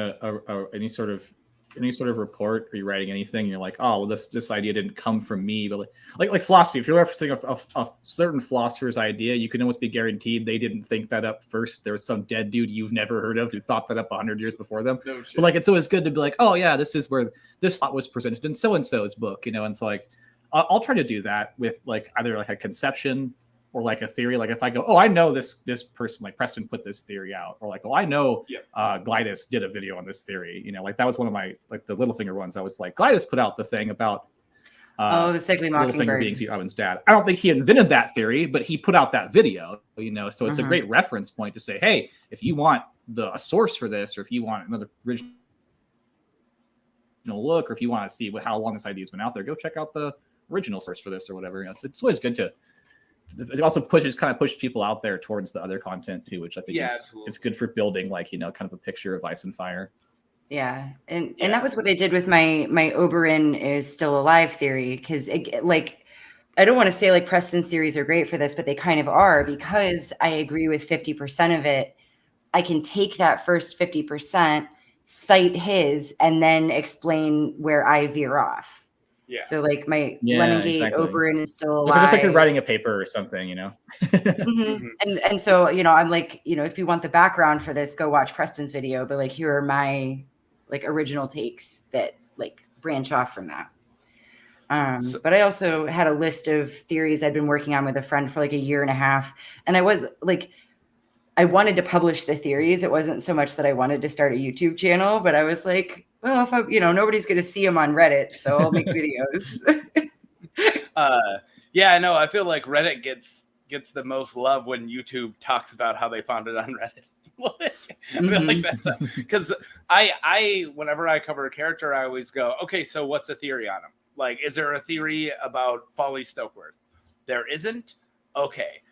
any sort of report, or you're writing anything, and you're like, oh, well, this idea didn't come from me, but like philosophy, if you're referencing a certain philosopher's idea, you can almost be guaranteed they didn't think that up first. There was some dead dude you've never heard of who thought that up 100 years before them. No shit. But like, it's always good to be like, oh yeah, this is where this thought was presented in so and so's book, and it's like I'll try to do that with like either like a conception or like a theory. Like if I go, oh, I know this person, like Preston put this theory out, or like, oh, I know Glidus did a video on this theory. Like that was one of my, like the Littlefinger ones. I was like, Glidus put out the thing about the sickly Littlefinger mockingbird being Steve Irwin's dad. I don't think he invented that theory, but he put out that video. So it's a great reference point to say, hey, if you want a source for this, or if you want another original look, or if you want to see how long this idea's been out there, go check out the original source for this or whatever. It's always good to. It also pushes people out there towards the other content too, which I think is good for building kind of a picture of Ice and Fire. Yeah. And that was what I did with my Oberyn is still alive theory. Cause I don't want to say like Preston's theories are great for this, but they kind of are, because I agree with 50% of it. I can take that first 50%, cite his, and then explain where I veer off. Yeah. So like my Lemongate Oberon is still alive. It's just like you're writing a paper or something, you know? And so, you know, I'm like, you know, if you want the background for this, go watch Preston's video. But like, here are my like original takes that like branch off from that. But I also had a list of theories I'd been working on with a friend for like a year and a half. And I was like, I wanted to publish the theories. It wasn't so much that I wanted to start a YouTube channel, but I was like, well, if I, you know, nobody's going to see them on Reddit, so I'll make videos. Yeah, I know. I feel like Reddit gets the most love when YouTube talks about how they found it on Reddit. I feel like that's because I whenever I cover a character, I always go, okay, so what's the theory on him? Like, is there a theory about Folly Stokeworth? There isn't. Okay,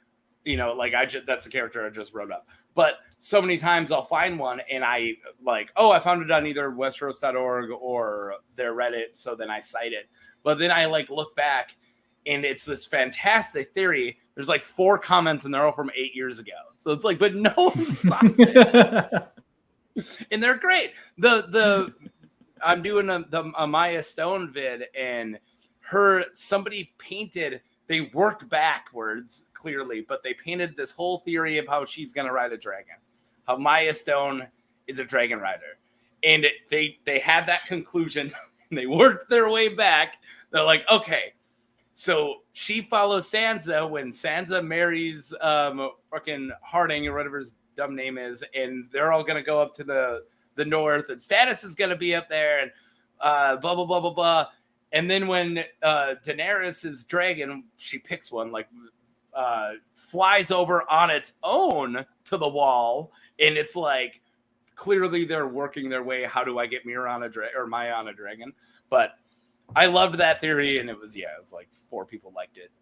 you know, like that's a character I just wrote up. But so many times I'll find one and I like, oh, I found it on either Westeros.org or their Reddit, so then I cite it. But then I like look back and it's this fantastic theory. There's like 4 comments and they're all from 8 years ago. So it's like, but no one saw it. And they're great. I'm doing a Maya Stone vid and somebody painted, they worked backwards clearly, but they painted this whole theory of how she's going to ride a dragon, how Maya Stone is a dragon rider. And they had that conclusion and they worked their way back. They're like, okay, so she follows Sansa when Sansa marries fucking Harding or whatever his dumb name is, and they're all going to go up to the north, and Stannis is going to be up there, and blah, blah, blah, blah, blah. And then when Daenerys' dragon, she picks one, like, flies over on its own to the wall, and it's like, clearly they're working their way, how do I get Maya on a dragon? But I loved that theory, and it was like 4 people liked it.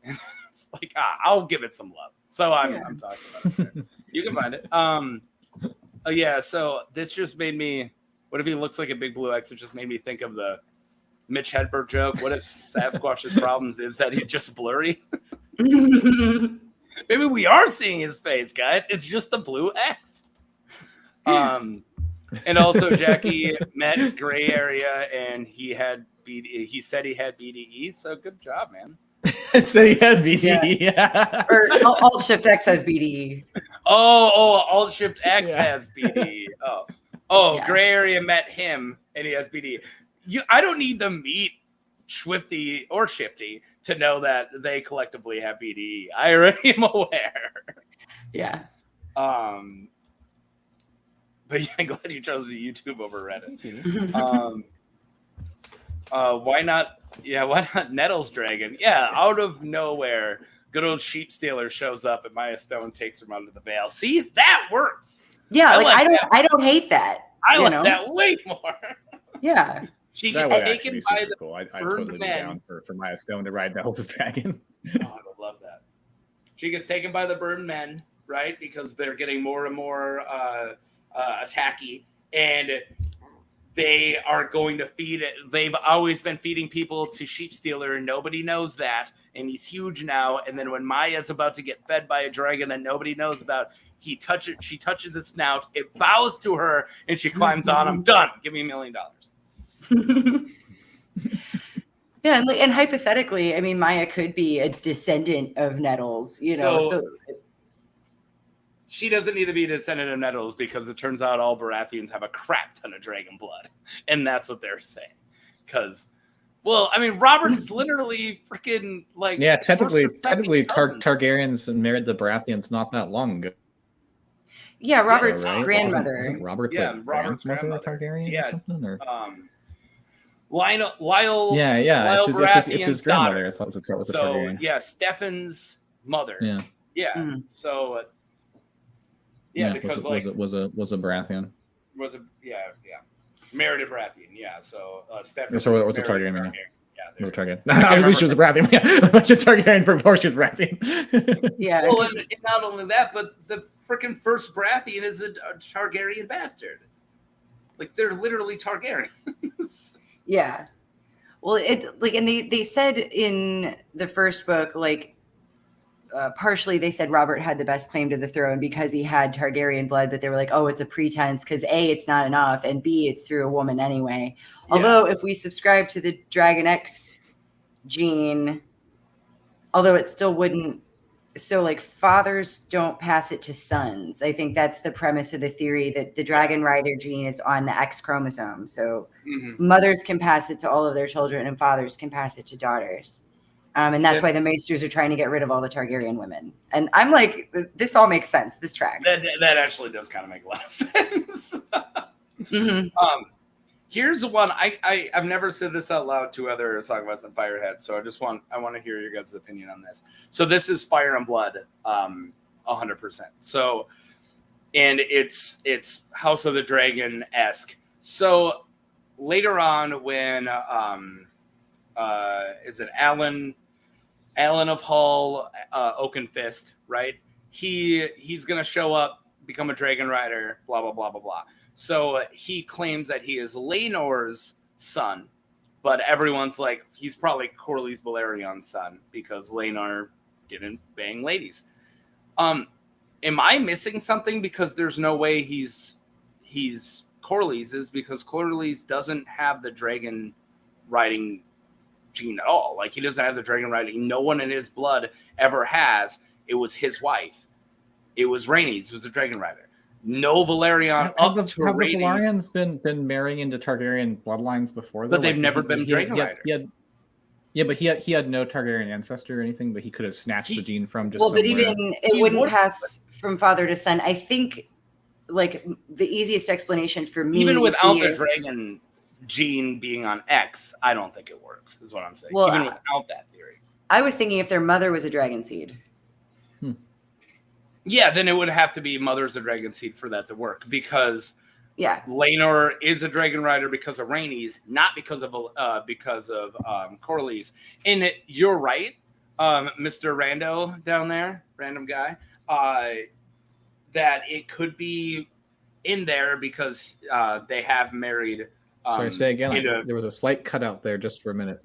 It's like, I'll give it some love. So I'm talking about it. You can find it. Yeah, so this just made me, what if he looks like a big blue X? It just made me think of the Mitch Hedberg joke. What if Sasquatch's problems is that he's just blurry? Maybe we are seeing his face, guys. It's just a blue X. And also Jackie met Gray Area and he said he had BDE, so good job, man. So he had BDE. Yeah. Or Alt Shift X has BDE. Oh, Alt Shift X has BDE. Gray Area met him and he has BDE. I don't need to meet Swifty or Shifty to know that they collectively have BDE. I already am aware. Yeah. But yeah, I'm glad you chose the YouTube over Reddit. Why not? Yeah, why not Nettles Dragon? Yeah, out of nowhere, good old Sheep Stealer shows up and Maya Stone takes him under the veil. See, that works. Yeah, I don't hate that. I like that way more. Yeah. She gets taken by the I'd burned totally men. Down for Maya Stone to ride Nettles' dragon. I would love that. She gets taken by the burned men, right? Because they're getting more and more attacky, and they are going to feed it. They've always been feeding people to Sheep Stealer, and nobody knows that. And he's huge now. And then when Maya's about to get fed by a dragon that nobody knows about, she touches the snout, it bows to her, and she climbs on him. Done. Give me $1 million. Yeah, and hypothetically, I mean, Maya could be a descendant of Nettles, you know. So she doesn't need to be a descendant of Nettles because it turns out all Baratheons have a crap ton of dragon blood, and that's what they're saying. Because, well, I mean, Robert's literally freaking like technically Targaryens married the Baratheons not that long ago. Yeah, Robert's grandmother. Wasn't Robert's Robert's grandmother Targaryen or something? Or? Lyle. It's his grandmother. So Targaryen. yeah, Stefan's mother. Yeah. So because was a Baratheon. Married a Baratheon. Yeah. So Stefan. So what's a Targaryen? Yeah, Targaryen. Obviously, she was a Baratheon. Yeah, but just Targaryen before she was Baratheon. Yeah. Well, and not only that, but the freaking first Baratheon is a Targaryen bastard. Like they're literally Targaryens. partially they said Robert had the best claim to the throne because he had Targaryen blood, but they were like, oh, it's a pretense because A, it's not enough, and B, it's through a woman anyway. Yeah. Although if we subscribe to the Dragon X gene, although it still wouldn't, so like fathers don't pass it to sons. I think that's the premise of the theory, that the Dragon Rider gene is on the X chromosome. So mothers can pass it to all of their children and fathers can pass it to daughters. And that's why the Maesters are trying to get rid of all the Targaryen women. And I'm like, this all makes sense. This tracks. That actually does kind of make a lot of sense. Here's one. I've never said this out loud to other Songbots and Fireheads, so I want to hear your guys' opinion on this. So this is Fire and Blood, 100%. So, and it's House of the Dragon-esque. So later on, when is it Alan of Hull, Oakenfist, right? He's gonna show up, become a Dragon Rider, blah blah blah blah blah. So he claims that he is Laenor's son, but everyone's like, he's probably Corlys Velaryon's son because Laenor didn't bang ladies. Am I missing something? Because there's no way he's Corlys, is because Corlys doesn't have the dragon riding gene at all. Like, he doesn't have the dragon riding. No one in his blood ever has. It was his wife. It was Rhaenys, who was a dragon rider. No Valerian have the Valerians been marrying into Targaryen bloodlines before, though? But they've never been Dragon Rider. But he had no Targaryen ancestor or anything, but he could have snatched the gene from just but even it wouldn't pass from father to son. I think, like, the easiest explanation for me, even without the dragon gene being on X, I don't think it works, is what I'm saying. Well, even without that theory. I was thinking if their mother was a dragon seed. Yeah, then it would have to be mother's a dragon seed for that to work, because Laenor is a dragon rider because of Rhaenys, not because of Corlys. And you're right, Mr. Rando down there, random guy, that it could be in there because they have married. Sorry, say again. There was a slight cutout there just for a minute.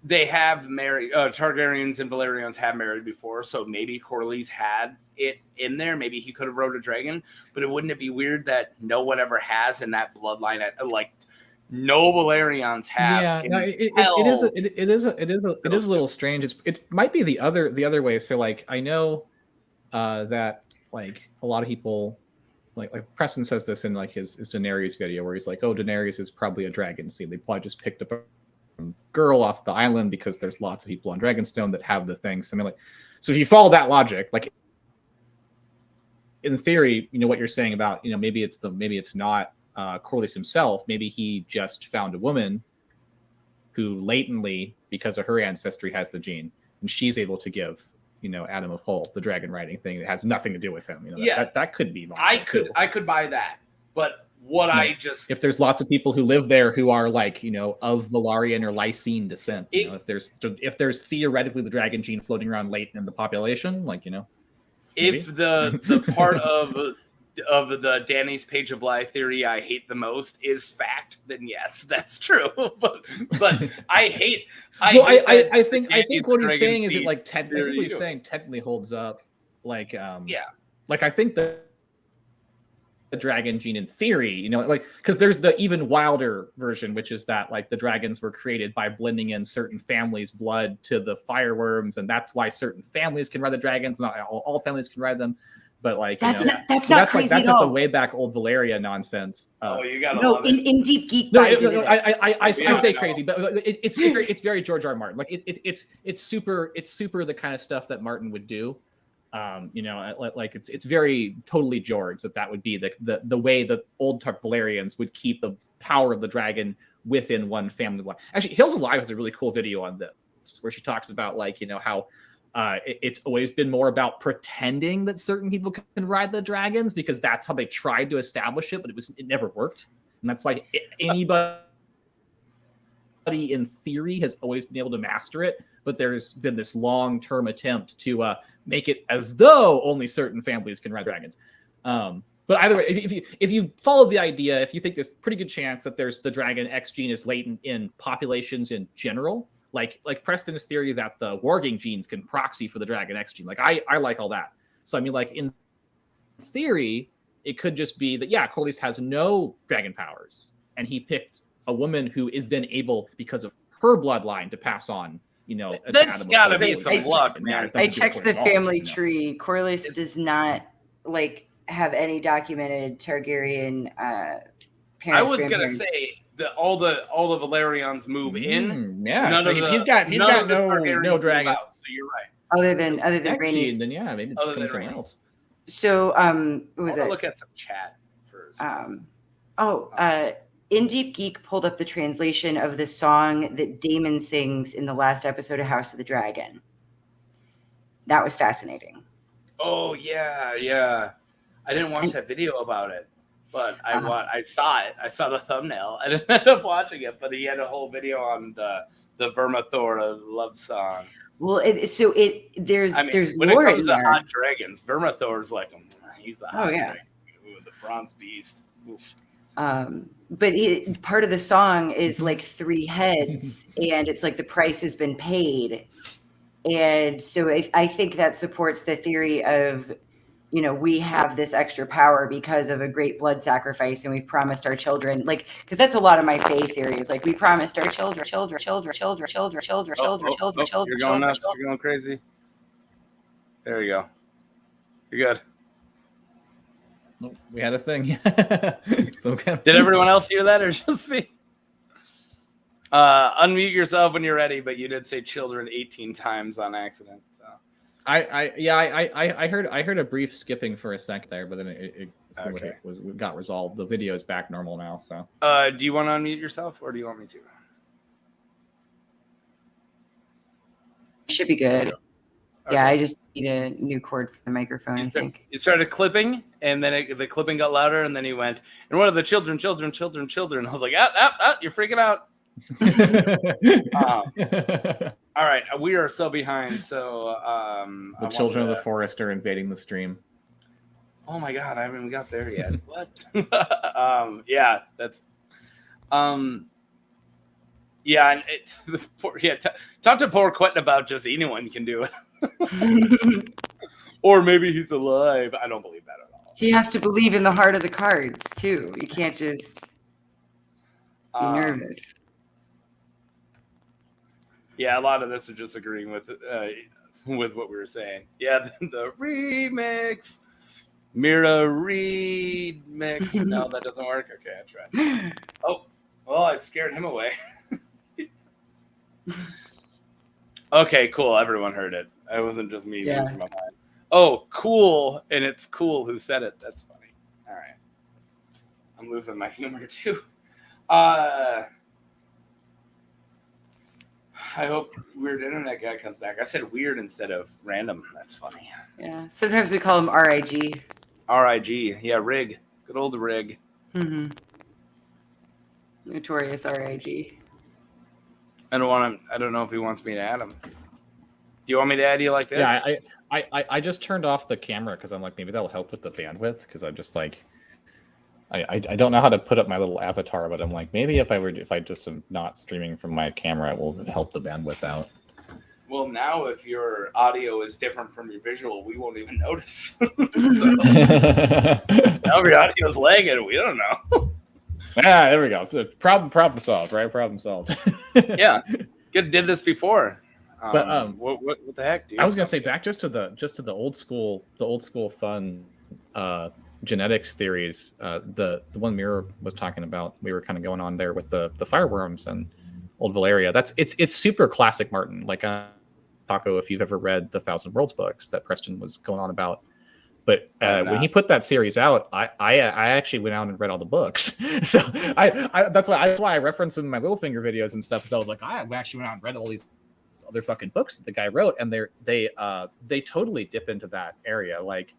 They have married, Targaryens and Velaryons have married before, so maybe Corlys had it in there. Maybe he could have rode a dragon, but wouldn't it be weird that no one ever has in that bloodline? Like, no Velaryons have. Yeah, no, it is a little strange. It might be the other way. So, like, I know that, like, a lot of people, like Preston says this in, like, his Daenerys video, where he's like, oh, Daenerys is probably a dragon seed. They probably just picked up a girl off the island because there's lots of people on Dragonstone that have the thing. So, I mean, like, so if you follow that logic, like, in theory, you know, what you're saying about, you know, maybe it's not Corlys himself. Maybe he just found a woman who latently, because of her ancestry, has the gene, and she's able to give, you know, Adam of Hull the dragon riding thing that has nothing to do with him. You know, that could be. I could buy that, but what if there's lots of people who live there who are, like, you know, of Velaryon or Lysine descent, you know, if there's theoretically the dragon gene floating around latent in the population, like, you know, maybe? If the part of the Dany's Page of Lie theory I hate the most is fact, then yes, that's true. but I think what he's saying is it, like, technically holds up. Like, like, I think that the dragon gene in theory, you know, like, because there's the even wilder version, which is that, like, the dragons were created by blending in certain families' blood to the fireworms, and that's why certain families can ride the dragons. Not all families can ride them, but, like, that's not crazy that's at all. Like the way back old Valeria nonsense. You gotta love it. In deep geek. I say crazy, but it's very George R. R. Martin. Like, it's super the kind of stuff that Martin would do. You know, like, it's very totally George that would be the way the old Valerians would keep the power of the dragon within one family line. Actually, Hills Alive has a really cool video on this where she talks about, like, you know, how it's always been more about pretending that certain people can ride the dragons because that's how they tried to establish it, but it never worked, and that's why anybody in theory has always been able to master it, but there's been this long-term attempt to make it as though only certain families can ride dragons. But either way, if you follow the idea, if you think there's a pretty good chance that there's the dragon X gene is latent in populations in general, like Preston's theory that the warging genes can proxy for the Dragon X gene. Like I like all that. So I mean, like in theory, it could just be that Corlys has no dragon powers, and he picked a woman who is then able, because of her bloodline, to pass on. That's gotta be some luck, man. I checked the family tree. Corlys does not have any documented Targaryen parents. I was gonna say that all the Valerians move in. Yeah, so if he's got no dragon. Out, so you're right. Other than Rhaenys, then maybe it's something else. So what was it? Look at some chat first. In Deep Geek pulled up the translation of the song that Daemon sings in the last episode of House of the Dragon. That was fascinating. Oh yeah. I didn't watch that video about it, but I saw it. I saw the thumbnail. I didn't end up watching it, but he had a whole video on the Vermithor love song. Well, there's when lore it comes in to there. hot dragons, Vermithor's like he's a hot dragon. Ooh, the bronze beast. Oof. But part of the song is like 3 heads, and it's like the price has been paid. And so I think that supports the theory of, we have this extra power because of a great blood sacrifice, and we've promised our children, because that's a lot of my faith theories. Like, we promised our children. You're going nuts. You're going crazy. There you go. You're good. We had a thing. Did everyone else hear that, or just me? Unmute yourself when you're ready, but you did say children 18 times on accident. So I heard a brief skipping for a sec there, but then it got resolved. The video is back normal now. So do you want to unmute yourself, or do you want me to? Should be good. Okay. Yeah, I just need a new cord for the microphone. I think it started clipping, and then the clipping got louder, and then he went, and one of the children. I was like, you're freaking out. All right, we are so behind. So the children of the forest are invading the stream. Oh my god, I haven't even got there yet. What? Yeah, that's yeah, and talk to poor Quentin about just anyone can do it. Or maybe he's alive. I don't believe that at all. He has to believe in the heart of the cards too. You can't just be nervous. Yeah, a lot of this is just agreeing with what we were saying. Yeah, the remix. Mira Reed mix. No, that doesn't work. Okay, I tried. Oh, well, I scared him away. Okay, cool. Everyone heard it. It wasn't just me losing my mind. Oh, cool. And it's cool who said it. That's funny. All right. I'm losing my humor too. I hope Weird Internet Guy comes back. I said weird instead of random. That's funny. Yeah. Sometimes we call him RIG. RIG. Yeah, Rig. Good old Rig. Mm-hmm. Notorious RIG. I don't know if he wants me to add him. Do you want me to add you like this? Yeah, I just turned off the camera because I'm like, maybe that'll help with the bandwidth, because I'm just like, I don't know how to put up my little avatar, but I'm like, maybe if I just am not streaming from my camera, it will help the bandwidth out. Well, now if your audio is different from your visual, we won't even notice. Now your audio is lagging. We don't know. There we go. So problem solved, right? Problem solved. Yeah, did this before. But what the heck, dude? I was gonna say, back just to the old school fun genetics theories. The one Mira was talking about, we were kind of going on there with the fireworms and old Valeria. It's super classic Martin. Like Taco, if you've ever read the Thousand Worlds books that Preston was going on about. But when he put that series out, I actually went out and read all the books. So that's why I reference in my Littlefinger videos and stuff. Because I was like, I actually went out and read all these other fucking books that the guy wrote, and they totally dip into that area. Like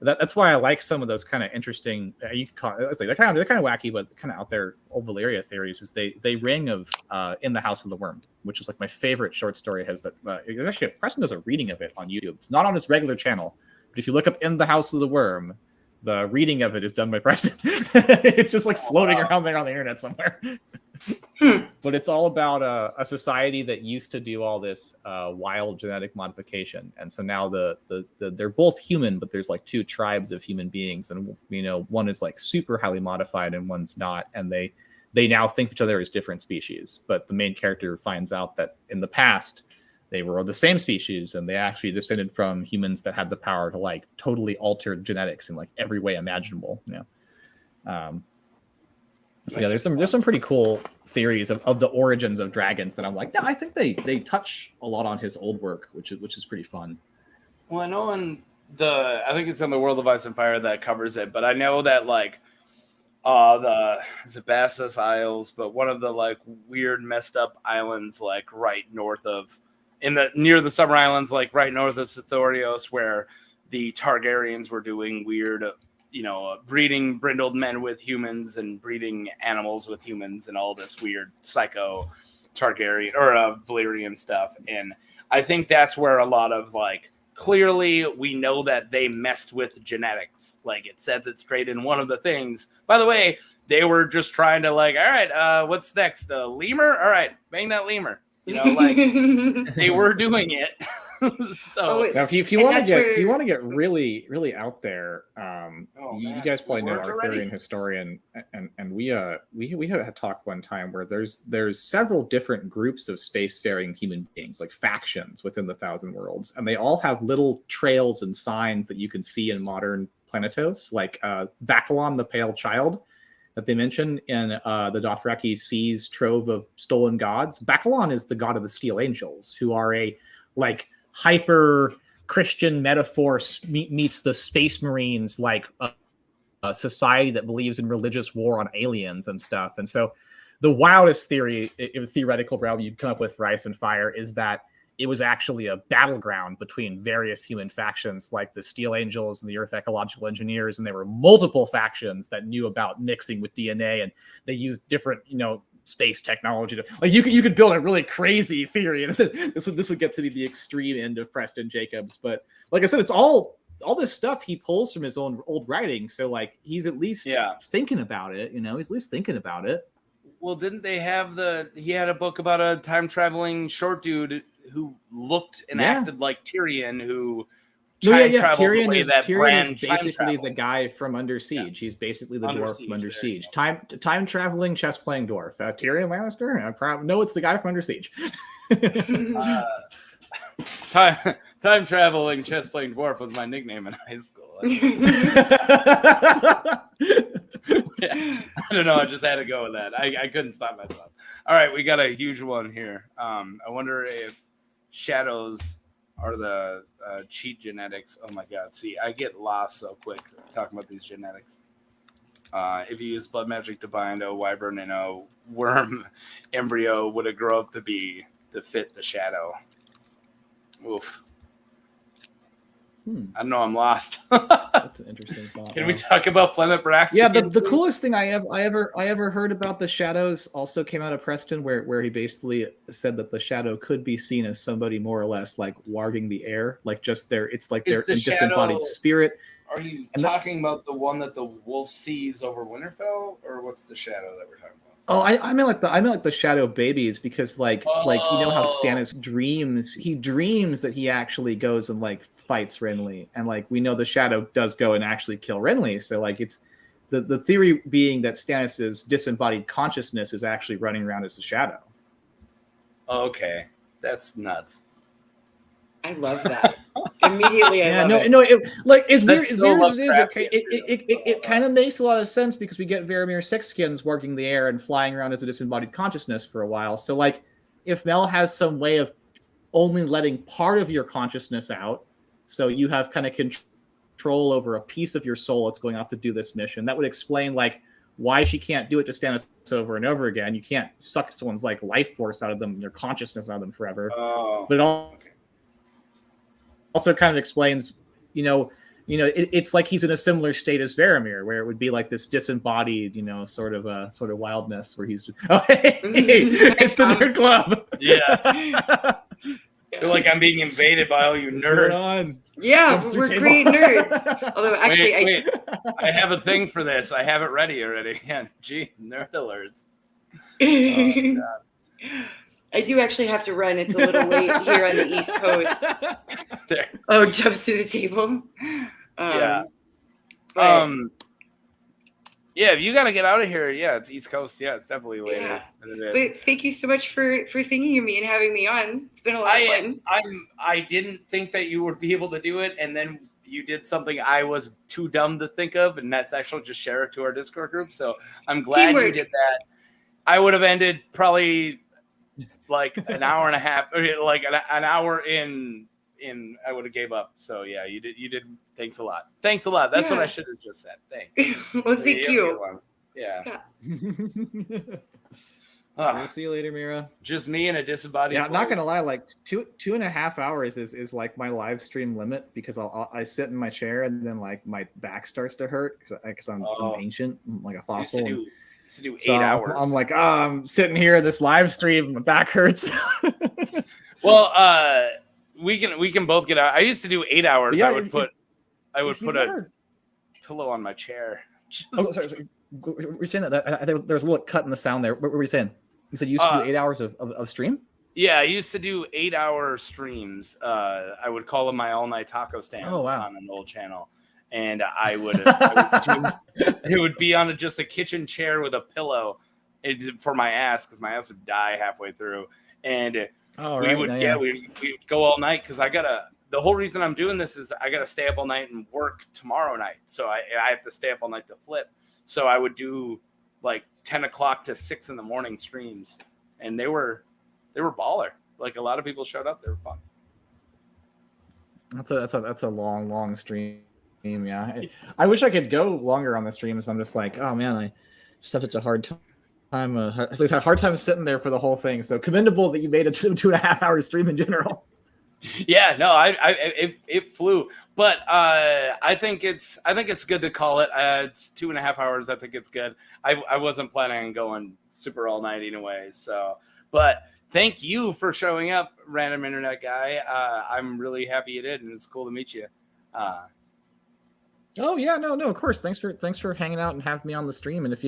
that's why I like some of those kind of interesting. You could call it, they're kind of wacky, but kind of out there old Valyria theories. Is they ring of In the House of the Worm, which is like my favorite short story. Has that actually Preston does a reading of it on YouTube. It's not on his regular channel. But if you look up In the House of the Worm, the reading of it is done by Preston. It's just like floating around there on the internet somewhere. But it's all about a society that used to do all this wild genetic modification, and so now they're both human, but there's like two tribes of human beings, and one is like super highly modified and one's not, and they now think of each other as different species. But the main character finds out that in the past they were the same species, and they actually descended from humans that had the power to like totally alter genetics in like every way imaginable. So yeah, there's some pretty cool theories of the origins of dragons that I'm like, no, I think they touch a lot on his old work, which is pretty fun. Well, I know I think it's in the World of Ice and Fire that covers it, but I know that like the Zabassus Isles, but one of the like weird messed up islands like right north of near the Summer Islands, like right north of Sithorios, where the Targaryens were doing weird breeding brindled men with humans and breeding animals with humans and all this weird psycho Targaryen or Valyrian stuff. And I think that's where a lot of like, clearly we know that they messed with genetics. Like it says it straight in one of the things. By the way, they were just trying to like, all right, what's next? Lemur? All right, bang that lemur. Like they were doing it. So now, if you want to get really really out there, you guys probably know Arthurian historian, and we had a talk one time where there's several different groups of spacefaring human beings, like factions within the Thousand Worlds, and they all have little trails and signs that you can see in modern Planetos, like Bacalon the Pale Child that they mention in the Dothraki Sea's Trove of Stolen Gods. Bacalon is the god of the Steel Angels, who are a like hyper Christian metaphor meets the Space Marines, like a society that believes in religious war on aliens and stuff. And so the wildest theoretical realm you'd come up with for Ice and Fire is that it was actually a battleground between various human factions like the Steel Angels and the Earth Ecological Engineers, and there were multiple factions that knew about mixing with DNA, and they used different space technology to like you could build a really crazy theory, and this would get to be the extreme end of Preston Jacobs. But like I said, it's all this stuff he pulls from his own old writing, so like he's at least thinking about it. He's at least thinking about it. Well, didn't they have he had a book about a time traveling short dude who looked and acted like Tyrion, who Tyrion is basically the guy from Under Siege. He's basically the dwarf from Under Siege. Time traveling chess playing dwarf. Tyrion Lannister. No, it's the guy from Under Siege. Time traveling chess playing dwarf was my nickname in high school. I don't know. I just had to go with that. I couldn't stop myself. All right, we got a huge one here. I wonder if shadows are the cheat genetics. Oh my god! See, I get lost so quick talking about these genetics. If you use blood magic to bind a wyvern and a worm embryo, would it grow up to fit the shadow? Oof. I don't know. I'm lost. That's an interesting thought. Can we talk about Flemeth Brax? Yeah, the coolest thing I ever heard about the shadows also came out of Preston, where he basically said that the shadow could be seen as somebody more or less like warging the air, like just it's the disembodied spirit. Are you talking about the one that the wolf sees over Winterfell, or what's the shadow that we're talking about? Oh, I mean like the shadow babies, because like how Stannis dreams. He dreams that he actually goes and like fights Renly, and like we know the shadow does go and actually kill Renly. So like it's the theory being that Stannis's disembodied consciousness is actually running around as the shadow. Okay, that's nuts. I love that. Immediately, I love it. No, as weird as it is, it kind of makes a lot of sense, because we get Varamir Sixskins working the air and flying around as a disembodied consciousness for a while. So, like, if Mel has some way of only letting part of your consciousness out, so you have kind of control over a piece of your soul that's going off to do this mission, that would explain, like, why she can't do it to Stannis over and over again. You can't suck someone's, like, life force out of them, their consciousness out of them forever. But it also kind of explains, it's like he's in a similar state as Varamir, where it would be like this disembodied, sort of wildness where he's just, it's the nerd club. Yeah. I feel like I'm being invaded by all you nerds. Yeah, we're great nerds. Although actually, I have a thing for this. I have it ready already. Yeah, gee, nerd alerts. I do actually have to run. It's a little late here on the East Coast. There. Oh, jumps to the table. Yeah. But, Yeah, if you got to get out of here, yeah, it's East Coast. Yeah, it's definitely later yeah. than it is. But thank you so much for thinking of me and having me on. It's been a lot of fun. I didn't think that you would be able to do it, and then you did something I was too dumb to think of, and that's actually just share it to our Discord group. So I'm glad Teamwork. you did that. I would have ended probably like an hour and a half, or like an hour in. I would have gave up. So yeah, you did. Thanks a lot. That's what I should have just said. Thanks. Well, thank you. Yeah. We'll see you later, Mira. Just me and a disembodied. Yeah, I'm not gonna lie. Like 2.5 hours is like my live stream limit, because I sit in my chair and then like my back starts to hurt because I'm ancient, I'm like a fossil. Used to do 8 hours. I'm like, I'm sitting here this live stream, my back hurts. Well, we can both get out. I used to do 8 hours. Yeah, I would put a pillow on my chair. Oh, sorry. We're saying that there was a little cut in the sound there. What were you saying? You said you used to do 8 hours of stream? Yeah, I used to do 8-hour streams. I would call them my all-night taco stands on an old channel. And I would it would be on just a kitchen chair with a pillow for my ass, because my ass would die halfway through. And we would go all night, because the whole reason I'm doing this is I got to stay up all night and work tomorrow night. So I have to stay up all night to flip. So I would do like 10 o'clock to 6 in the morning streams, and they were baller. Like, a lot of people showed up. They were fun. That's a long stream. Yeah, I wish I could go longer on the streams. I'm just like, oh man, I just have such a hard time. At least I had a hard time sitting there for the whole thing. So commendable that you made a 2.5 hour stream in general. Yeah, no, it flew, but I think it's good to call it. It's 2.5 hours. I think it's good. I wasn't planning on going super all night anyway. So, but thank you for showing up, random internet guy. I'm really happy you did, and it's cool to meet you. Oh yeah, no, of course. Thanks for hanging out and having me on the stream. And if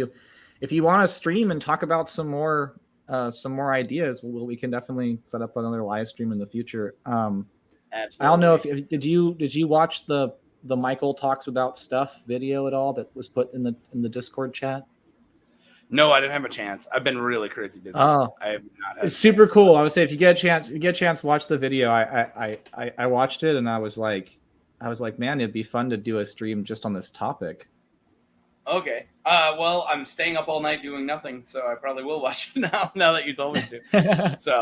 you want to stream and talk about some more ideas, we can definitely set up another live stream in the future. Absolutely. I don't know if did you watch the Michael Talks About Stuff video at all that was put in the Discord chat? No, I didn't have a chance. I've been really crazy busy. Oh, I have not had it's super cool. I would say if you get a chance, watch the video. I watched it and I was like, man, it'd be fun to do a stream just on this topic. Okay. Well, I'm staying up all night doing nothing, so I probably will watch it now that you told me to. So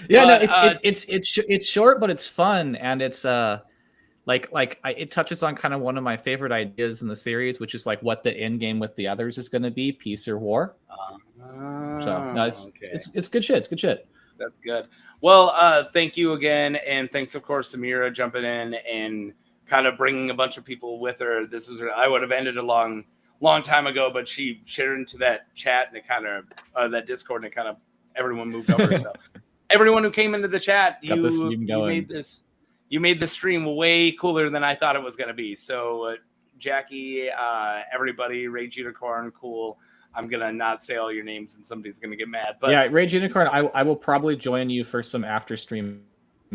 yeah, it's short, but it's fun, and it's it touches on kind of one of my favorite ideas in the series, which is like what the end game with the others is going to be, peace or war. So no, it's good shit. It's good shit. That's good. Well, thank you again, and thanks of course to Mira jumping in and kind of bringing a bunch of people with her. I would have ended a long time ago, but she shared into that chat and it kind of that Discord, and it kind of everyone moved over. So everyone who came into the chat, you made the stream way cooler than I thought it was going to be. So Jackie, everybody, Rage Unicorn, cool. I'm gonna not say all your names and somebody's gonna get mad. But yeah, Rage Unicorn, I will probably join you for some after stream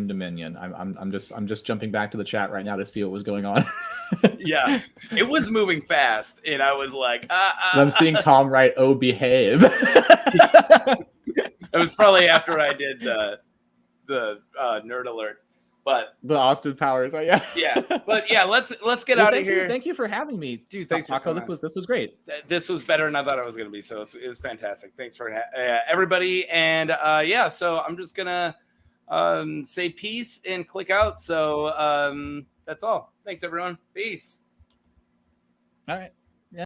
Dominion. I'm just jumping back to the chat right now to see what was going on. Yeah, it was moving fast, and I was like, I'm seeing Tom write, "Oh, behave." It was probably after I did the nerd alert, but the Austin Powers. Yeah, but yeah, let's get out of here. Thank you for having me, dude. Thanks, Taco. This was great. This was better than I thought it was going to be. So it was fantastic. Thanks for everybody, and yeah. So I'm just gonna say peace and click out. So that's all. Thanks, everyone. Peace. All right.